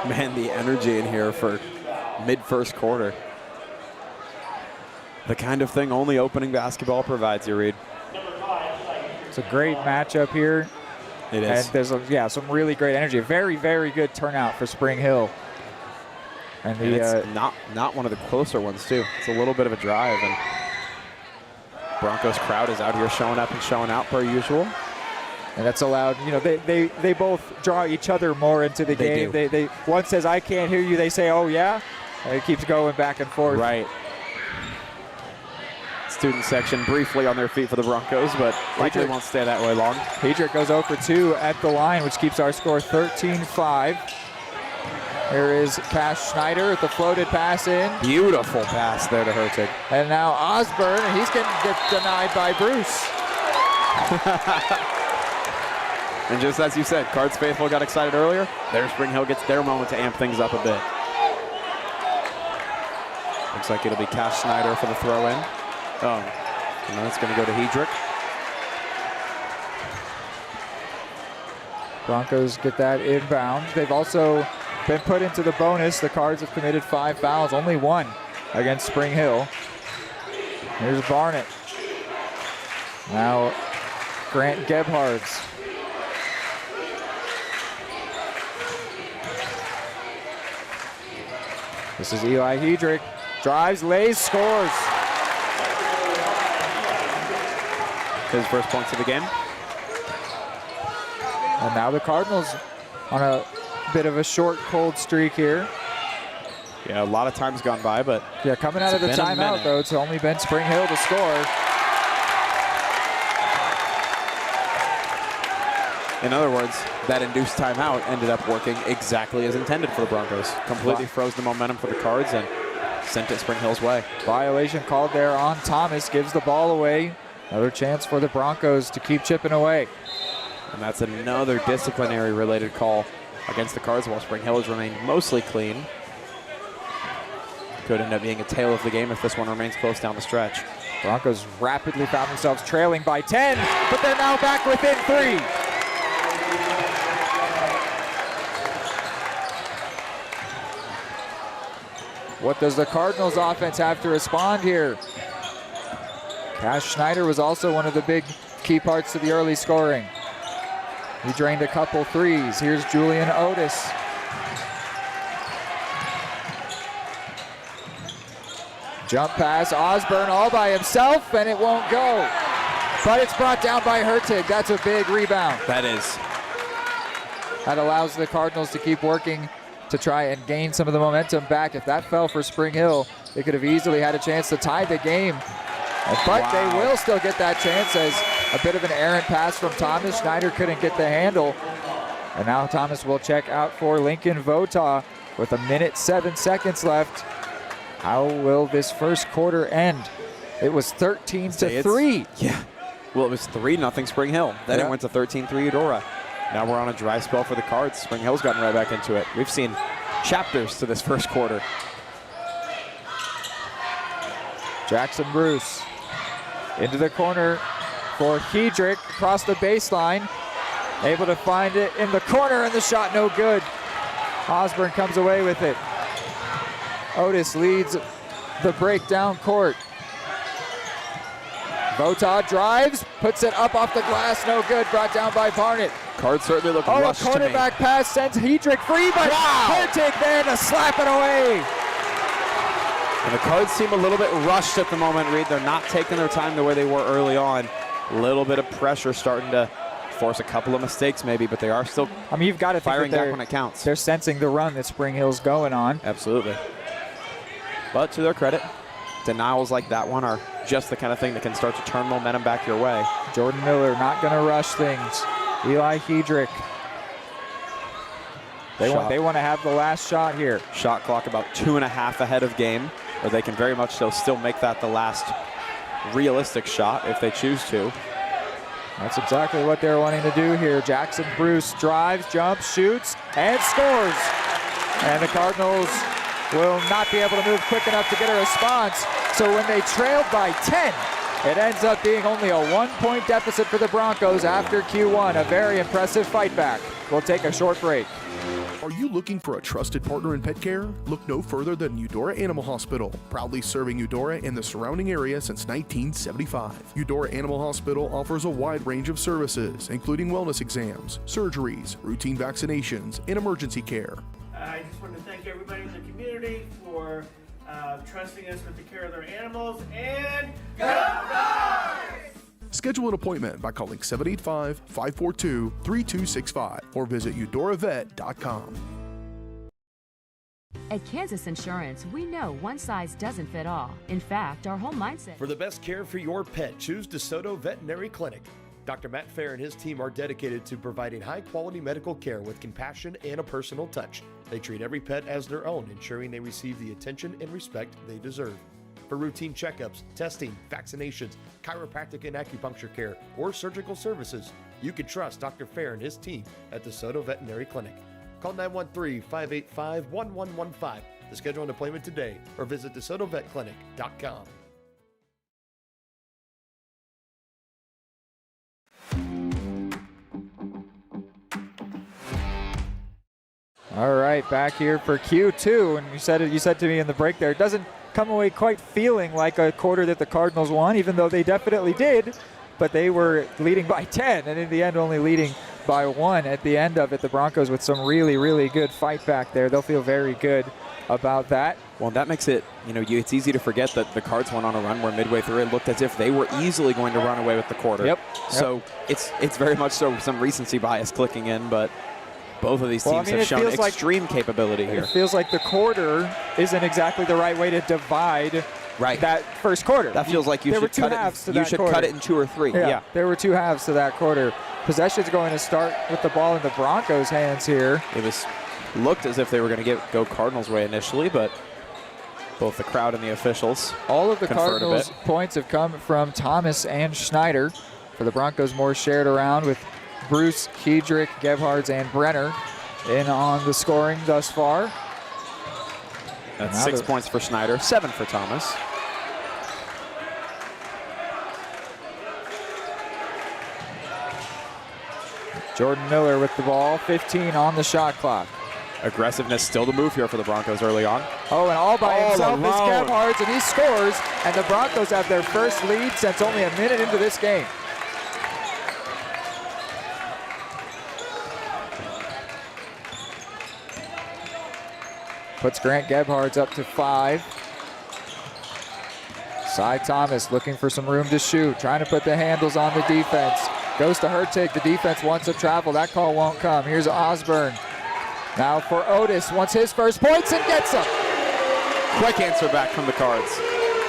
S6: Man, the energy in here for mid-first quarter. The kind of thing only opening basketball provides you, Reed.
S2: It's a great matchup here.
S6: It is.
S2: And there's some really great energy. Very, very good turnout for Spring Hill. And
S6: it's not one of the closer ones, too. It's a little bit of a drive, and Broncos crowd is out here showing up and showing out per usual.
S2: And that's allowed, they both draw each other more into the game. They one says, I can't hear you. They say, oh, yeah. And it keeps going back and forth.
S6: Right. It's student section briefly on their feet for the Broncos, but likely won't stay that way long.
S2: Hedrick goes 0 for 2 at the line, which keeps our score 13-5. Here is Cash Schneider with the floated pass in.
S6: Beautiful pass there to Hurtig.
S2: And now Osborne, and he's going to get denied by Bruce.
S6: And just as you said, Cards faithful got excited earlier. There Spring Hill gets their moment to amp things up a bit. Looks like it'll be Cash Schneider for the throw in. Oh, and that's going to go to Hedrick.
S2: Broncos get that inbound. They've also been put into the bonus. The Cards have committed 5 fouls, only 1 against Spring Hill. Here's Barnett. Now Grant Gebhards. This is Eli Hedrick. Drives, lays, scores.
S6: His first points of the game.
S2: And now the Cardinals on a bit of a short, cold streak here.
S6: Yeah, a lot of time's gone by, but
S2: yeah, coming out of the timeout, though, it's only been Spring Hill to score.
S6: In other words, that induced timeout ended up working exactly as intended for the Broncos. Completely froze the momentum for the Cards and sent it Spring Hill's way.
S2: Violation called there on Thomas, gives the ball away. Another chance for the Broncos to keep chipping away.
S6: And that's another disciplinary-related call against the Cards, while Spring Hill has remained mostly clean. Could end up being a tail of the game if this one remains close down the stretch.
S2: Broncos rapidly found themselves trailing by 10, but they're now back within 3. What does the Cardinals offense have to respond here? Cash Schneider was also one of the big key parts to the early scoring. He drained a couple threes. Here's Julian Otis. Jump pass, Osborne all by himself, and it won't go. But it's brought down by Hurtig. That's a big rebound.
S6: That is.
S2: That allows the Cardinals to keep working to try and gain some of the momentum back. If that fell for Spring Hill, they could have easily had a chance to tie the game. But they will still get that chance as a bit of an errant pass from Thomas. Schneider couldn't get the handle. And now Thomas will check out for Lincoln Vota with 1:07 left. How will this first quarter end? It was 13-3.
S6: Yeah. Well, it was 3-0 Spring Hill. Then it went to 13-3 Eudora. Now we're on a dry spell for the Cards. Spring Hill's gotten right back into it. We've seen chapters to this first quarter.
S2: Jackson Bruce into the corner for Hedrick, across the baseline. Able to find it in the corner, and the shot no good. Osborne comes away with it. Otis leads the break down court. Vota drives, puts it up off the glass, no good, brought down by Barnett.
S6: Cards certainly look rushed to me.
S2: A cornerback pass sends Hedrick free, but Hurtig there to slap it away.
S6: And the Cards seem a little bit rushed at the moment, Reed. They're not taking their time the way they were early on. A little bit of pressure starting to force a couple of mistakes maybe, but they are still
S2: you've got to
S6: firing
S2: think
S6: back when it counts.
S2: They're sensing the run that Spring Hill's going on.
S6: Absolutely. But to their credit, denials like that one are just the kind of thing that can start to turn momentum back your way.
S2: Jordan Miller not going to rush things. Eli Hedrick. They want to have the last shot here.
S6: Shot clock about 2.5 ahead of game, or they can very much still make that the last realistic shot if they choose to.
S2: That's exactly what they're wanting to do here. Jackson Bruce drives, jumps, shoots, and scores. And the Cardinals will not be able to move quick enough to get a response. So when they trailed by 10, it ends up being only a 1-point deficit for the Broncos after Q1. A very impressive fight back. We'll take a short break.
S3: Are you looking for a trusted partner in pet care? Look no further than Eudora Animal Hospital, proudly serving Eudora and the surrounding area since 1975. Eudora Animal Hospital offers a wide range of services, including wellness exams, surgeries, routine vaccinations, and emergency care.
S4: I just want to thank everybody in the community for trusting us with the care of their animals, and go Cards!
S3: Schedule an appointment by calling 785-542-3265 or visit eudoravet.com.
S12: At Kansas Insurance, we know one size doesn't fit all. In fact, our whole mindset.
S7: For the best care for your pet, choose DeSoto Veterinary Clinic. Dr. Matt Fair and his team are dedicated to providing high-quality medical care with compassion and a personal touch. They treat every pet as their own, ensuring they receive the attention and respect they deserve. For routine checkups, testing, vaccinations, chiropractic and acupuncture care, or surgical services, you can trust Dr. Fair and his team at DeSoto Veterinary Clinic. Call 913-585-1115 to schedule an appointment today or visit DeSotoVetClinic.com.
S2: All right, back here for Q2, and you said to me in the break there, it doesn't come away quite feeling like a quarter that the Cardinals won, even though they definitely did, but they were leading by 10, and in the end only leading by 1 at the end of it. The Broncos with some really, really good fight back there. They'll feel very good about that.
S6: Well, that makes it, it's easy to forget that the Cards went on a run where midway through it looked as if they were easily going to run away with the quarter.
S2: Yep.
S6: So it's very much so some recency bias clicking in, but both of these teams have shown extreme capability here.
S2: It feels like the quarter isn't exactly the right way to divide that first quarter.
S6: That feels like you should cut it in 2 or 3. Yeah.
S2: There were 2 halves to that quarter. Possession's going to start with the ball in the Broncos' hands here.
S6: It looked as if they were going to go Cardinals' way initially, but both the crowd and the officials
S2: all of the Cardinals' points have come from Thomas and Schneider. For the Broncos, more shared around with Bruce, Hedrick, Gebhards, and Brenner in on the scoring thus far.
S6: That's 6 points for Schneider, 7 for Thomas.
S2: Jordan Miller with the ball, 15 on the shot clock.
S6: Aggressiveness still the move here for the Broncos early on.
S2: Oh, and all by himself is Gebhards, and he scores, and the Broncos have their first lead since only a minute into this game. Puts Grant Gebhards up to 5. Cy Thomas looking for some room to shoot, trying to put the handles on the defense. Goes to Hurtig, the defense wants to travel, that call won't come. Here's Osborne. Now for Otis, wants his first points and gets them.
S6: Quick answer back from the Cards.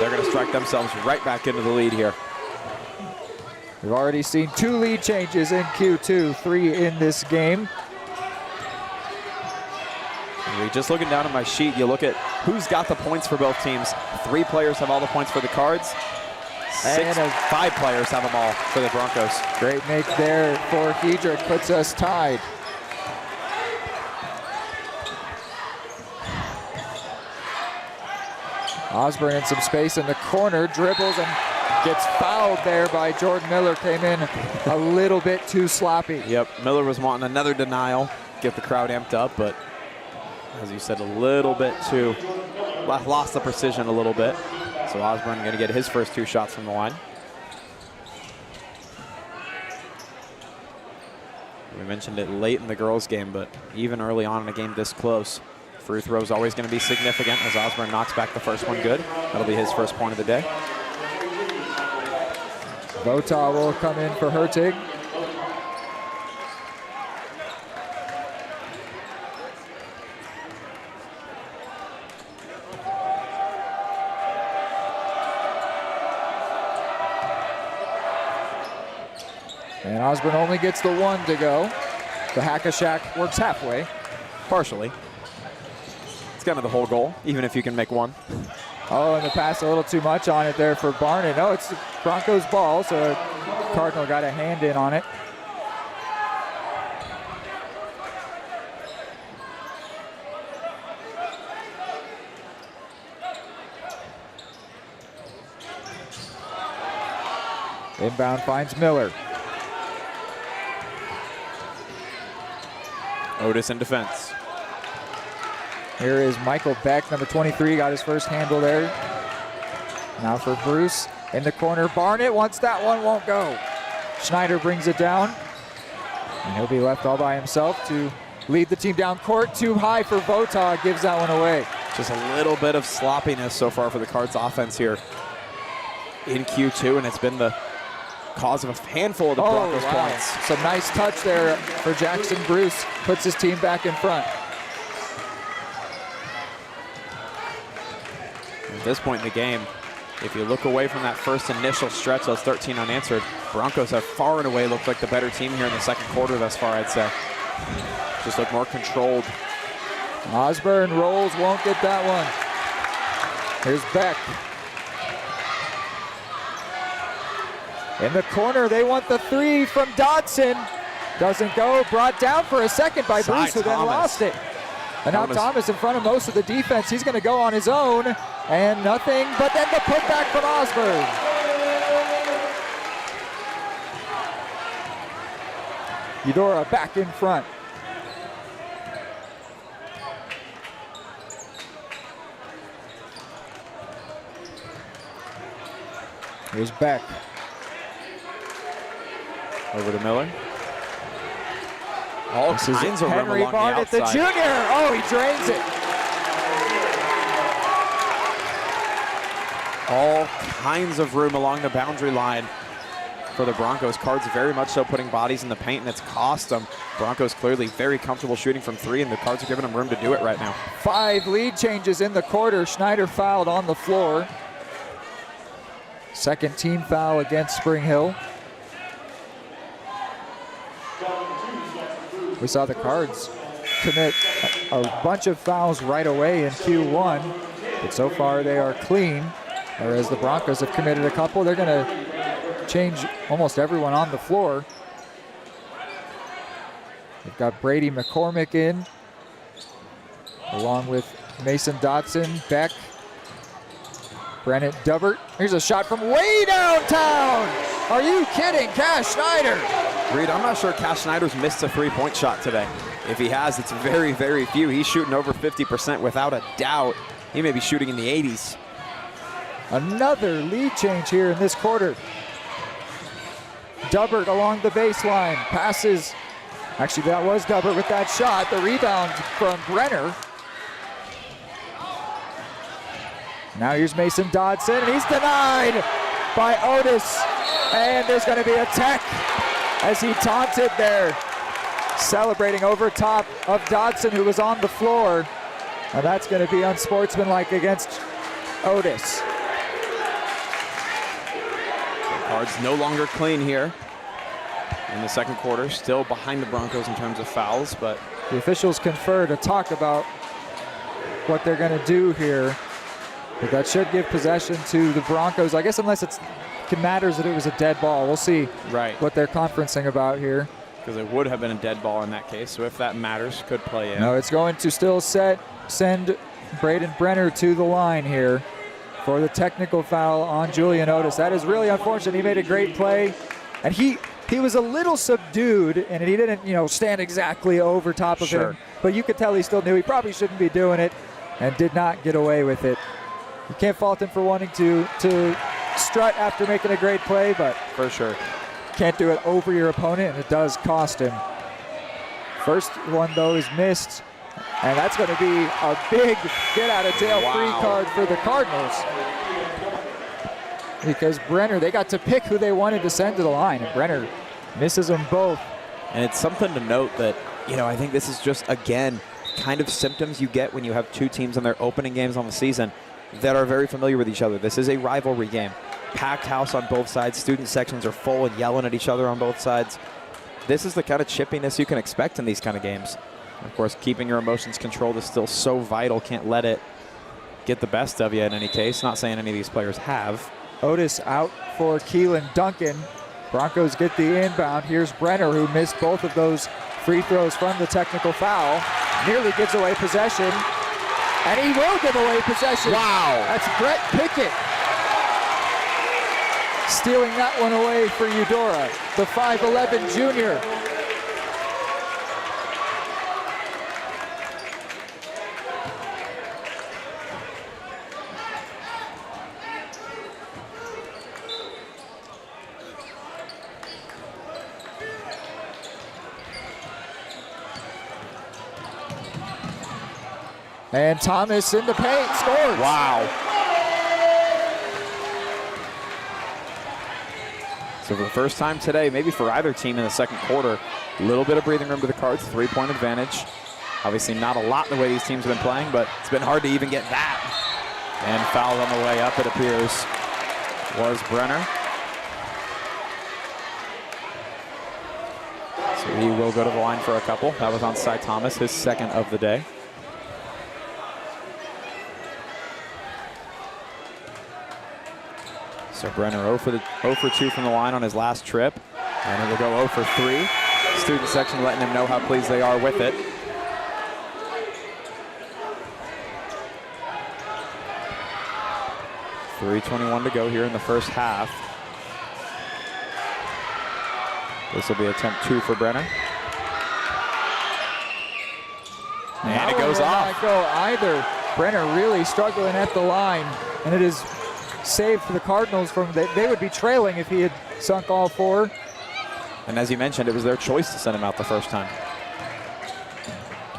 S6: They're going to strike themselves right back into the lead here.
S2: We've already seen 2 lead changes in Q2, 3 in this game.
S6: Just looking down at my sheet, you look at who's got the points for both teams. 3 players have all the points for the Cards. 5 players have them all for the Broncos.
S2: Great make there for Hedrick, puts us tied. Osborne in some space in the corner, dribbles and gets fouled there by Jordan Miller. Came in a little bit too sloppy.
S6: Yep, Miller was wanting another denial, get the crowd amped up, but as you said, a little bit too, lost the precision a little bit. So Osborne going to get his first 2 shots from the line. We mentioned it late in the girls' game, but even early on in a game this close, free throw is always going to be significant as Osborne knocks back the first one good. That'll be his first point of the day.
S2: Vota will come in for Hurtig. And Osborne only gets the 1 to go. The Hack-a-Shack works halfway.
S6: Partially. It's kind of the whole goal, even if you can make 1.
S2: Oh, and the pass a little too much on it there for Barnett. No, it's the Broncos' ball, so Cardinal got a hand in on it. Inbound finds Miller.
S6: Otis in defense.
S2: Here is Michael Beck, number 23, got his first handle there. Now for Bruce in the corner. Barnett wants that one, won't go. Schneider brings it down. And he'll be left all by himself to lead the team down court. Too high for Vota, gives that one away.
S6: Just a little bit of sloppiness so far for the Cards offense here in Q2, and it's been the cause of a handful of the Broncos points.
S2: Some nice touch there for Jackson Bruce. Puts his team back in front.
S6: At this point in the game, if you look away from that first initial stretch, those 13 unanswered, Broncos have far and away looked like the better team here in the second quarter thus far, I'd say. Just look more controlled.
S2: Osborne rolls, won't get that one. Here's Beck. In the corner, they want the three from Dodson. Doesn't go, brought down for a second by Bruce, who then lost it. And now Thomas in front of most of the defense. He's going to go on his own, and nothing but then the putback from Osborne. Eudora back in front. Here's Beck.
S6: Over to Miller. All
S2: This is
S6: kinds of room
S2: Henry
S6: along
S2: Barnett,
S6: the
S2: the
S6: outside.
S2: junior. Oh, he drains it.
S6: All kinds of room along the boundary line for the Broncos. Cards very much so putting bodies in the paint, and it's cost them. Broncos clearly very comfortable shooting from three, and the Cards are giving them room to do it right now.
S2: 5 lead changes in the quarter. Schneider fouled on the floor. Second team foul against Spring Hill. We saw the Cards commit a bunch of fouls right away in Q1, but so far they are clean, whereas the Broncos have committed a couple. They're going to change almost everyone on the floor. They've got Brady McCormick in, along with Mason Dotson, Beck, Brennett Dubbert. Here's a shot from way downtown. Are you kidding, Cash Schneider?
S6: Reed, I'm not sure Cash Schneider's missed a three-point shot today. If he has, it's very, very few. He's shooting over 50% without a doubt. He may be shooting in the 80s.
S2: Another lead change here in this quarter. Dubbert along the baseline, passes. Actually, that was Dubbert with that shot. The rebound from Brenner. Now here's Mason Dodson, and he's denied by Otis. And there's going to be a tech as he taunted there, celebrating over top of Dodson, who was on the floor. And that's going to be unsportsmanlike against Otis.
S6: The Cards no longer clean here in the second quarter, still behind the Broncos in terms of fouls, but
S2: the officials confer to talk about what they're going to do here. But that should give possession to the Broncos, I guess, unless it matters that it was a dead ball. We'll see what they're conferencing about here.
S6: Because it would have been a dead ball in that case, so if that matters, could play in.
S2: No, it's going to still send Braden Brenner to the line here for the technical foul on Julian Otis. That is really unfortunate. He made a great play, and he was a little subdued, and he didn't, stand exactly over top of him. But you could tell he still knew he probably shouldn't be doing it, and did not get away with it. You can't fault him for wanting to strut after making a great play, but
S6: for sure,
S2: can't do it over your opponent, and it does cost him. First one, though, is missed, and that's going to be a big get-out-of-jail-free card for the Cardinals. Because Brenner, they got to pick who they wanted to send to the line, and Brenner misses them both.
S6: And it's something to note that, I think this is just, again, kind of symptoms you get when you have two teams in their opening games on the season that are very familiar with each other. This is a rivalry game. Packed house on both sides. Student sections are full and yelling at each other on both sides. This is the kind of chippiness you can expect in these kind of games. Of course, keeping your emotions controlled is still so vital. Can't let it get the best of you in any case. Not saying any of these players have.
S2: Otis out for Keelan Duncan. Broncos get the inbound. Here's Brenner, who missed both of those free throws from the technical foul. Nearly gives away possession. And he will give away possession.
S6: Wow.
S2: That's Brett Pickett stealing that one away for Eudora, the 5'11 junior. And Thomas in the paint scores.
S6: Wow. So for the first time today, maybe for either team in the second quarter, a little bit of breathing room to the Cards, 3-point advantage. Obviously not a lot the way these teams have been playing, but it's been hard to even get that. And fouled on the way up, it appears, was Brenner. So he will go to the line for a couple. That was on Cy Thomas, his second of the day. So Brenner 0 for 2 from the line on his last trip. And it will go 0 for 3. Student section letting him know how pleased they are with it. .321 to go here in the first half. This will be attempt 2 for Brenner. And it goes off.
S2: Not go either. Brenner really struggling at the line, and it is saved for the Cardinals. They would be trailing if he had sunk all 4.
S6: And as you mentioned, it was their choice to send him out the first time.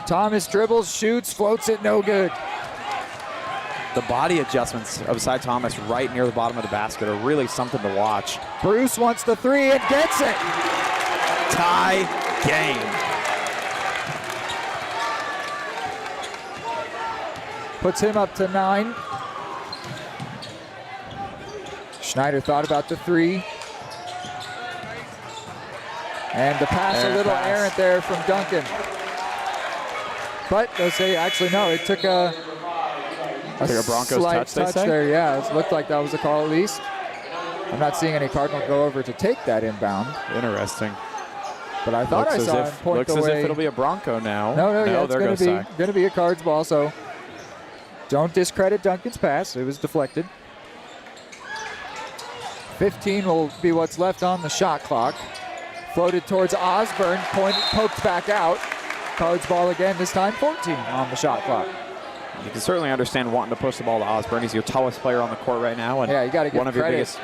S2: Thomas dribbles, shoots, floats it, no good.
S6: The body adjustments of Cy Thomas right near the bottom of the basket are really something to watch.
S2: Bruce wants the 3 and gets it.
S6: Tie game.
S2: Puts him up to 9. Schneider thought about the 3. And the pass a little errant there from Duncan. But they'll say, actually, no, it took a
S6: Broncos
S2: slight
S6: touch
S2: there. Yeah, it looked like that was a call at least. I'm not seeing any Cardinal go over to take that inbound.
S6: Interesting.
S2: But I thought I saw him point
S6: looks
S2: away.
S6: as if it'll be a Bronco now.
S2: No, yeah, it's going to be a Cards ball, so don't discredit Duncan's pass. It was deflected. 15 will be what's left on the shot clock. Floated towards Osborne, poked back out. Cards ball again, this time 14 on the shot clock.
S6: You can certainly understand wanting to push the ball to Osborne. He's your tallest player on the court right now, and
S2: yeah, you got to give
S6: one of your biggest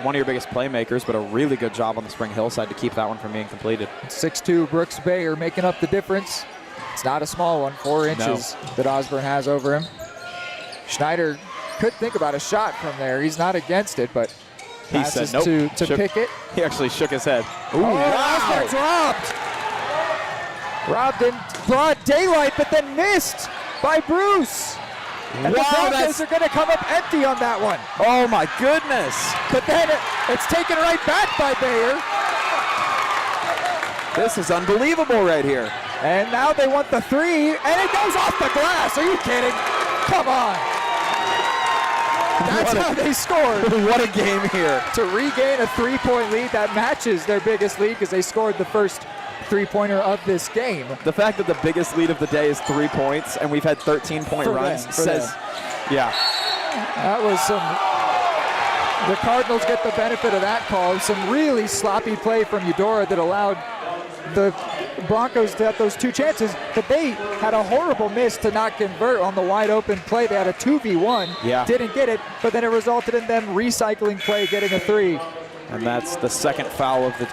S6: playmakers. But a really good job on the Spring Hill side to keep that one from being completed.
S2: 6'2" Brooks Bayer making up the difference. It's not a small one, 4 inches that Osborne has over him. Schneider could think about a shot from there. He's not against it, but passes
S6: he said nope.
S2: to Pickett.
S6: He actually shook his head.
S2: Ooh, wow. Osborne's robbed. Robbed in broad daylight, but then missed by Bruce. And the Broncos are going to come up empty on that one.
S6: Oh, my goodness.
S2: But then it's taken right back by Bayer.
S6: This is unbelievable right here.
S2: And now they want the 3, and it goes off the glass. Are you kidding? Come on. That's how they scored.
S6: What a game here.
S2: To regain a 3-point lead that matches their biggest lead because they scored the first 3-pointer of this game.
S6: The fact that the biggest lead of the day is 3 points and we've had 13-point runs says, yeah.
S2: That was the Cardinals get the benefit of that call. Some really sloppy play from Eudora that allowed the Broncos to have those 2 chances, but they had a horrible miss to not convert on the wide open play. They had a 2v1, didn't get it, but then it resulted in them recycling play, getting a 3.
S6: And that's the second foul of the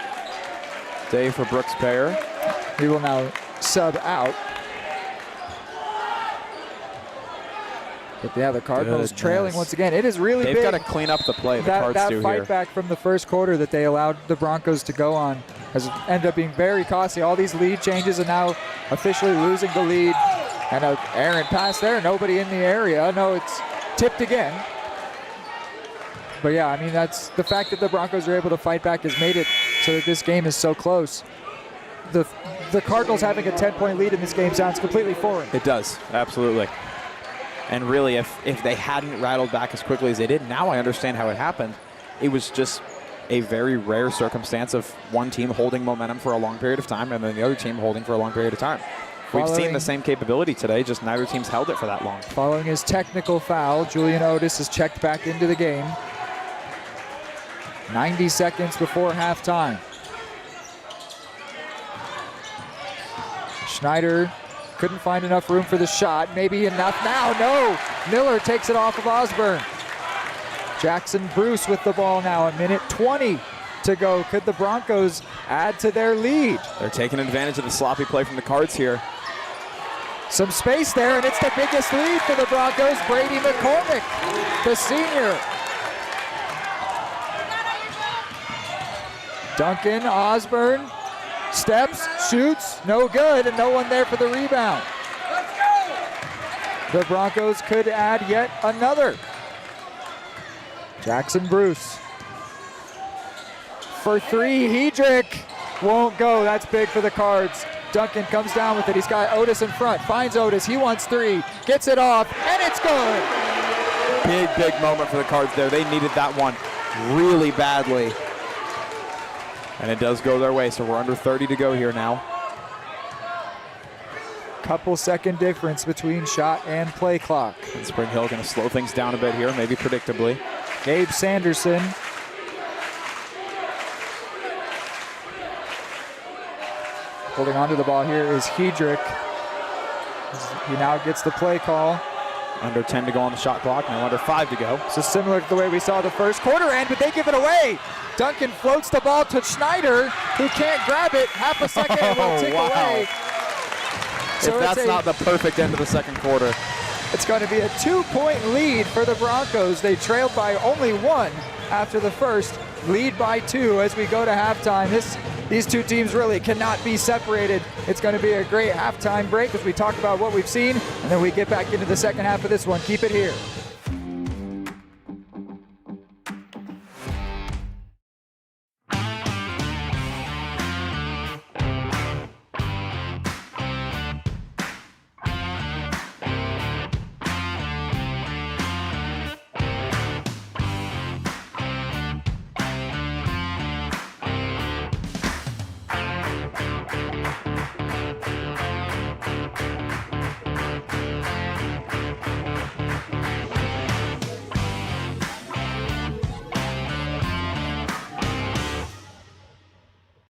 S6: day for Brooks Bayer.
S2: He will now sub out. But yeah, the Cardinals trailing once again. It is really big.
S6: They've got to clean up the play.
S2: That fight back from the first quarter that they allowed the Broncos to go on has ended up being very costly. All these lead changes and now officially losing the lead. And an errant pass there. Nobody in the area. No, it's tipped again. But yeah, I mean, that's the fact that the Broncos are able to fight back has made it so that this game is so close. The Cardinals having a 10-point lead in this game sounds completely foreign.
S6: It does, absolutely. And really, if they hadn't rattled back as quickly as they did, now I understand how it happened. It was just a very rare circumstance of one team holding momentum for a long period of time and then the other team holding for a long period of time. We've seen the same capability today, just neither team's held it for that long.
S2: Following his technical foul, Julian Otis is checked back into the game. 90 seconds before halftime. Schneider couldn't find enough room for the shot. Maybe enough now. No! Miller takes it off of Osborne. Jackson Bruce with the ball now. A minute 20 to go. Could the Broncos add to their lead?
S6: They're taking advantage of the sloppy play from the Cards here.
S2: Some space there, and it's the biggest lead for the Broncos. Brady McCormick, the senior. Duncan, Osborne, steps, shoots, no good, and no one there for the rebound. The Broncos could add yet another Jackson Bruce. For three, Hedrick won't go. That's big for the Cards. Duncan comes down with it. He's got Otis in front. Finds Otis. He wants three. Gets it off, and it's good.
S6: Big moment for the Cards there. They needed that one really badly. And it does go their way, so we're under 30 to go here now.
S2: Couple second difference between shot and play clock.
S6: And Spring Hill going to slow things down a bit here, maybe predictably.
S2: Gabe Sanderson. Holding onto the ball here is Hedrick. He now gets the play call.
S6: Under 10 to go on the shot clock, now under 5 to go.
S2: So similar to the way we saw the first quarter end, but they give it away. Duncan floats the ball to Schneider, who can't grab it. Half a second, it will tick away.
S6: So if that's not the perfect end of the second quarter.
S2: It's going to be a 2-point lead for the Broncos. They trailed by only one after the first, lead by 2 as we go to halftime. These two teams really cannot be separated. It's going to be a great halftime break as we talk about what we've seen, and then we get back into the second half of this one. Keep it here.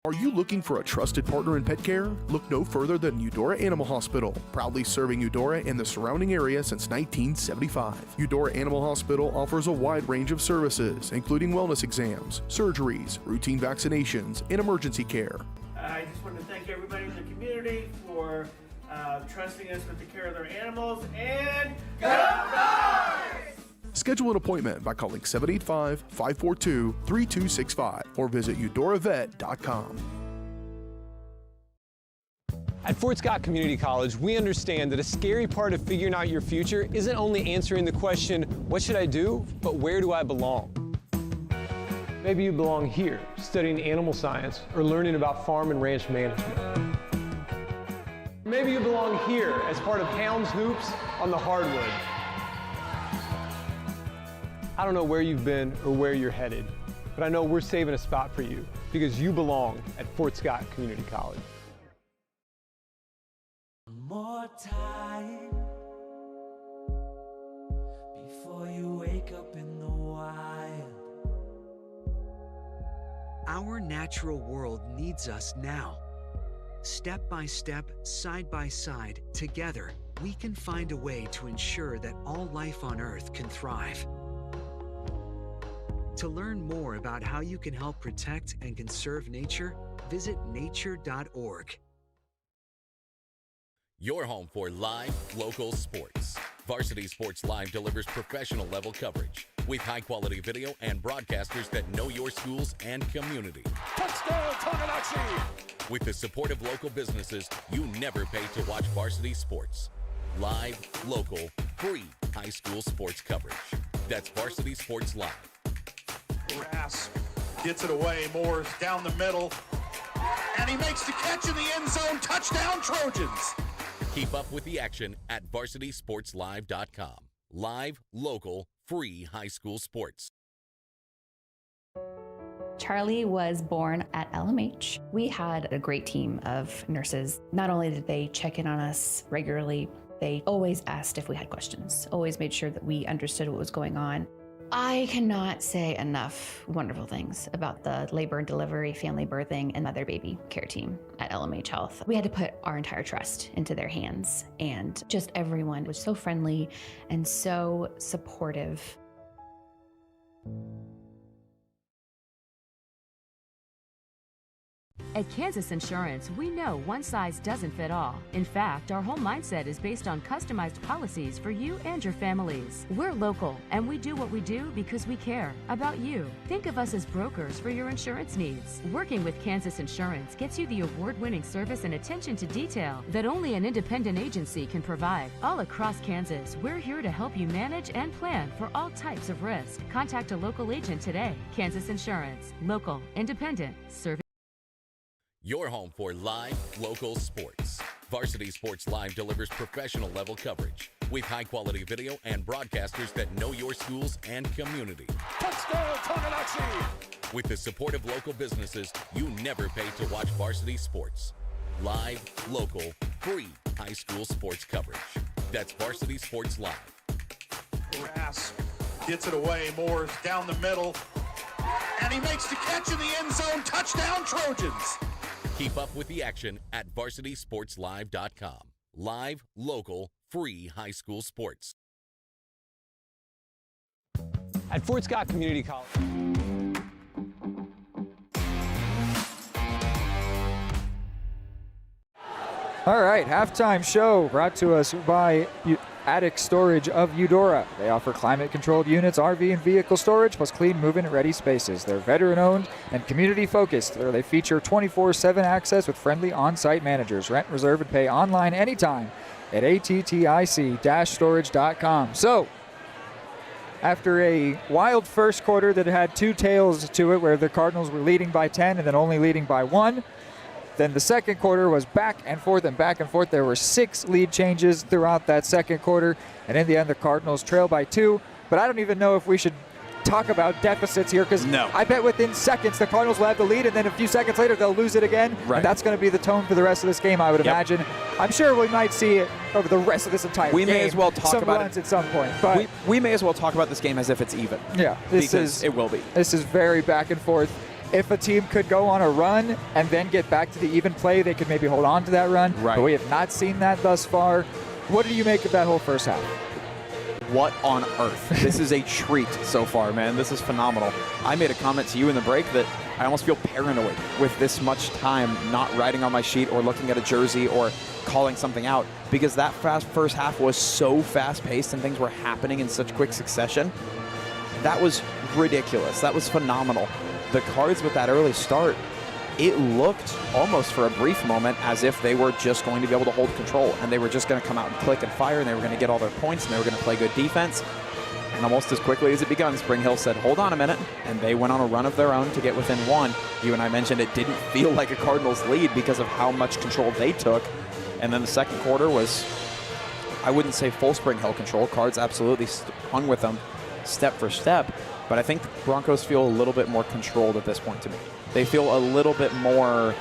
S3: Are you looking for a trusted partner in pet care? Look no further than Eudora Animal Hospital, proudly serving Eudora and the surrounding area since 1975. Eudora Animal Hospital offers a wide range of services, including wellness exams, surgeries, routine vaccinations, and emergency care.
S4: I just want to thank everybody in the community for trusting us with the care of their animals, and go Dogs!
S3: Schedule an appointment by calling 785-542-3265 or visit eudoravet.com.
S5: At Fort Scott Community College, we understand that a scary part of figuring out your future isn't only answering the question, what should I do, but where do I belong? Maybe you belong here, studying animal science or learning about farm and ranch management. Maybe you belong here as part of Hounds Hoops on the hardwood. I don't know where you've been or where you're headed, but I know we're saving a spot for you because you belong at Fort Scott Community College.
S9: More time before you wake up in the wild.
S10: Our natural world needs us now. Step by step, side by side, together, we can find a way to ensure that all life on Earth can thrive. To learn more about how you can help protect and conserve nature, visit nature.org.
S1: Your home for live, local sports. Varsity Sports Live delivers professional level coverage with high-quality video and broadcasters that know your schools and community.
S11: Touchdown, Tonganachi!
S1: With the support of local businesses, you never pay to watch varsity sports. Live, local, free high school sports coverage. That's Varsity Sports Live.
S11: Grass gets it away. Moore's down the middle. And he makes the catch in the end zone. Touchdown, Trojans!
S1: Keep up with the action at varsitysportslive.com. Live, local, free high school sports.
S8: Charlie was born at LMH. We had a great team of nurses. Not only did they check in on us regularly, they always asked if we had questions, always made sure that we understood what was going on. I cannot say enough wonderful things about the labor and delivery, family birthing, and mother baby care team at LMH Health. We had to put our entire trust into their hands, and just everyone was so friendly and so supportive.
S12: At Kansas Insurance, we know one size doesn't fit all. In fact, our whole mindset is based on customized policies for you and your families. We're local, and we do what we do because we care about you. Think of us as brokers for your insurance needs. Working with Kansas Insurance gets you the award-winning service and attention to detail that only an independent agency can provide. All across Kansas, we're here to help you manage and plan for all types of risk. Contact a local agent today. Kansas Insurance. Local, independent, service.
S1: Your home for live, local sports. Varsity Sports Live delivers professional level coverage with high-quality video and broadcasters that know your schools and community.
S11: Touchdown, Tonganoxie!
S1: With the support of local businesses, you never pay to watch varsity sports. Live, local, free high school sports coverage. That's Varsity Sports Live.
S11: Grass gets it away. Moore's down the middle. And he makes the catch in the end zone. Touchdown, Trojans!
S1: Keep up with the action at varsitysportslive.com. Live, local, free high school sports.
S5: At Fort Scott Community College.
S2: All right, halftime show brought to us by Attic Storage of Eudora. They offer climate-controlled units, RV and vehicle storage, plus clean, move-in, ready spaces. They're veteran-owned and community-focused. They feature 24/7 access with friendly on-site managers. Rent, reserve, and pay online anytime at attic-storage.com. So, after a wild first quarter that had two tails to it, where the Cardinals were leading by 10 and then only leading by 1, then the second quarter was back and forth and back and forth. There were 6 lead changes throughout that second quarter, and in the end, the Cardinals trail by 2. But I don't even know if we should talk about deficits here, because I bet within seconds the Cardinals will have the lead, and then a few seconds later they'll lose it again. Right. And that's going to be the tone for the rest of this game, I would imagine. I'm sure we might see it over the rest of this entire game.
S6: We may as well talk about
S2: it at some point. But
S6: we may as well talk about this game as if it's even.
S2: Yeah,
S6: it will be.
S2: This is very back and forth. If a team could go on a run and then get back to the even play, they could maybe hold on to that run.
S6: Right.
S2: But we have not seen that thus far. What do you make of that whole first half?
S6: What on earth? This is a treat so far, man. This is phenomenal. I made a comment to you in the break that I almost feel paranoid with this much time not writing on my sheet or looking at a jersey or calling something out, because that first half was so fast-paced and things were happening in such quick succession. That was ridiculous. That was phenomenal. The Cards with that early start, it looked almost for a brief moment as if they were just going to be able to hold control, and they were just going to come out and click and fire, and they were going to get all their points, and they were going to play good defense. And almost as quickly as it begun, Spring Hill said, hold on a minute, and they went on a run of their own to get within 1. You and I mentioned it didn't feel like a Cardinals lead because of how much control they took. And then the second quarter was, I wouldn't say full Spring Hill control. Cards absolutely hung with them step for step. But I think the Broncos feel a little bit more controlled at this point to me. They feel a little bit more,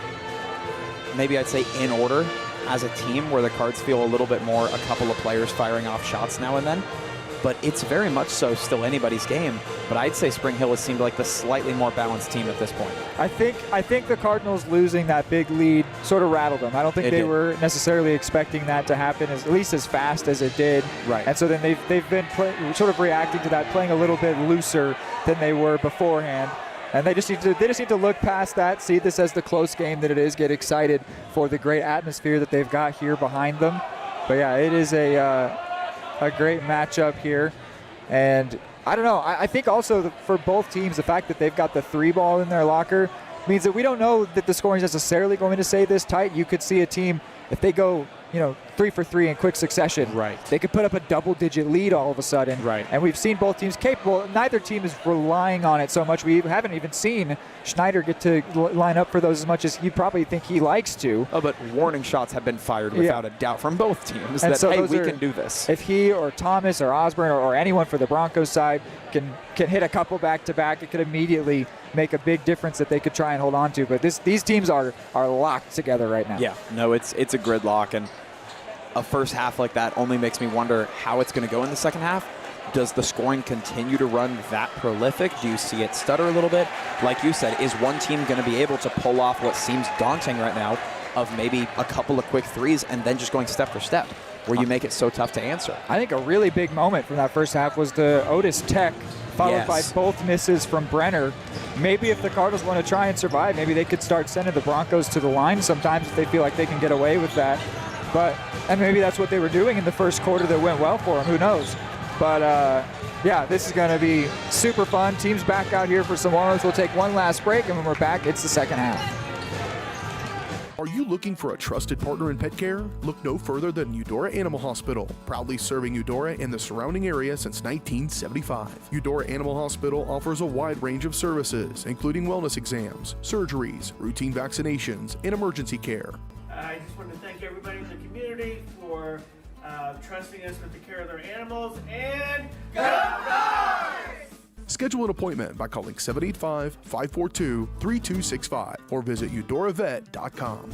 S6: maybe I'd say in order as a team, where the Cards feel a little bit more a couple of players firing off shots now and then. But it's very much so still anybody's game. But I'd say Spring Hill has seemed like the slightly more balanced team at this point.
S2: I think the Cardinals losing that big lead sort of rattled them. I don't think they were necessarily expecting that to happen at least as fast as it did.
S6: Right.
S2: And so then they've been sort of reacting to that, playing a little bit looser than they were beforehand. And they just need to look past that, see this as the close game that it is, get excited for the great atmosphere that they've got here behind them. But yeah, it is a great matchup here. And I don't know, I think also for both teams, the fact that they've got the 3 ball in their locker means that we don't know that the scoring is necessarily going to stay this tight. You could see a team, if they go 3 for 3 in quick succession,
S6: right,
S2: they could put up a double-digit lead all of a sudden.
S6: Right.
S2: And we've seen both teams capable. Neither team is relying on it so much. We haven't even seen Schneider get to line up for those as much as you probably think he likes to.
S6: Oh, but warning shots have been fired without a doubt from both teams
S2: and
S6: that,
S2: so
S6: hey, we can do this.
S2: If he or Thomas or Osborne or anyone for the Broncos side can hit a couple back-to-back, it could immediately make a big difference that they could try and hold on to. But these teams are locked together right now.
S6: Yeah, no, it's a gridlock, and a first half like that only makes me wonder how it's going to go in the second half. Does the scoring continue to run that prolific? Do you see it stutter a little bit? Like you said, is one team going to be able to pull off what seems daunting right now of maybe a couple of quick threes and then just going step for step, where you make it so tough to answer?
S2: I think a really big moment from that first half was the Otis Tech followed by both misses from Brenner. Maybe if the Cardinals want to try and survive, maybe they could start sending the Broncos to the line sometimes if they feel like they can get away with that. And maybe that's what they were doing in the first quarter that went well for them. Who knows? But yeah, this is going to be super fun. Teams back out here for some warm-ups. We'll take one last break, and when we're back, it's the second half.
S3: Are you looking for a trusted partner in pet care? Look no further than Eudora Animal Hospital, proudly serving Eudora and the surrounding area since 1975. Eudora Animal Hospital offers a wide range of services, including wellness exams, surgeries, routine vaccinations, and emergency care.
S4: I just want to thank everybody in the community for trusting us with the care of their animals, and go Dogs!
S3: Schedule an appointment by calling 785-542-3265 or visit eudoravet.com.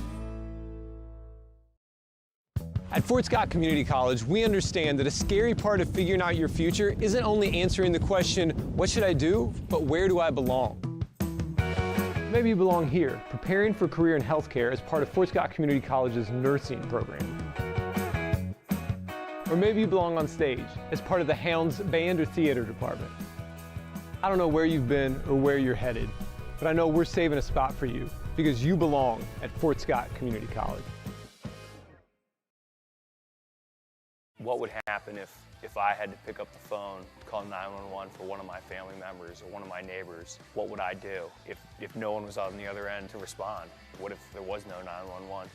S5: At Fort Scott Community College, we understand that a scary part of figuring out your future isn't only answering the question, what should I do, but where do I belong? Maybe you belong here, preparing for a career in healthcare as part of Fort Scott Community College's nursing program. Or maybe you belong on stage as part of the Hounds band or theater department. I don't know where you've been or where you're headed, but I know we're saving a spot for you because you belong at Fort Scott Community College.
S21: What would happen if I had to pick up the phone, call 911 for one of my family members or one of my neighbors? What would I do if no one was on the other end to respond? What if there was no 911?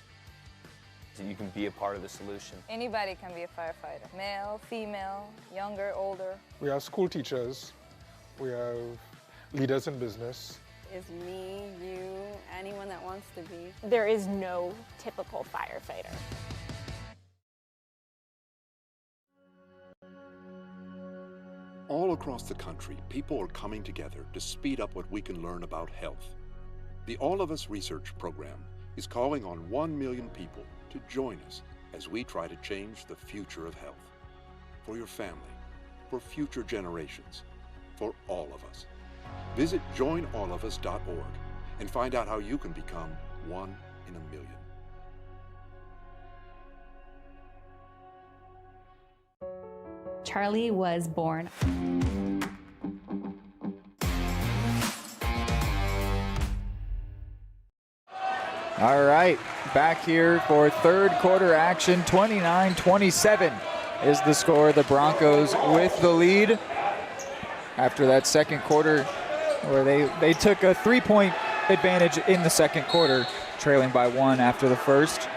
S21: So you can be a part of the solution.
S22: Anybody can be a firefighter. Male, female, younger, older.
S23: We have school teachers. We have leaders in business.
S24: Is me, you, anyone that wants to be. There is no typical firefighter.
S25: All across the country, people are coming together to speed up what we can learn about health. The All of Us Research Program is calling on 1 million people to join us as we try to change the future of health. For your family, for future generations, for all of us. Visit joinallofus.org and find out how you can become 1 in a million.
S8: Charlie was born.
S2: All right, back here for third quarter action. 29-27 is the score. The Broncos with the lead after that second quarter where they took a 3-point advantage in the second quarter, trailing by 1 after the first.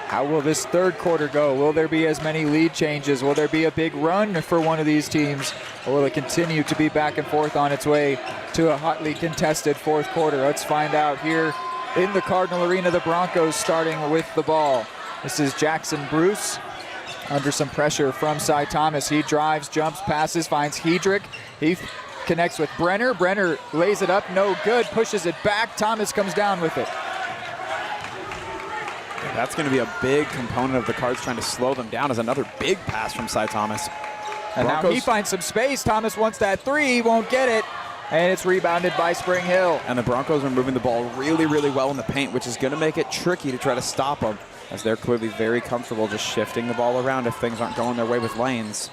S2: How will this third quarter go? Will there be as many lead changes? Will there be a big run for one of these teams? Or will it continue to be back and forth on its way to a hotly contested fourth quarter? Let's find out here in the Cardinal Arena. The Broncos starting with the ball. This is Jackson Bruce under some pressure from Cy Thomas. He drives, jumps, passes, finds Hedrick. He connects with Brenner. Brenner lays it up, no good, pushes it back. Thomas comes down with it.
S6: That's going to be a big component of the Cards trying to slow them down, as another big pass from Cy Thomas.
S2: And Broncos, now he finds some space. Thomas wants that three, won't get it. And it's rebounded by Spring Hill.
S6: And the Broncos are moving the ball really, really well in the paint, which is going to make it tricky to try to stop them, as they're clearly very comfortable just shifting the ball around if things aren't going their way with lanes.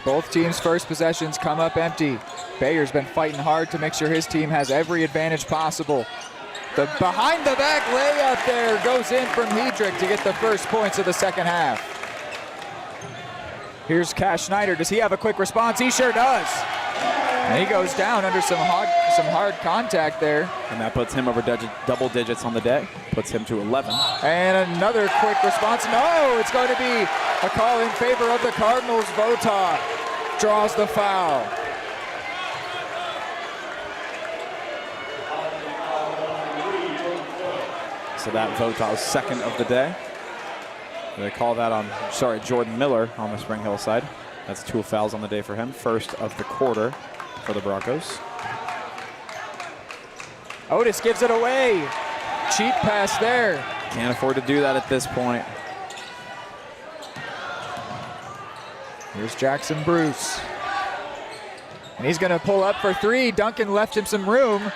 S2: Both teams' first possessions come up empty. Bayer's been fighting hard to make sure his team has every advantage possible. The behind-the-back layup there goes in from Hedrick to get the first points of the second half. Here's Cash Schneider. Does he have a quick response? He sure does. And he goes down under some hard contact there.
S6: And that puts him over double digits on the day. Puts him to 11.
S2: And another quick response. No, it's going to be a call in favor of the Cardinals. Vota draws the foul.
S6: So that Vota's second of the day. They call that on, Jordan Miller on the Spring Hill side. That's 2 fouls on the day for him. First of the quarter for the Broncos.
S2: Otis gives it away. Cheap pass there.
S6: Can't afford to do that at this point.
S2: Here's Jackson Bruce. And he's going to pull up for three. Duncan left him some room.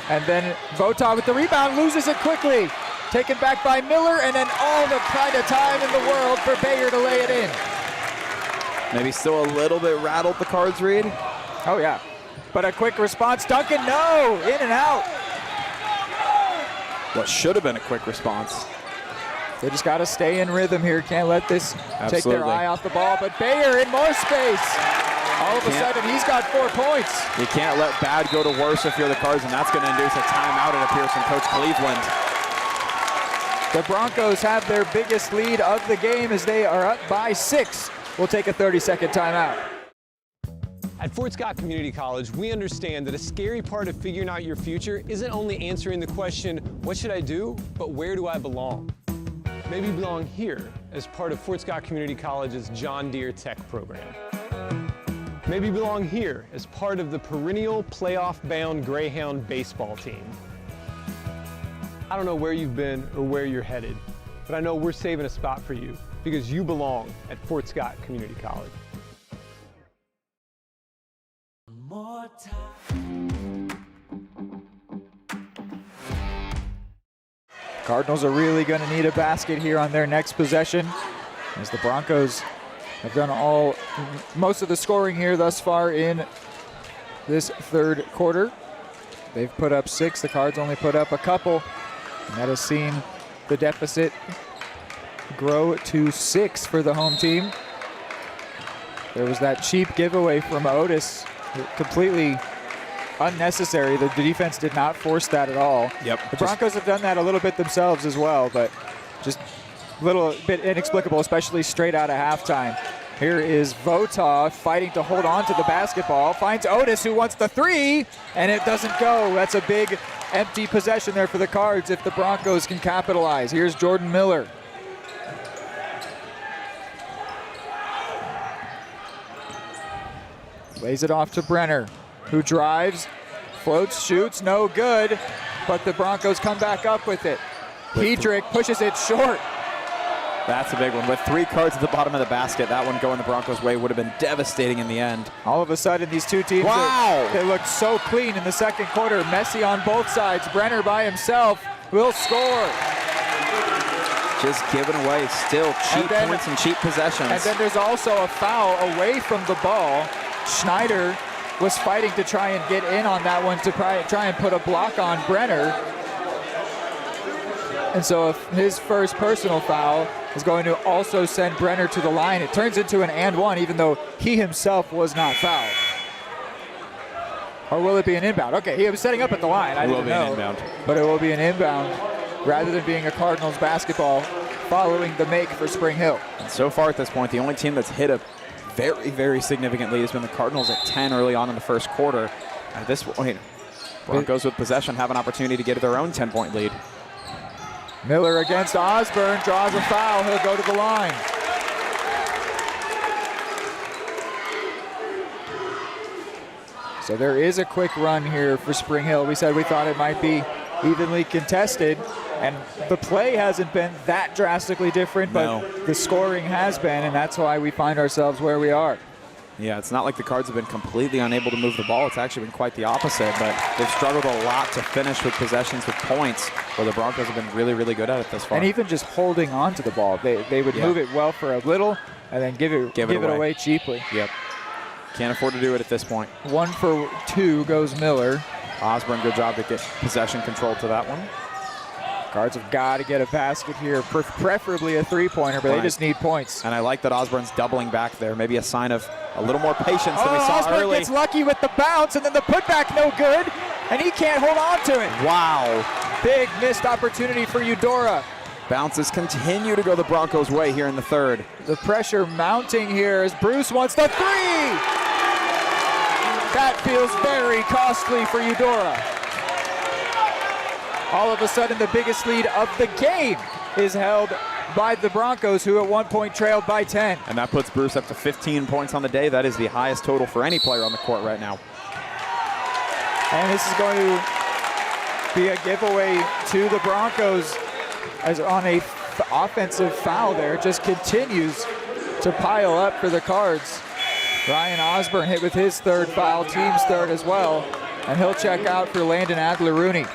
S2: And then Vota with the rebound loses it quickly. Taken back by Miller, and then all the kind of time in the world for Bayer to lay it in.
S6: Maybe still a little bit rattled, the Cards, Reed.
S2: Oh, yeah. But a quick response. Duncan, no! In and out.
S6: What should have been a quick response.
S2: They just got to stay in rhythm here. Can't let this take their eye off the ball. But Bayer in more space. All of a sudden, he's got 4 points.
S6: You can't let bad go to worse if you're the Cards, and that's going to induce a timeout, it appears, from Coach Cleveland.
S2: The Broncos have their biggest lead of the game as they are up by 6. We'll take a 30-second timeout.
S5: At Fort Scott Community College, we understand that a scary part of figuring out your future isn't only answering the question, what should I do, but where do I belong? Maybe you belong here as part of Fort Scott Community College's John Deere Tech program. Maybe you belong here as part of the perennial playoff-bound Greyhound baseball team. I don't know where you've been or where you're headed, but I know we're saving a spot for you because you belong at Fort Scott Community College.
S9: More time.
S2: Cardinals are really going to need a basket here on their next possession, as the Broncos have done most of the scoring here thus far in this third quarter. They've put up 6. The Cards only put up a couple, and that has seen the deficit grow to 6 for the home team. There was that cheap giveaway from Otis, completely unnecessary. The defense did not force that at all.
S6: Yep.
S2: The Broncos have done that a little bit themselves as well, but just a little bit inexplicable, especially straight out of halftime. Here is Votov fighting to hold on to the basketball, finds Otis who wants the 3, and it doesn't go. That's a big empty possession there for the Cards if the Broncos can capitalize. Here's Jordan Miller. Lays it off to Brenner, who drives, floats, shoots, no good, but the Broncos come back up with it. Hedrick pushes it short.
S6: That's a big one. With 3 Cards at the bottom of the basket, that one going the Broncos' way would have been devastating in the end.
S2: All of a sudden, these two teams, they looked so clean in the second quarter. Messy on both sides. Brenner by himself will score.
S6: Just giving away still cheap points and cheap possessions.
S2: And then there's also a foul away from the ball. Schneider was fighting to try and get in on that one to try and put a block on Brenner. And so if his first personal foul is going to also send Brenner to the line, it turns into an and one, even though he himself was not fouled. Or will it be an inbound? Okay, he was setting up at the line. I didn't know. It will be an inbound. But it will be an inbound rather than being a Cardinals basketball following the make for Spring Hill.
S6: And so far at this point, the only team that's hit a very, very significant lead has been the Cardinals at 10 early on in the first quarter. At this point, Broncos with possession have an opportunity to get their own 10-point lead.
S2: Miller against Osborne, draws a foul. He'll go to the line. So there is a quick run here for Spring Hill. We said we thought it might be evenly contested, and the play hasn't been that drastically different, but the scoring has been, and that's why we find ourselves where we are.
S6: Yeah, it's not like the Cards have been completely unable to move the ball. It's actually been quite the opposite, but they've struggled a lot to finish with possessions with points, where the Broncos have been really, really good at it this far.
S2: And even just holding on to the ball. They would move it well for a little and then give it away cheaply.
S6: Yep. Can't afford to do it at this point.
S2: 1 for 2 goes Miller.
S6: Osborne, good job to get possession control to that one.
S2: Cards have got to get a basket here, preferably a three-pointer, but they just need points.
S6: And I like that Osborne's doubling back there. Maybe a sign of a little more patience than we saw
S2: Osborne
S6: early.
S2: Gets lucky with the bounce, and then the putback no good, and he can't hold on to it.
S6: Wow.
S2: Big missed opportunity for Eudora.
S6: Bounces continue to go the Broncos' way here in the third.
S2: The pressure mounting here as Bruce wants the 3! That feels very costly for Eudora. All of a sudden, the biggest lead of the game is held by the Broncos, who at one point trailed by 10.
S6: And that puts Bruce up to 15 points on the day. That is the highest total for any player on the court right now.
S2: And this is going to be a giveaway to the Broncos, as on a offensive foul there. It just continues to pile up for the Cards. Ryan Osborne hit with his third foul, team's third as well, and he'll check out for Landon Adler-Rooney.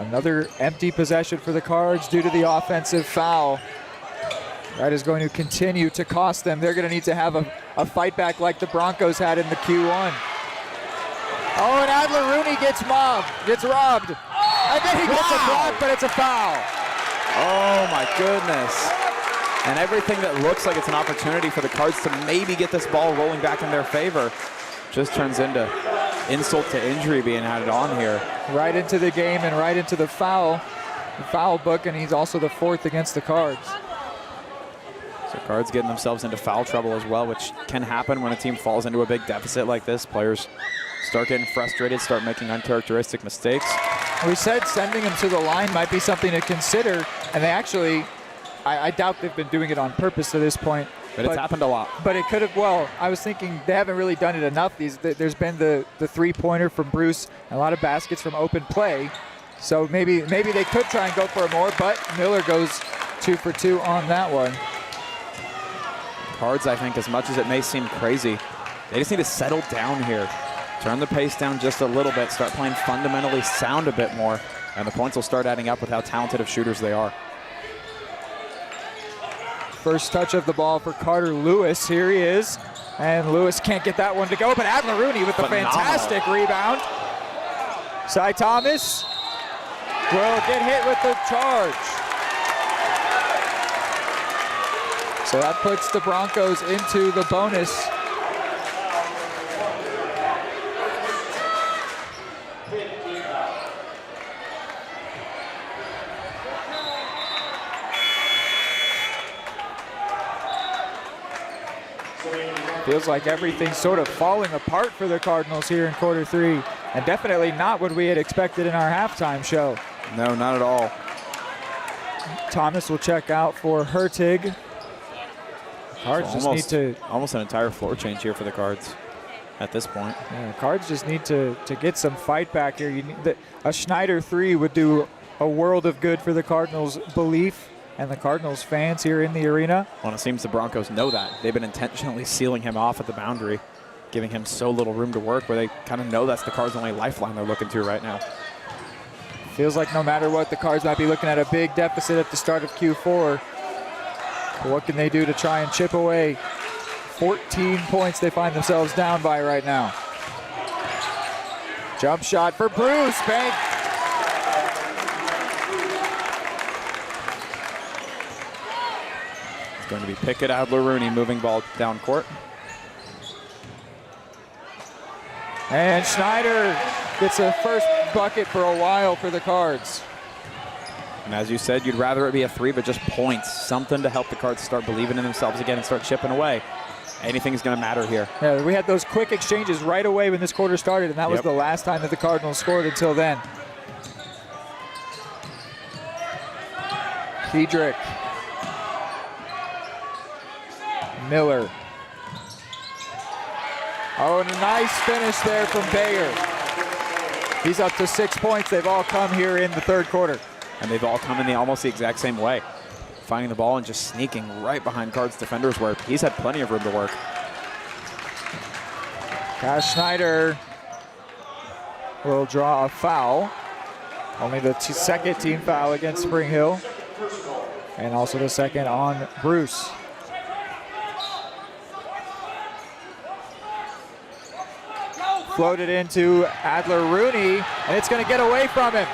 S2: Another empty possession for the Cards due to the offensive foul. That is going to continue to cost them. They're going to need to have a fight back like the Broncos had in the Q1. Oh, and Adler Rooney gets robbed. And then he gets a block, but it's a foul.
S6: Oh my goodness. And everything that looks like it's an opportunity for the Cards to maybe get this ball rolling back in their favor just turns into insult to injury being added on here.
S2: Right into the game and right into the foul book, and he's also the 4th against the Cards.
S6: So Cards getting themselves into foul trouble as well, which can happen when a team falls into a big deficit like this. Players start getting frustrated, start making uncharacteristic mistakes.
S2: We said sending him to the line might be something to consider, and they actually, I doubt they've been doing it on purpose to this point.
S6: But it's happened a lot.
S2: But it could have, well, I was thinking they haven't really done it enough. There's been the three-pointer from Bruce and a lot of baskets from open play. So maybe they could try and go for more, but Miller goes 2 for 2 on that one.
S6: Cards, I think, as much as it may seem crazy, they just need to settle down here. Turn the pace down just a little bit, start playing fundamentally sound a bit more, and the points will start adding up with how talented of shooters they are.
S2: First touch of the ball for Carter Lewis. Here he is. And Lewis can't get that one to go, but Adler Rooney with the fantastic rebound. Cy Thomas will get hit with the charge. So that puts the Broncos into the bonus. Feels like everything's sort of falling apart for the Cardinals here in quarter 3, and definitely not what we had expected in our halftime show.
S6: No, not at all.
S2: Thomas will check out for Hurtig. Cards
S6: so
S2: just need to...
S6: Almost an entire floor change here for the Cards at this point.
S2: Yeah, Cards just need to get some fight back here. A Schneider 3 would do a world of good for the Cardinals' belief and the Cardinals fans here in the arena.
S6: Well, it seems the Broncos know that. They've been intentionally sealing him off at the boundary, giving him so little room to work, where they kind of know that's the Cards' only lifeline they're looking to right now.
S2: Feels like no matter what, the Cards might be looking at a big deficit at the start of Q4. But what can they do to try and chip away? 14 points they find themselves down by right now. Jump shot for Bruce, bank.
S6: It's going to be Pickett, Adler Rooney moving ball down court.
S2: And Schneider gets a first bucket for a while for the Cards.
S6: And as you said, you'd rather it be a 3, but just points. Something to help the Cards start believing in themselves again and start chipping away. Anything's going to matter here.
S2: Yeah, we had those quick exchanges right away when this quarter started, and that was the last time that the Cardinals scored until then. Kedrick. Miller. Oh, and a nice finish there from Bayer. He's up to 6 points. They've all come here in the third quarter.
S6: And they've all come in almost the exact same way. Finding the ball and just sneaking right behind Cards defenders where he's had plenty of room to work.
S2: Cash Schneider will draw a foul. Only the second team foul against Spring Hill. And also the second on Bruce. Floated into Adler Rooney, and it's going to get away from him.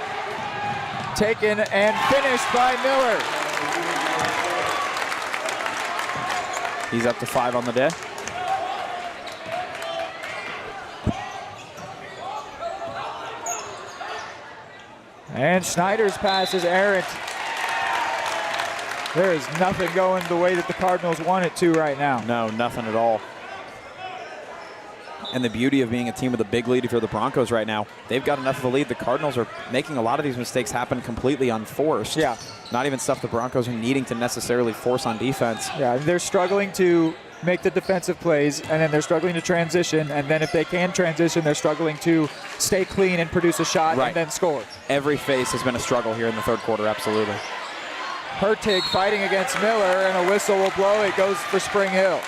S2: Taken and finished by Miller.
S6: He's up to 5 on the day.
S2: And Schneider's pass is errant. There is nothing going the way that the Cardinals want it to right now.
S6: No, nothing at all. And the beauty of being a team with a big lead for the Broncos right now, they've got enough of a lead. The Cardinals are making a lot of these mistakes happen completely unforced.
S2: Yeah.
S6: Not even stuff the Broncos are needing to necessarily force on defense.
S2: Yeah, they're struggling to make the defensive plays, and then they're struggling to transition, and then if they can transition, they're struggling to stay clean and produce a shot and then score.
S6: Every phase has been a struggle here in the third quarter, absolutely.
S2: Hurtig fighting against Miller, and a whistle will blow. It goes for Spring Hill.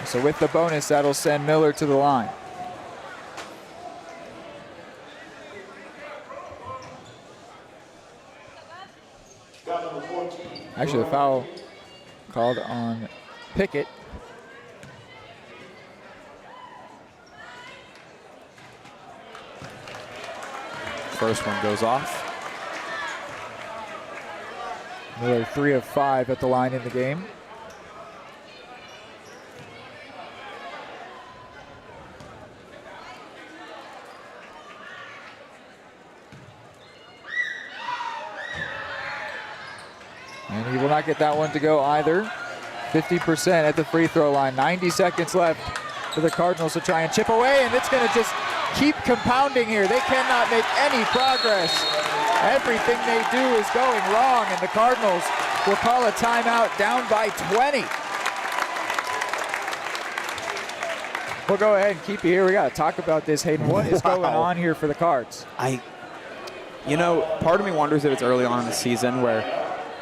S2: So with the bonus, that'll send Miller to the line. Actually, the foul called on Pickett.
S6: First one goes off.
S2: Miller 3 of 5 at the line in the game. And he will not get that one to go either. 50% at the free throw line. 90 seconds left for the Cardinals to try and chip away, and it's going to just keep compounding here. They cannot make any progress. Everything they do is going wrong, and the Cardinals will call a timeout down by 20. We'll go ahead and keep you here. We got to talk about this, Hayden. What is going on here for the Cards?
S6: You know, part of me wonders if it's early on in the season where,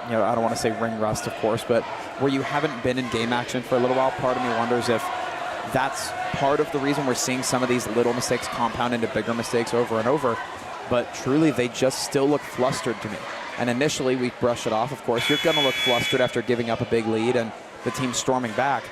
S6: you know, I don't want to say ring rust, of course, but where you haven't been in game action for a little while. Part of me wonders if that's part of the reason we're seeing some of these little mistakes compound into bigger mistakes over and over. But truly, they just still look flustered to me. And initially, we brush it off. Of course, you're going to look flustered after giving up a big lead and the team storming back.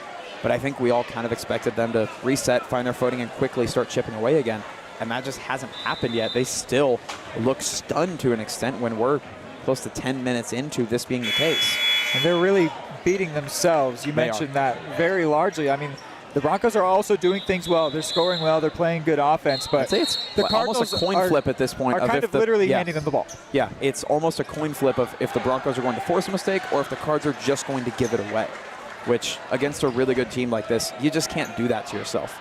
S6: But I think we all kind of expected them to reset, find their footing, and quickly start chipping away again. And that just hasn't happened yet. They still look stunned to an extent when we're close to 10 minutes into this being the case.
S2: And they're really beating themselves. You mentioned that very largely. I mean, the Broncos are also doing things well. They're scoring well. They're playing good offense. But
S6: I'd say it's
S2: the Cardinals
S6: almost a coin flip at this point.
S2: Are kind of literally handing them the ball.
S6: Yeah, it's almost a coin flip of if the Broncos are going to force a mistake or if the Cards are just going to give it away, which against a really good team like this, you just can't do that to yourself.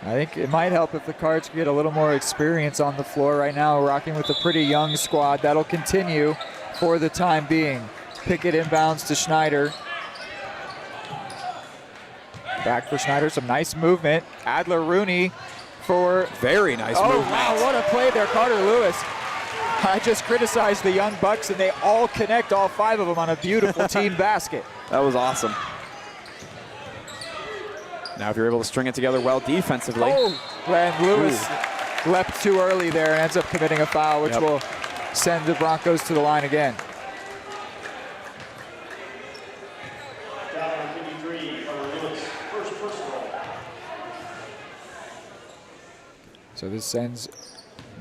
S2: I think it might help if the Cards get a little more experience on the floor right now. We're rocking with a pretty young squad. That'll continue for the time being. Pickett inbounds to Schneider. Back for Schneider, some nice movement. Adler-Rooney for...
S6: Very nice movement.
S2: Oh, wow, what a play there, Carter Lewis. I just criticized the young Bucks, and they all connect, all 5 of them, on a beautiful team basket.
S6: That was awesome. Now if you're able to string it together well defensively.
S2: Oh, and Lewis leapt too early there and ends up committing a foul, which will send the Broncos to the line again. So this sends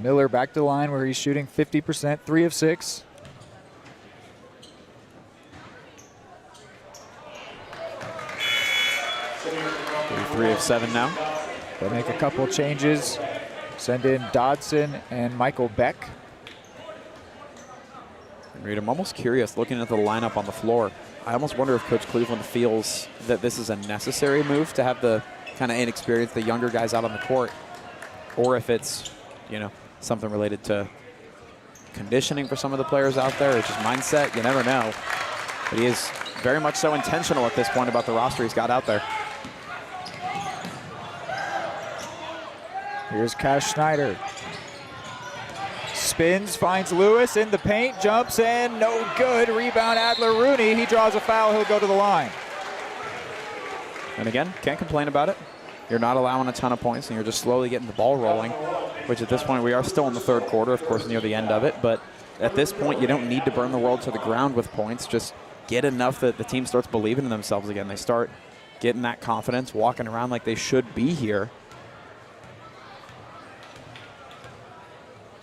S2: Miller back to the line where he's shooting 50%, 3 of 6.
S6: Three of 7 now.
S2: They'll make a couple changes. Send in Dodson and Michael Beck.
S6: Reed, I'm almost curious looking at the lineup on the floor. I almost wonder if Coach Cleveland feels that this is a necessary move to have the kind of inexperienced, the younger guys out on the court, or if it's, you know, something related to conditioning for some of the players out there, or just mindset. You never know. But he is very much so intentional at this point about the roster he's got out there.
S2: Here's Cash Schneider. Spins, finds Lewis in the paint, jumps in, no good. Rebound Adler-Rooney. He draws a foul, he'll go to the line.
S6: And again, can't complain about it. You're not allowing a ton of points, and you're just slowly getting the ball rolling, which at this point we are still in the third quarter, of course, near the end of it. But at this point, you don't need to burn the world to the ground with points. Just get enough that the team starts believing in themselves again. They start getting that confidence, walking around like they should be here.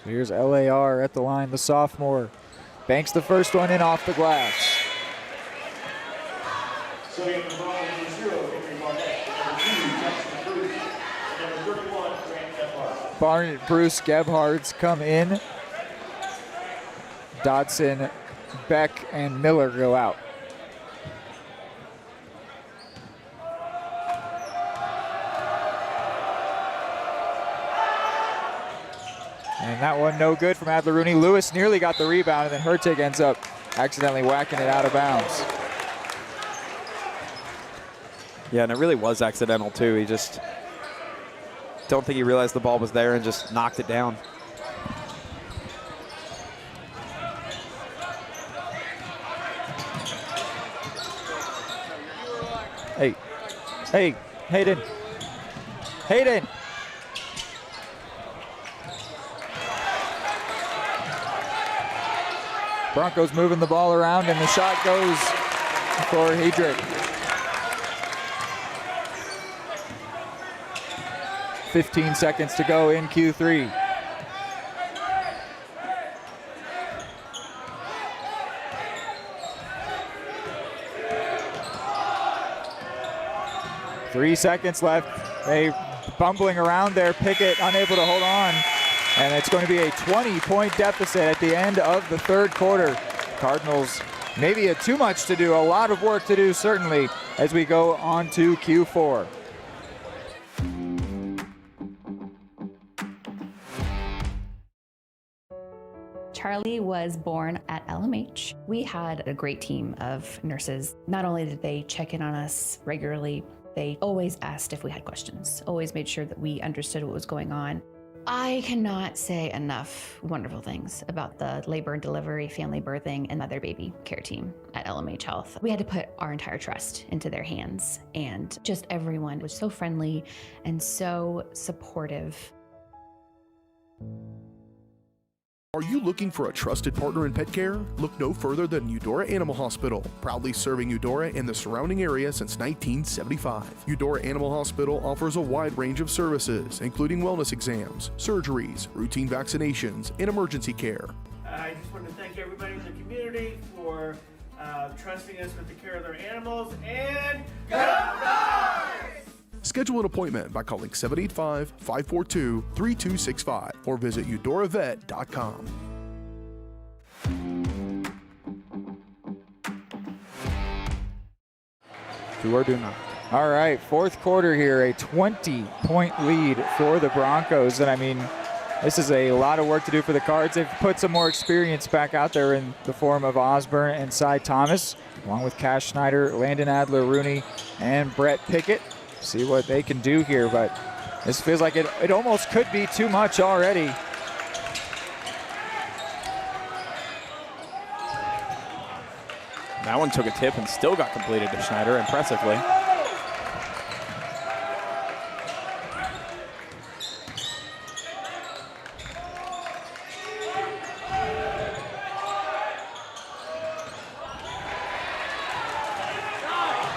S2: So here's LAR at the line, the sophomore. Banks the first one in off the glass. Barnett, Bruce, Gebhards come in. Dodson, Beck, and Miller go out. And that one no good from Adler-Rooney. Lewis nearly got the rebound, and then Hurtig ends up accidentally whacking it out of bounds.
S6: Yeah, and it really was accidental too. He just don't think he realized the ball was there and just knocked it down.
S2: Hey, Hayden. Hayden. Broncos moving the ball around, and the shot goes for Hedrick. 15 seconds to go in Q3. Three seconds left. They bumbling around there. Pickett unable to hold on. And it's going to be a 20-point deficit at the end of the third quarter. Cardinals maybe had too much to do, a lot of work to do certainly as we go on to Q4.
S8: Charlie was born at LMH. We had a great team of nurses. Not only did they check in on us regularly, they always asked if we had questions, always made sure that we understood what was going on. I cannot say enough wonderful things about the labor and delivery, family birthing, and mother baby care team at LMH Health. We had to put our entire trust into their hands, and just everyone was so friendly and so supportive.
S3: Are you looking for a trusted partner in pet care? Look no further than Eudora Animal Hospital, proudly serving Eudora and the surrounding area since 1975. Eudora Animal Hospital offers a wide range of services, including wellness exams, surgeries, routine vaccinations, and emergency care.
S4: I just want to thank everybody in the community for trusting us with the care of their animals, and go Dogs!
S3: Schedule an appointment by calling 785-542-3265 or visit eudoravet.com.
S6: Do or do not.
S2: All right, fourth quarter here, a 20-point lead for the Broncos. And I mean, this is a lot of work to do for the Cards. They've put some more experience back out there in the form of Osborne and Cy Thomas, along with Cash Schneider, Landon Adler-Rooney, and Brett Pickett. See what they can do here, but this feels like it almost could be too much already.
S6: That one took a tip and still got completed to Schneider impressively.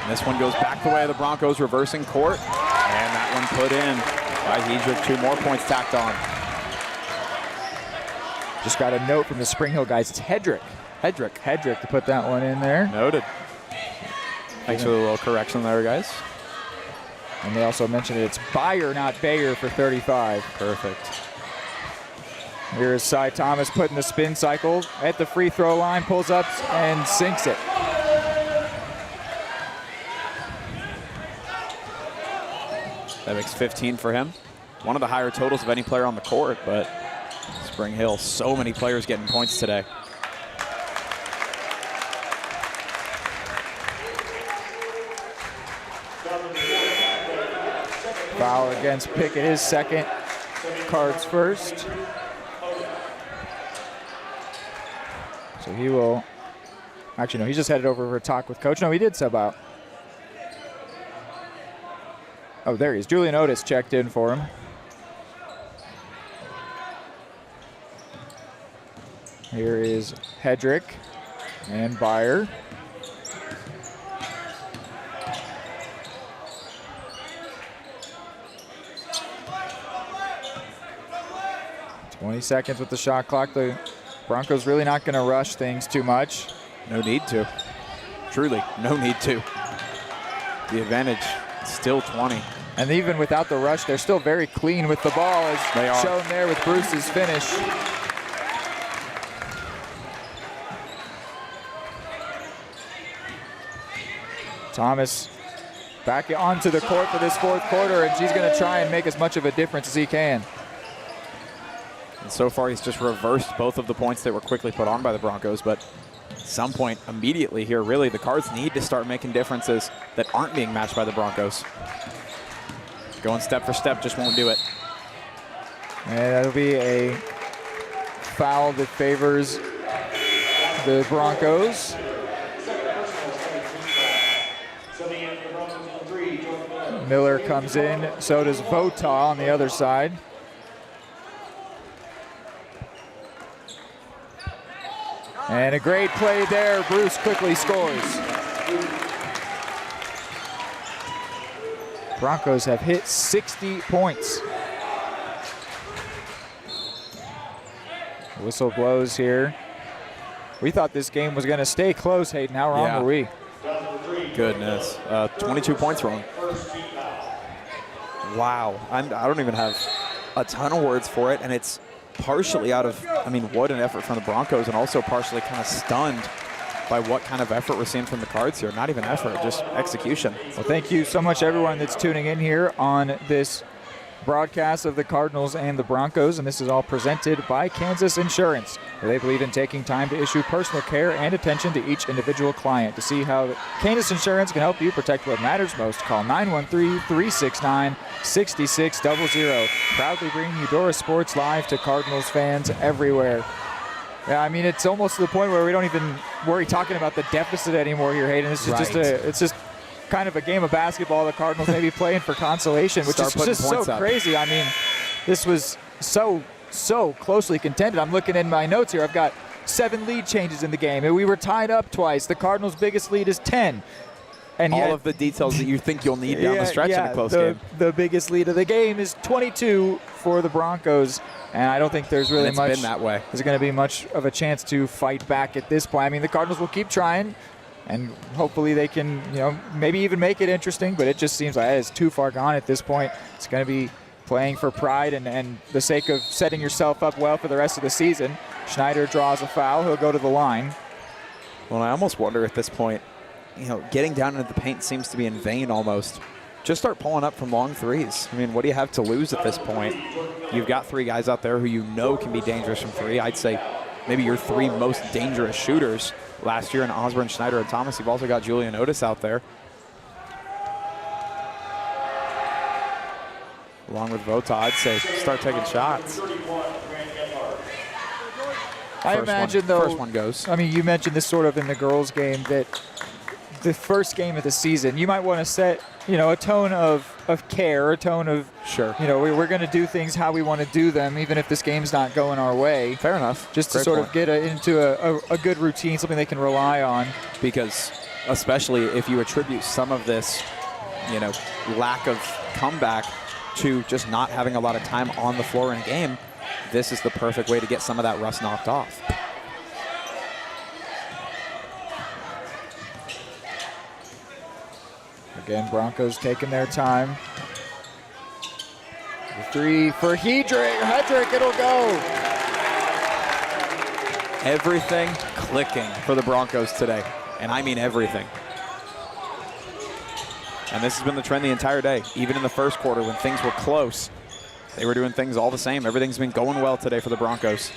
S6: This one goes back the way of the Broncos, reversing court. And that one put in by Hedrick. 2 more points tacked on.
S2: Just got a note from the Spring Hill guys. It's Hedrick to put that one in there.
S6: Noted. Thanks for the little correction there, guys.
S2: And they also mentioned it's Bayer, not Bayer, for 35.
S6: Perfect.
S2: Here is Cy Thomas putting the spin cycle at the free throw line, pulls up and sinks it.
S6: That makes 15 for him. One of the higher totals of any player on the court, but Spring Hill, so many players getting points today.
S2: Foul against Pickett, his second. Cards first. So he will, actually no, he's just headed over for a talk with coach. No, he did sub out. Oh, there he is. Julian Otis checked in for him. Here is Hedrick and Bayer. Seconds with the shot clock. The Broncos really not going to rush things too much.
S6: No need to. Truly, no need to. The advantage still 20.
S2: And even without the rush, they're still very clean with the ball, as
S6: they are
S2: shown there with Bruce's finish. Thomas back onto the court for this fourth quarter, and she's going to try and make as much of a difference as he can.
S6: And so far, he's just reversed both of the points that were quickly put on by the Broncos, but at some point immediately here, really, the Cards need to start making differences that aren't being matched by the Broncos. Going step for step just won't do it.
S2: And that'll be a foul that favors the Broncos. Miller comes in, so does Vota on the other side. And a great play there. Bruce quickly scores. Broncos have hit 60 points. Whistle blows here. We thought this game was going to stay close, Hayden. How wrong were we?
S6: Goodness. 22 points wrong. Wow. I don't even have a ton of words for it, and it's partially out of, I mean, what an effort from the Broncos, and also partially kind of stunned by what kind of effort we're seeing from the Cards here. Not even effort, just execution.
S2: Well, thank you so much, everyone that's tuning in here on this broadcast of the Cardinals and the Broncos, and this is all presented by Kansas Insurance, where they believe in taking time to issue personal care and attention to each individual client. To see how Kansas Insurance can help you protect what matters most, call 913-369-6600. Proudly bringing Eudora Sports live to Cardinals fans everywhere. Yeah, I mean, it's almost to the point where we don't even worry talking about the deficit anymore here, Hayden. This is it's just kind of a game of basketball the Cardinals may be playing for consolation, which is just so crazy. I mean, this was so closely contended. I'm looking in my notes here. I've got 7 lead changes in the game, and we were tied up twice. The Cardinals' biggest lead is 10. And
S6: all of the details that you think you'll need down the stretch in a close game.
S2: The biggest lead of the game is 22 for the Broncos, and I don't think there's really much.
S6: Been that way.
S2: There's going to be much of a chance to fight back at this point. I mean, the Cardinals will keep trying, and hopefully they can, maybe even make it interesting, but it just seems like it's too far gone at this point. It's going to be playing for pride and the sake of setting yourself up well for the rest of the season. Schneider draws a foul. He'll go to the line.
S6: Well, I almost wonder at this point, getting down into the paint seems to be in vain almost. Just start pulling up from long threes. I mean, what do you have to lose at this point? You've got 3 guys out there who can be dangerous from 3. I'd say maybe your 3 most dangerous shooters last year in Osborne, Schneider, and Thomas. You've also got Julian Otis out there, along with Vota. I'd say start taking shots.
S2: I imagine, though,
S6: first one goes.
S2: I mean, you mentioned this sort of in the girls' game, that the first game of the season, you might want to set, a tone of care, a tone of, we're going to do things how we want to do them, even if this game's not going our way.
S6: Fair enough.
S2: Just to sort of get into a good routine, something they can rely on.
S6: Because especially if you attribute some of this, lack of comeback to just not having a lot of time on the floor in a game, this is the perfect way to get some of that rust knocked off.
S2: Again, Broncos taking their time. The 3 for Hedrick, it'll go.
S6: Everything clicking for the Broncos today, and I mean everything. And this has been the trend the entire day. Even in the first quarter when things were close, they were doing things all the same. Everything's been going well today for the Broncos.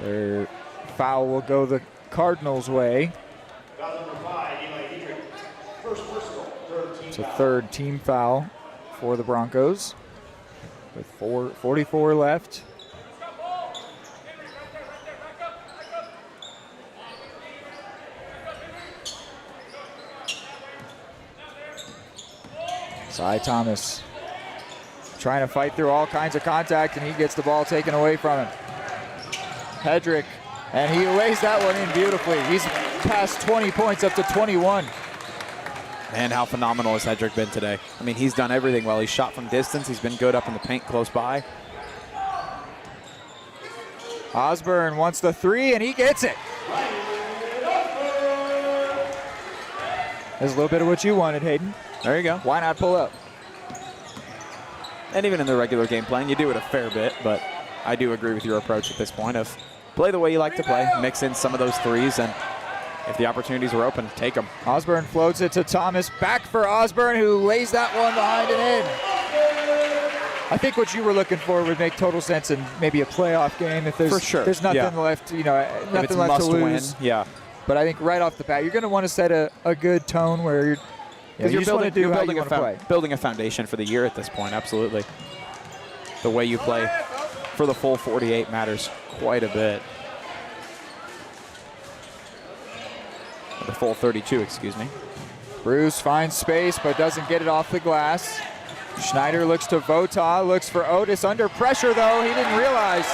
S2: Their foul will go the Cardinals' way. It's a 3rd team foul for the Broncos with 44 left. Cy Thomas trying to fight through all kinds of contact, and he gets the ball taken away from him. Hedrick, and he lays that one in beautifully. He's past 20 points up to 21.
S6: Man, how phenomenal has Hedrick been today? I mean, he's done everything well. He's shot from distance. He's been good up in the paint close by.
S2: Osborne wants the 3, and he gets it. There's a little bit of what you wanted, Hayden.
S6: There you go.
S2: Why not pull up?
S6: And even in the regular game plan, you do it a fair bit, but I do agree with your approach at this point of play the way you like to play, mix in some of those 3s, and if the opportunities are open, take them.
S2: Osborne floats it to Thomas. Back for Osborne, who lays that one behind and in. I think what you were looking for would make total sense in maybe a playoff game if there's,
S6: for sure.
S2: There's nothing left, nothing left to lose.
S6: Yeah.
S2: But I think right off the bat, you're going to want to set a good tone where you're
S6: building a foundation for the year at this point. Absolutely. The way you play for the full 48 matters quite a bit. The full 32, excuse me.
S2: Bruce finds space but doesn't get it off the glass. Schneider looks to Vota, looks for Otis under pressure though. He didn't realize.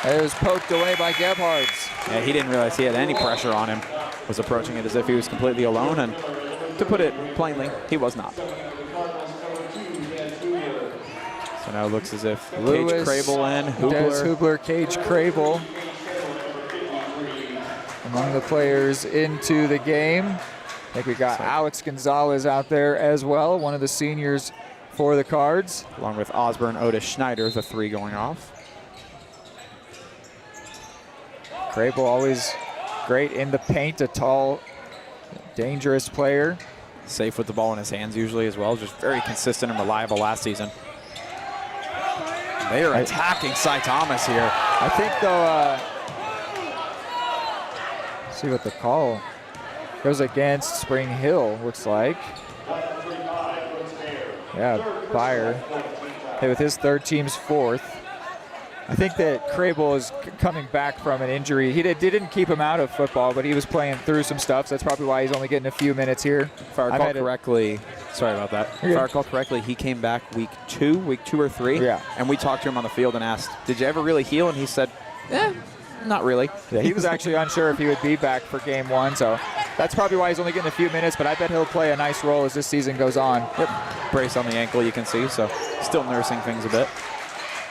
S2: It was poked away by Gebhards.
S6: Yeah, he didn't realize he had any pressure on him. Was approaching it as if he was completely alone, and to put it plainly, he was not. So now it looks as if Cage Crable in,
S2: Des Hubler, Cage Crable among the players into the game. I think we got Alex Gonzalez out there as well, one of the seniors for the Cards.
S6: Along with Osborne, Otis, Schneider, the 3 going off.
S2: Crable always great in the paint, a tall, dangerous player.
S6: Safe with the ball in his hands usually as well, just very consistent and reliable last season. They are attacking Cy Thomas here.
S2: I think though, see what the call goes against Spring Hill, looks like. Yeah, Byer. Hey, with his 3rd, team's 4th. I think that Crable is coming back from an injury. He didn't keep him out of football, but he was playing through some stuff, so that's probably why he's only getting a few minutes here.
S6: If I recall correctly, sorry about that. If I recall correctly, he came back week 2 or 3.
S2: Yeah.
S6: And we talked to him on the field and asked, did you ever really heal? And he said, not really.
S2: Yeah, he was actually unsure if he would be back for game 1, so that's probably why he's only getting a few minutes, but I bet he'll play a nice role as this season goes on.
S6: Yep. Brace on the ankle, you can see, so still nursing things a bit.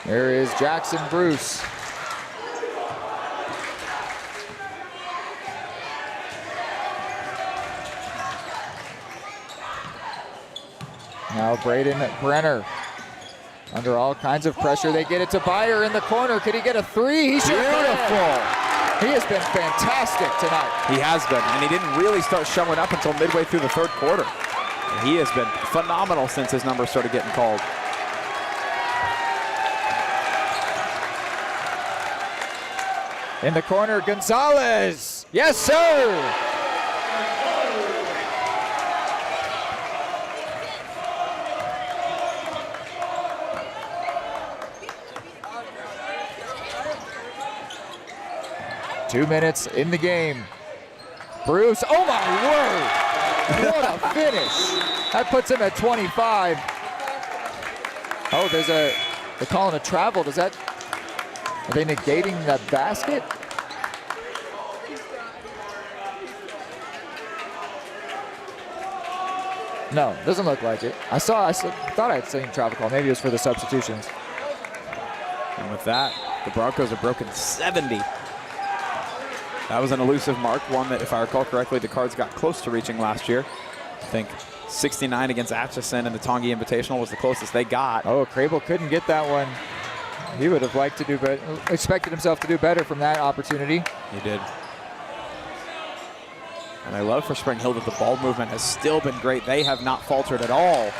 S2: There is Jackson Bruce. Now Braden Brenner under all kinds of pressure. They get it to Byer in the corner. Could he get a 3? He should. Beautiful. He has been fantastic tonight.
S6: He has been, and he didn't really start showing up until midway through the 3rd quarter. And he has been phenomenal since his numbers started getting called.
S2: In the corner, Gonzalez. Yes, sir. Two minutes in the game. Bruce, oh my word. What a finish. That puts him at 25. Oh, they're calling a travel. Does that, are they negating that basket? No, doesn't look like it. I thought I'd seen travel call. Maybe it was for the substitutions.
S6: And with that, the Broncos have broken 70. That was an elusive mark, one that, if I recall correctly, the Cards got close to reaching last year. I think 69 against Atchison and the Tongi Invitational was the closest they got.
S2: Oh, Crable couldn't get that one. He would have liked to do better, expected himself to do better from that opportunity.
S6: He did. And I love for Spring Hill that the ball movement has still been great. They have not faltered at all.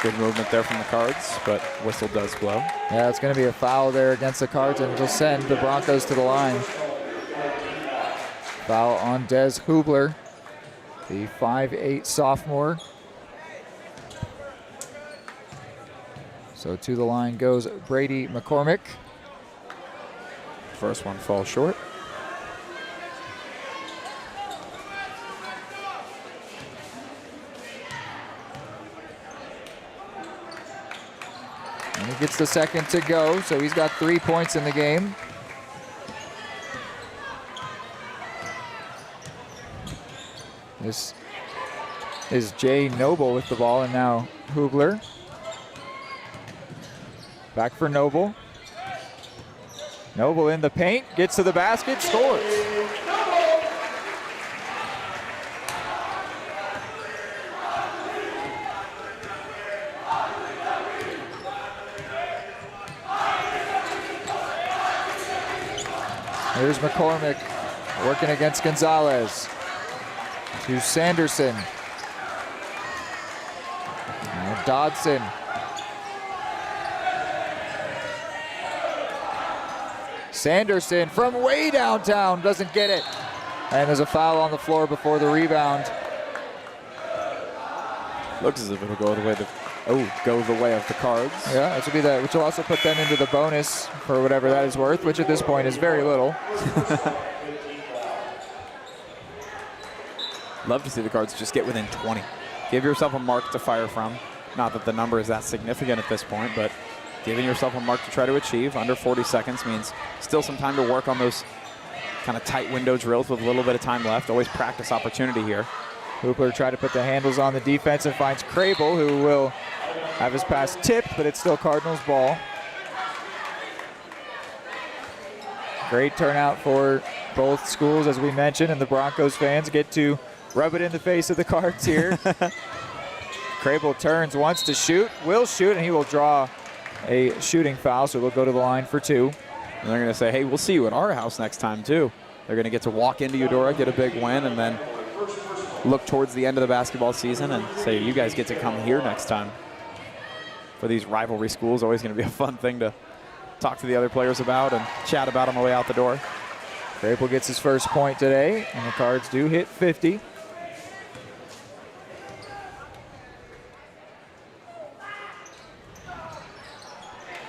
S6: Good movement there from the Cards, but whistle does blow.
S2: Yeah, it's going to be a foul there against the Cards, and it'll send the Broncos to the line. Foul on Des Hubler, the 5'8" sophomore. So to the line goes Brady McCormick.
S6: First one falls short.
S2: And he gets the second to go, so he's got 3 points in the game. This is Jay Noble with the ball, and now Hubler. Back for Noble. Noble in the paint, gets to the basket, scores. Here's McCormick working against Gonzalez. To Sanderson. Now Dodson. Sanderson from way downtown doesn't get it. And there's a foul on the floor before the rebound.
S6: Looks as if it'll go the way of the Cards.
S2: Yeah, this will be that, which will also put them into the bonus for whatever that is worth, which at this point is very little.
S6: Love to see the Cards just get within 20. Give yourself a mark to fire from. Not that the number is that significant at this point, but giving yourself a mark to try to achieve. Under 40 seconds means still some time to work on those kind of tight window drills with a little bit of time left. Always practice opportunity here.
S2: Hoopler tried to put the handles on the defense and finds Crable, who will have his pass tipped, but it's still Cardinals ball. Great turnout for both schools, as we mentioned, and the Broncos fans get to rub it in the face of the Cards here. Crable turns, wants to shoot, will shoot, and he will draw a shooting foul, so they'll go to the line for 2.
S6: And they're going to say, hey, we'll see you at our house next time, too. They're going to get to walk into Eudora, get a big win, and then look towards the end of the basketball season and say, you guys get to come here next time. For these rivalry schools, always going to be a fun thing to talk to the other players about and chat about on the way out the door.
S2: Crable gets his first point today, and the Cards do hit 50.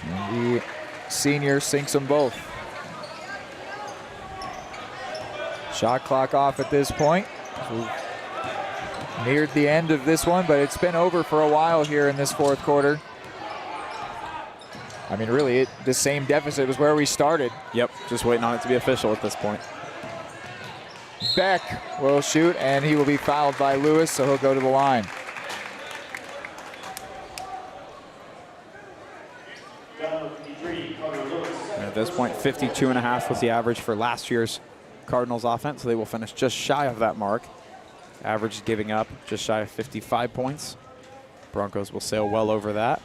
S2: And the senior sinks them both. Shot clock off at this point. We've neared the end of this one, but it's been over for a while here in this fourth quarter. I mean, really, the same deficit was where we started.
S6: Yep, just waiting on it to be official at this point.
S2: Beck will shoot, and he will be fouled by Lewis, so he'll go to the line.
S6: And at this point, 52.5 was the average for last year's Cardinals offense, so they will finish just shy of that mark. Average is giving up just shy of 55 points. Broncos will sail well over that.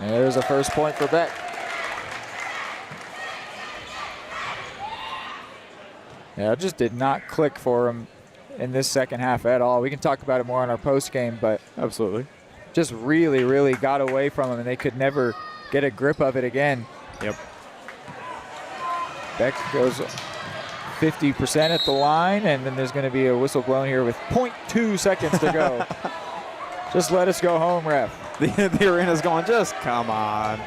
S2: And there's a first point for Beck. Yeah, it just did not click for him in this second half at all. We can talk about it more on our post game, but
S6: absolutely,
S2: just really, really got away from him, and they could never get a grip of it again.
S6: Yep.
S2: Beck goes 50% at the line, and then there's going to be a whistle blown here with 0.2 seconds to go. Just let us go home, ref.
S6: The arena's going, just come on.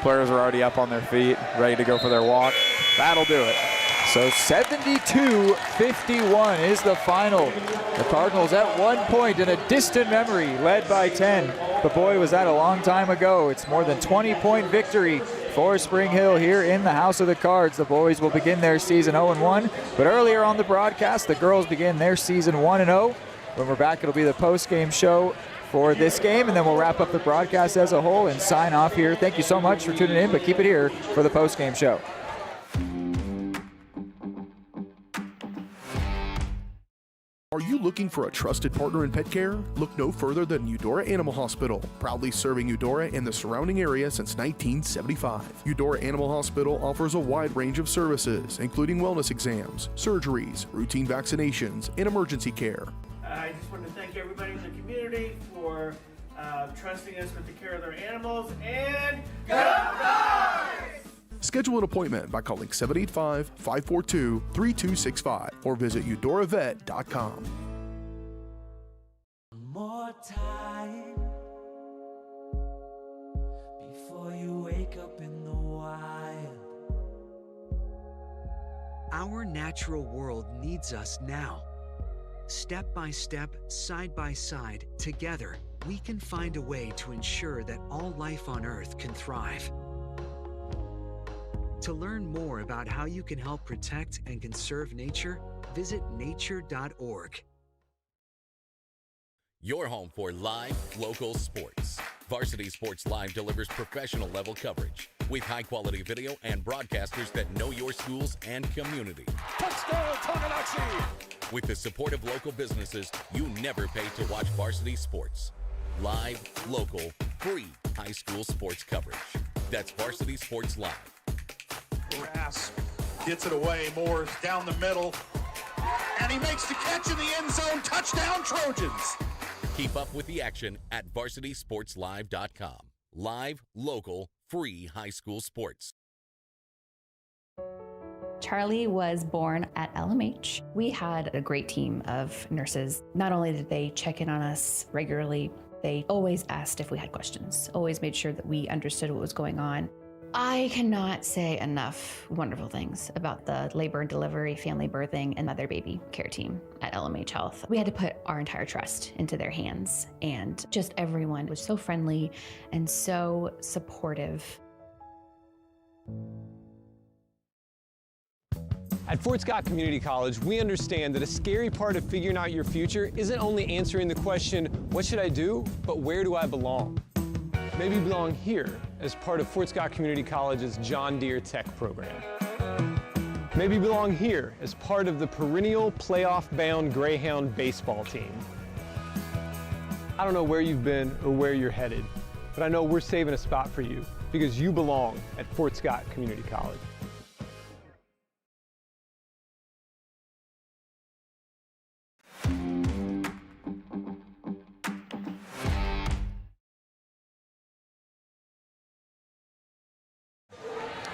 S6: Players are already up on their feet, ready to go for their walk. That'll do it.
S2: So 72-51 is the final. The Cardinals at 1 point in a distant memory, led by 10. But boy, was that a long time ago. It's more than 20-point victory for Spring Hill here in the House of the Cards. The boys will begin their season 0-1. But earlier on the broadcast, the girls begin their season 1-0. When we're back, it'll be the post-game show for this game, and then we'll wrap up the broadcast as a whole and sign off here. Thank you so much for tuning in, but keep it here for the post-game show.
S3: Are you looking for a trusted partner in pet care? Look no further than Eudora Animal Hospital, proudly serving Eudora and the surrounding area since 1975. Eudora Animal Hospital offers a wide range of services, including wellness exams, surgeries, routine vaccinations, and emergency care.
S4: I just want to thank everybody in the community for trusting us with the care of their animals, and go Cards!
S3: Schedule an appointment by calling 785-542-3265 or visit eudoravet.com.
S9: More time before you wake up in the wild.
S10: Our natural world needs us now. Step by step, side by side, together, we can find a way to ensure that all life on Earth can thrive. To learn more about how you can help protect and conserve nature, visit nature.org.
S1: Your home for live, local sports. Varsity Sports Live delivers professional level coverage with high-quality video and broadcasters that know your schools and community.
S11: Touchdown, Tonganoxie!
S1: With the support of local businesses, you never pay to watch varsity sports. Live, local, free high school sports coverage. That's Varsity Sports Live.
S11: Grass gets it away. Moore's down the middle, and he makes the catch in the end zone. Touchdown, Trojans!
S1: Keep up with the action at varsitysportslive.com. Live, local, free high school sports.
S8: Charlie was born at LMH. We had a great team of nurses. Not only did they check in on us regularly, they always asked if we had questions, always made sure that we understood what was going on. I cannot say enough wonderful things about the labor and delivery, family birthing, and mother-baby care team at LMH Health. We had to put our entire trust into their hands, and just everyone was so friendly and so supportive.
S5: At Fort Scott Community College, we understand that a scary part of figuring out your future isn't only answering the question, what should I do, but where do I belong? Maybe you belong here as part of Fort Scott Community College's John Deere Tech program. Maybe you belong here as part of the perennial playoff-bound Greyhound baseball team. I don't know where you've been or where you're headed, but I know we're saving a spot for you because you belong at Fort Scott Community College.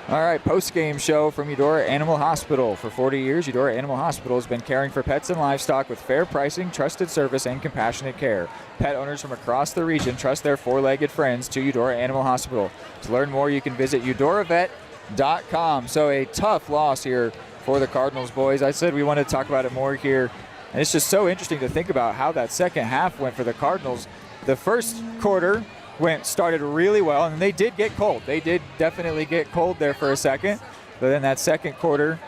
S2: All right, post-game show from Eudora Animal Hospital. For 40 years, Eudora Animal Hospital has been caring for pets and livestock with fair pricing, trusted service, and compassionate care. Pet owners from across the region trust their four-legged friends to Eudora Animal Hospital. To learn more, you can visit eudoravet.com. So a tough loss here for the Cardinals, boys. I said we wanted to talk about it more here, and it's just so interesting to think about how that second half went for the Cardinals. The first quarter started really well, and they did get cold. They did definitely get cold there for a second, but then that second quarter,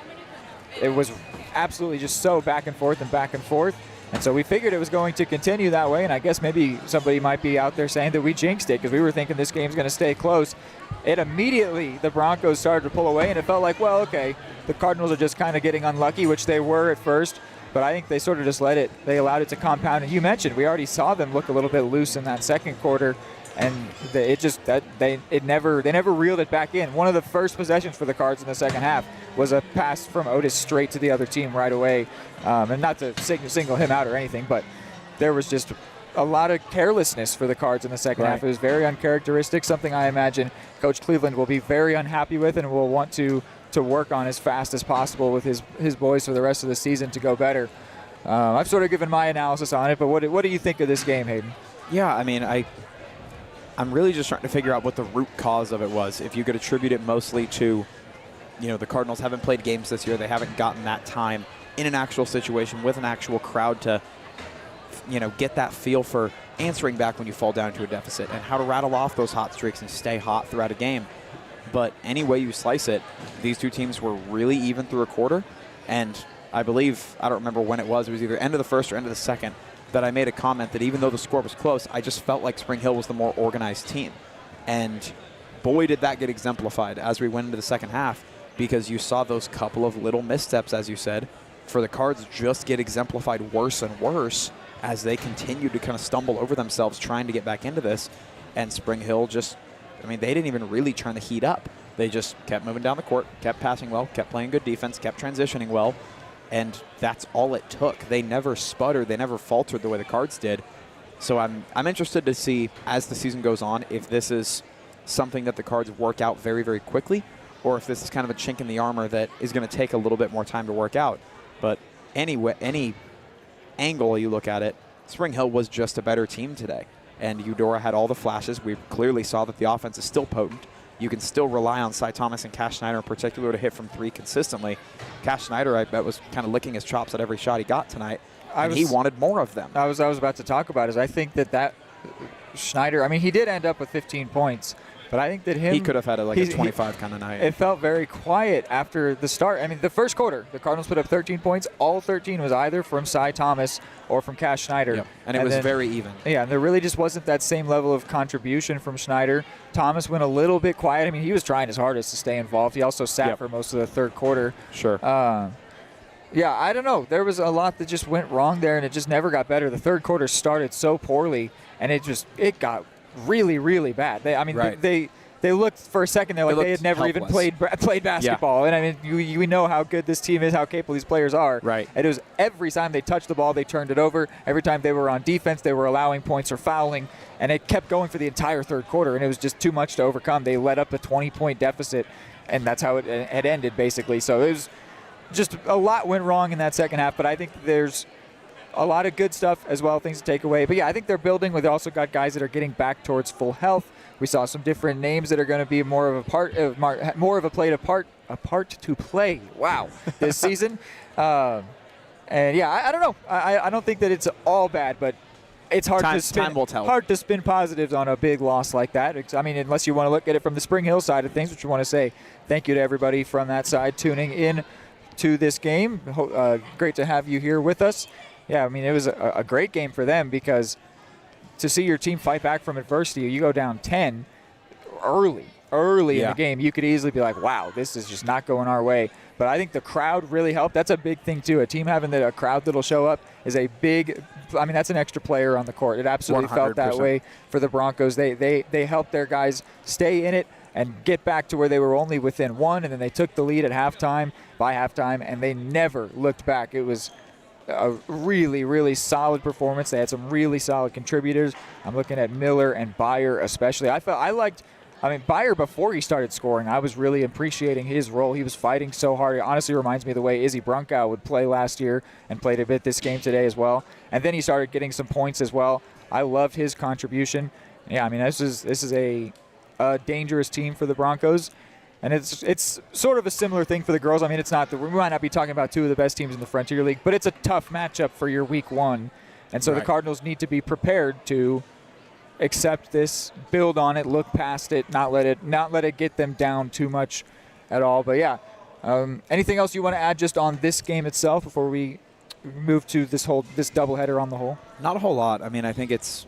S2: it was absolutely just so back and forth. And so we figured it was going to continue that way, and I guess maybe somebody might be out there saying that we jinxed it because we were thinking this game's going to stay close. It immediately, the Broncos started to pull away, and it felt like, well, okay, the Cardinals are just kind of getting unlucky, which they were at first, but I think they sort of just they allowed it to compound. And you mentioned, we already saw them look a little bit loose in that second quarter, and they never reeled it back in. One of the first possessions for the Cards in the second half was a pass from Otis straight to the other team right away. And not to single him out or anything, but there was just a lot of carelessness for the Cards in the second half. It was very uncharacteristic, something I imagine Coach Cleveland will be very unhappy with and will want to work on as fast as possible with his boys for the rest of the season to go better. I've sort of given my analysis on it, but what do you think of this game, Hayden?
S6: Yeah, I mean, I'm really just trying to figure out what the root cause of it was. If you could attribute it mostly to, the Cardinals haven't played games this year. They haven't gotten that time in an actual situation with an actual crowd to, get that feel for answering back when you fall down to a deficit and how to rattle off those hot streaks and stay hot throughout a game. But any way you slice it, these two teams were really even through a quarter. And I believe, I don't remember when it was either end of the first or end of the second, that I made a comment that even though the score was close, I just felt like Spring Hill was the more organized team. And boy, did that get exemplified as we went into the second half, because you saw those couple of little missteps, as you said, for the Cards just get exemplified worse and worse as they continued to kind of stumble over themselves trying to get back into this. And Spring Hill they didn't even really try to heat up. They just kept moving down the court, kept passing well, kept playing good defense, kept transitioning well. And that's all it took. They never sputtered. They never faltered the way the Cards did. So I'm interested to see, as the season goes on, if this is something that the Cards work out very, very quickly, or if this is kind of a chink in the armor that is going to take a little bit more time to work out. But anyway, any angle you look at it, Spring Hill was just a better team today. And Eudora had all the flashes. We clearly saw that the offense is still potent. You can still rely on Cy Thomas and Cash Schneider in particular to hit from three consistently. Cash Schneider, I bet, was kind of licking his chops at every shot he got tonight, and he wanted more of them.
S2: I was about to talk about is I think that Schneider, he did end up with 15 points, but I think that he
S6: could have had a 25 kind of night.
S2: It felt very quiet after the start. The first quarter, the Cardinals put up 13 points. All 13 was either from Cy Thomas or from Cash Schneider.
S6: Yep. And it was very even.
S2: Yeah, and there really just wasn't that same level of contribution from Schneider. Thomas went a little bit quiet. He was trying his hardest to stay involved. He also sat for most of the third quarter.
S6: Sure.
S2: Yeah, I don't know. There was a lot that just went wrong there, and it just never got better. The third quarter started so poorly, and it got really, really bad. They looked for a second. They had never even played basketball. Yeah. And we know how good this team is, how capable these players are.
S6: Right.
S2: And it was every time they touched the ball, they turned it over. Every time they were on defense, they were allowing points or fouling, and it kept going for the entire third quarter. And it was just too much to overcome. They let up a 20-point deficit, and that's how it had ended basically. So it was just a lot went wrong in that second half. But I think there's a lot of good stuff as well, things to take away. But yeah, I think they're building. We've also got guys that are getting back towards full health. We saw some different names that are going to be more of a part to play. Wow, this season. And yeah, I don't know. I don't think that it's all bad, but it's hard to spin.
S6: Time will tell.
S2: Hard to spin positives on a big loss like that. I mean, unless you want to look at it from the Spring Hill side of things, which you want to say thank you to everybody from that side tuning in to this game. Great to have you here with us. Yeah, I mean, it was a great game for them because to see your team fight back from adversity, you go down 10 early in the game, you could easily be like, wow, this is just not going our way. But I think the crowd really helped. That's a big thing, too. A team having a crowd that'll show up is a big – I mean, that's an extra player on the court. It absolutely 100%. Felt that way for the Broncos. They helped their guys stay in it and get back to where they were only within one, and then they took the lead at by halftime, and they never looked back. It was a really, really solid performance. They had some really solid contributors. I'm looking at Miller and Byer especially. Byer, before he started scoring, I was really appreciating his role. He was fighting so hard. It honestly reminds me of the way Izzy Brunkow would play last year and played a bit this game today as well. And then he started getting some points as well. I loved his contribution. Yeah, I mean, this is a dangerous team for the Broncos. And it's sort of a similar thing for the girls. I mean, we might not be talking about two of the best teams in the Frontier League, but it's a tough matchup for your week one. And so the Cardinals need to be prepared to accept this, build on it, look past it, not let it get them down too much at all. But yeah, anything else you want to add just on this game itself before we move to this doubleheader on the whole?
S6: Not a whole lot. I mean, I think it's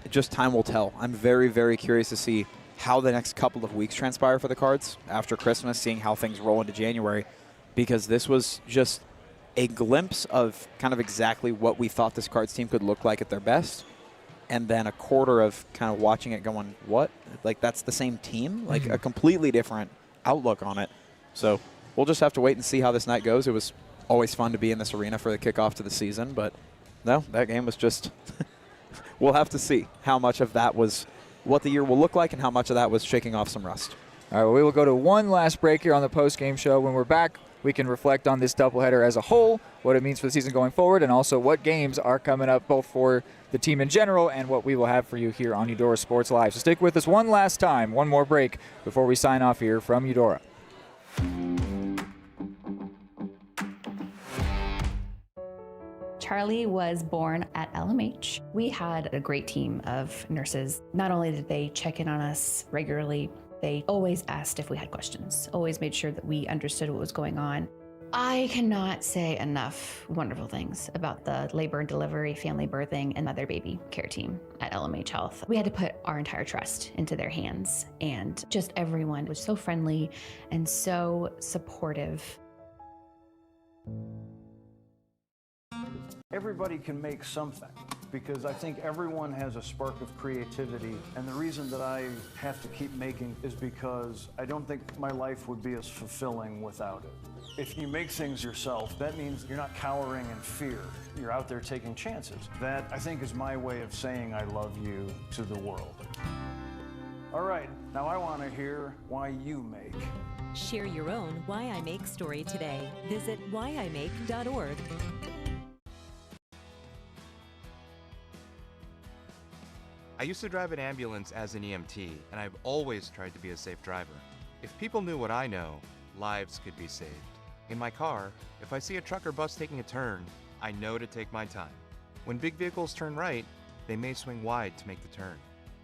S6: just time will tell. I'm very, very curious to see how the next couple of weeks transpire for the Cards after Christmas, seeing how things roll into January, because this was just a glimpse of kind of exactly what we thought this Cards team could look like at their best. And then a quarter of kind of watching it going, what? Like, that's the same team? Like, a completely different outlook on it. So we'll just have to wait and see how this night goes. It was always fun to be in this arena for the kickoff to the season. But, no, that game was just – we'll have to see how much of that was what the year will look like and how much of that was shaking off some rust.
S2: All right, well, we will go to one last break here on the post-game show. When we're back, we can reflect on this doubleheader as a whole, what it means for the season going forward, and also what games are coming up both for the team in general and what we will have for you here on Eudora Sports Live. So stick with us one last time, one more break before we sign off here from Eudora.
S8: Charlie was born at LMH. We had a great team of nurses. Not only did they check in on us regularly, they always asked if we had questions, always made sure that we understood what was going on. I cannot say enough wonderful things about the labor and delivery, family birthing, and mother baby care team at LMH Health. We had to put our entire trust into their hands, and just everyone was so friendly and so supportive.
S13: Everybody can make something, because I think everyone has a spark of creativity, and the reason that I have to keep making is because I don't think my life would be as fulfilling without it. If you make things yourself, that means you're not cowering in fear. You're out there taking chances. That, I think, is my way of saying I love you to the world. All right, now I want to hear why you make.
S14: Share your own Why I Make story today. Visit whyimake.org.
S15: I used to drive an ambulance as an EMT, and I've always tried to be a safe driver. If people knew what I know, lives could be saved. In my car, if I see a truck or bus taking a turn, I know to take my time. When big vehicles turn right, they may swing wide to make the turn.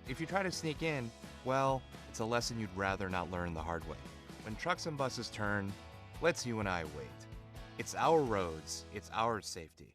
S15: If you try to sneak in, well, it's a lesson you'd rather not learn the hard way. When trucks and buses turn, let's you and I wait. It's our roads, it's our safety.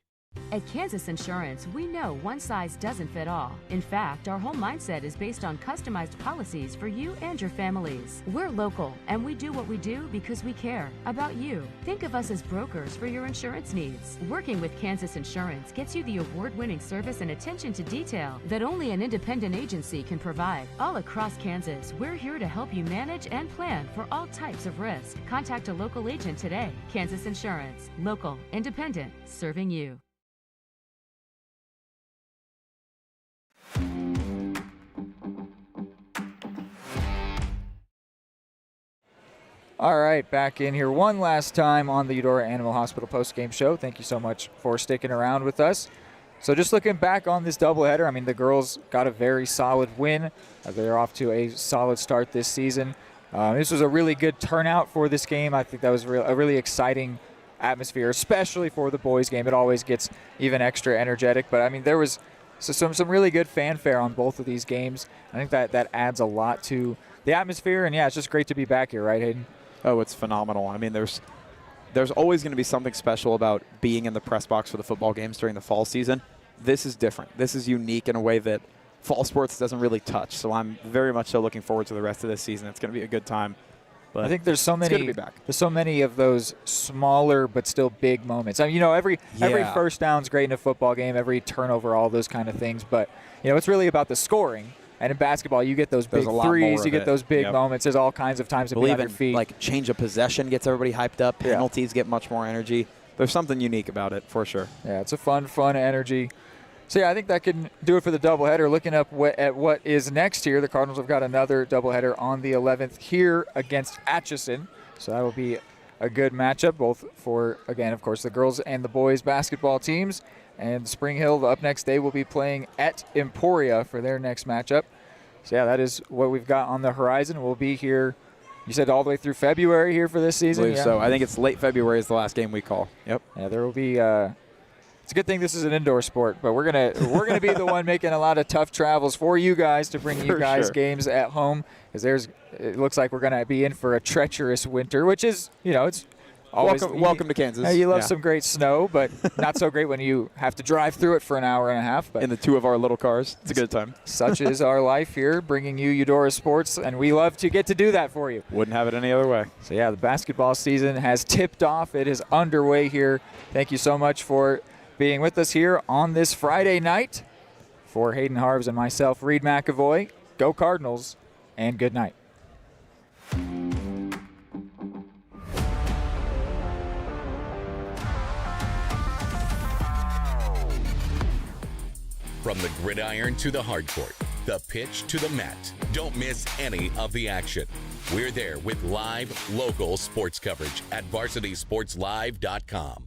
S12: At Kansas Insurance, we know one size doesn't fit all. In fact, our whole mindset is based on customized policies for you and your families. We're local, and we do what we do because we care about you. Think of us as brokers for your insurance needs. Working with Kansas Insurance gets you the award-winning service and attention to detail that only an independent agency can provide. All across Kansas, we're here to help you manage and plan for all types of risk. Contact a local agent today. Kansas Insurance. Local, independent, serving you.
S2: All right, back in here one last time on the Eudora Animal Hospital postgame show. Thank you so much for sticking around with us. So just looking back on this doubleheader, I mean, the girls got a very solid win. They're off to a solid start this season. This was a really good turnout for this game. I think that was a really exciting atmosphere, especially for the boys' game. It always gets even extra energetic. But, I mean, there was some really good fanfare on both of these games. I think that adds a lot to the atmosphere. And, yeah, it's just great to be back here, right, Hayden?
S6: Oh, it's phenomenal. I mean, there's always going to be something special about being in the press box for the football games during the fall season. This is different. This is unique in a way that fall sports doesn't really touch. So I'm very much so looking forward to the rest of this season. It's going to be a good time. But
S2: I think there's so many.
S6: It's good to be back.
S2: There's so many of those smaller but still big moments. I mean, every first down's great in a football game. Every turnover, all those kind of things. But it's really about the scoring. And in basketball, you get those big threes, you get those big moments. There's all kinds of times to be on your feet.
S6: Like change of possession gets everybody hyped up. Penalties get much more energy. There's something unique about it for sure.
S2: Yeah, it's a fun energy. So, yeah, I think that can do it for the doubleheader. Looking up at what is next here, the Cardinals have got another doubleheader on the 11th here against Atchison. So that will be a good matchup, both for, again, of course, the girls and the boys basketball teams. And Spring Hill, up next, they will be playing at Emporia for their next matchup. So, yeah, that is what we've got on the horizon. We'll be here, you said, all the way through February here for this season?
S6: I believe so. I think it's late February is the last game we call. Yep.
S2: Yeah, there will be it's a good thing this is an indoor sport, but we're gonna be the one making a lot of tough travels for you guys to bring you guys games at home, because it looks like we're gonna be in for a treacherous winter, which is it's always
S6: welcome to Kansas.
S2: You love some great snow, but not so great when you have to drive through it for an hour and a half. But
S6: in the two of our little cars, it's a good time.
S2: Such is our life here, bringing you Eudora sports, and we love to get to do that for you.
S6: Wouldn't have it any other way.
S2: So yeah, the basketball season has tipped off. It is underway here. Thank you so much for being with us here on this Friday night. For Hayden Harves and myself, Reed McAvoy, go Cardinals, and good night.
S1: From the gridiron to the hard court, the pitch to the mat, don't miss any of the action. We're there with live, local sports coverage at VarsitySportsLive.com.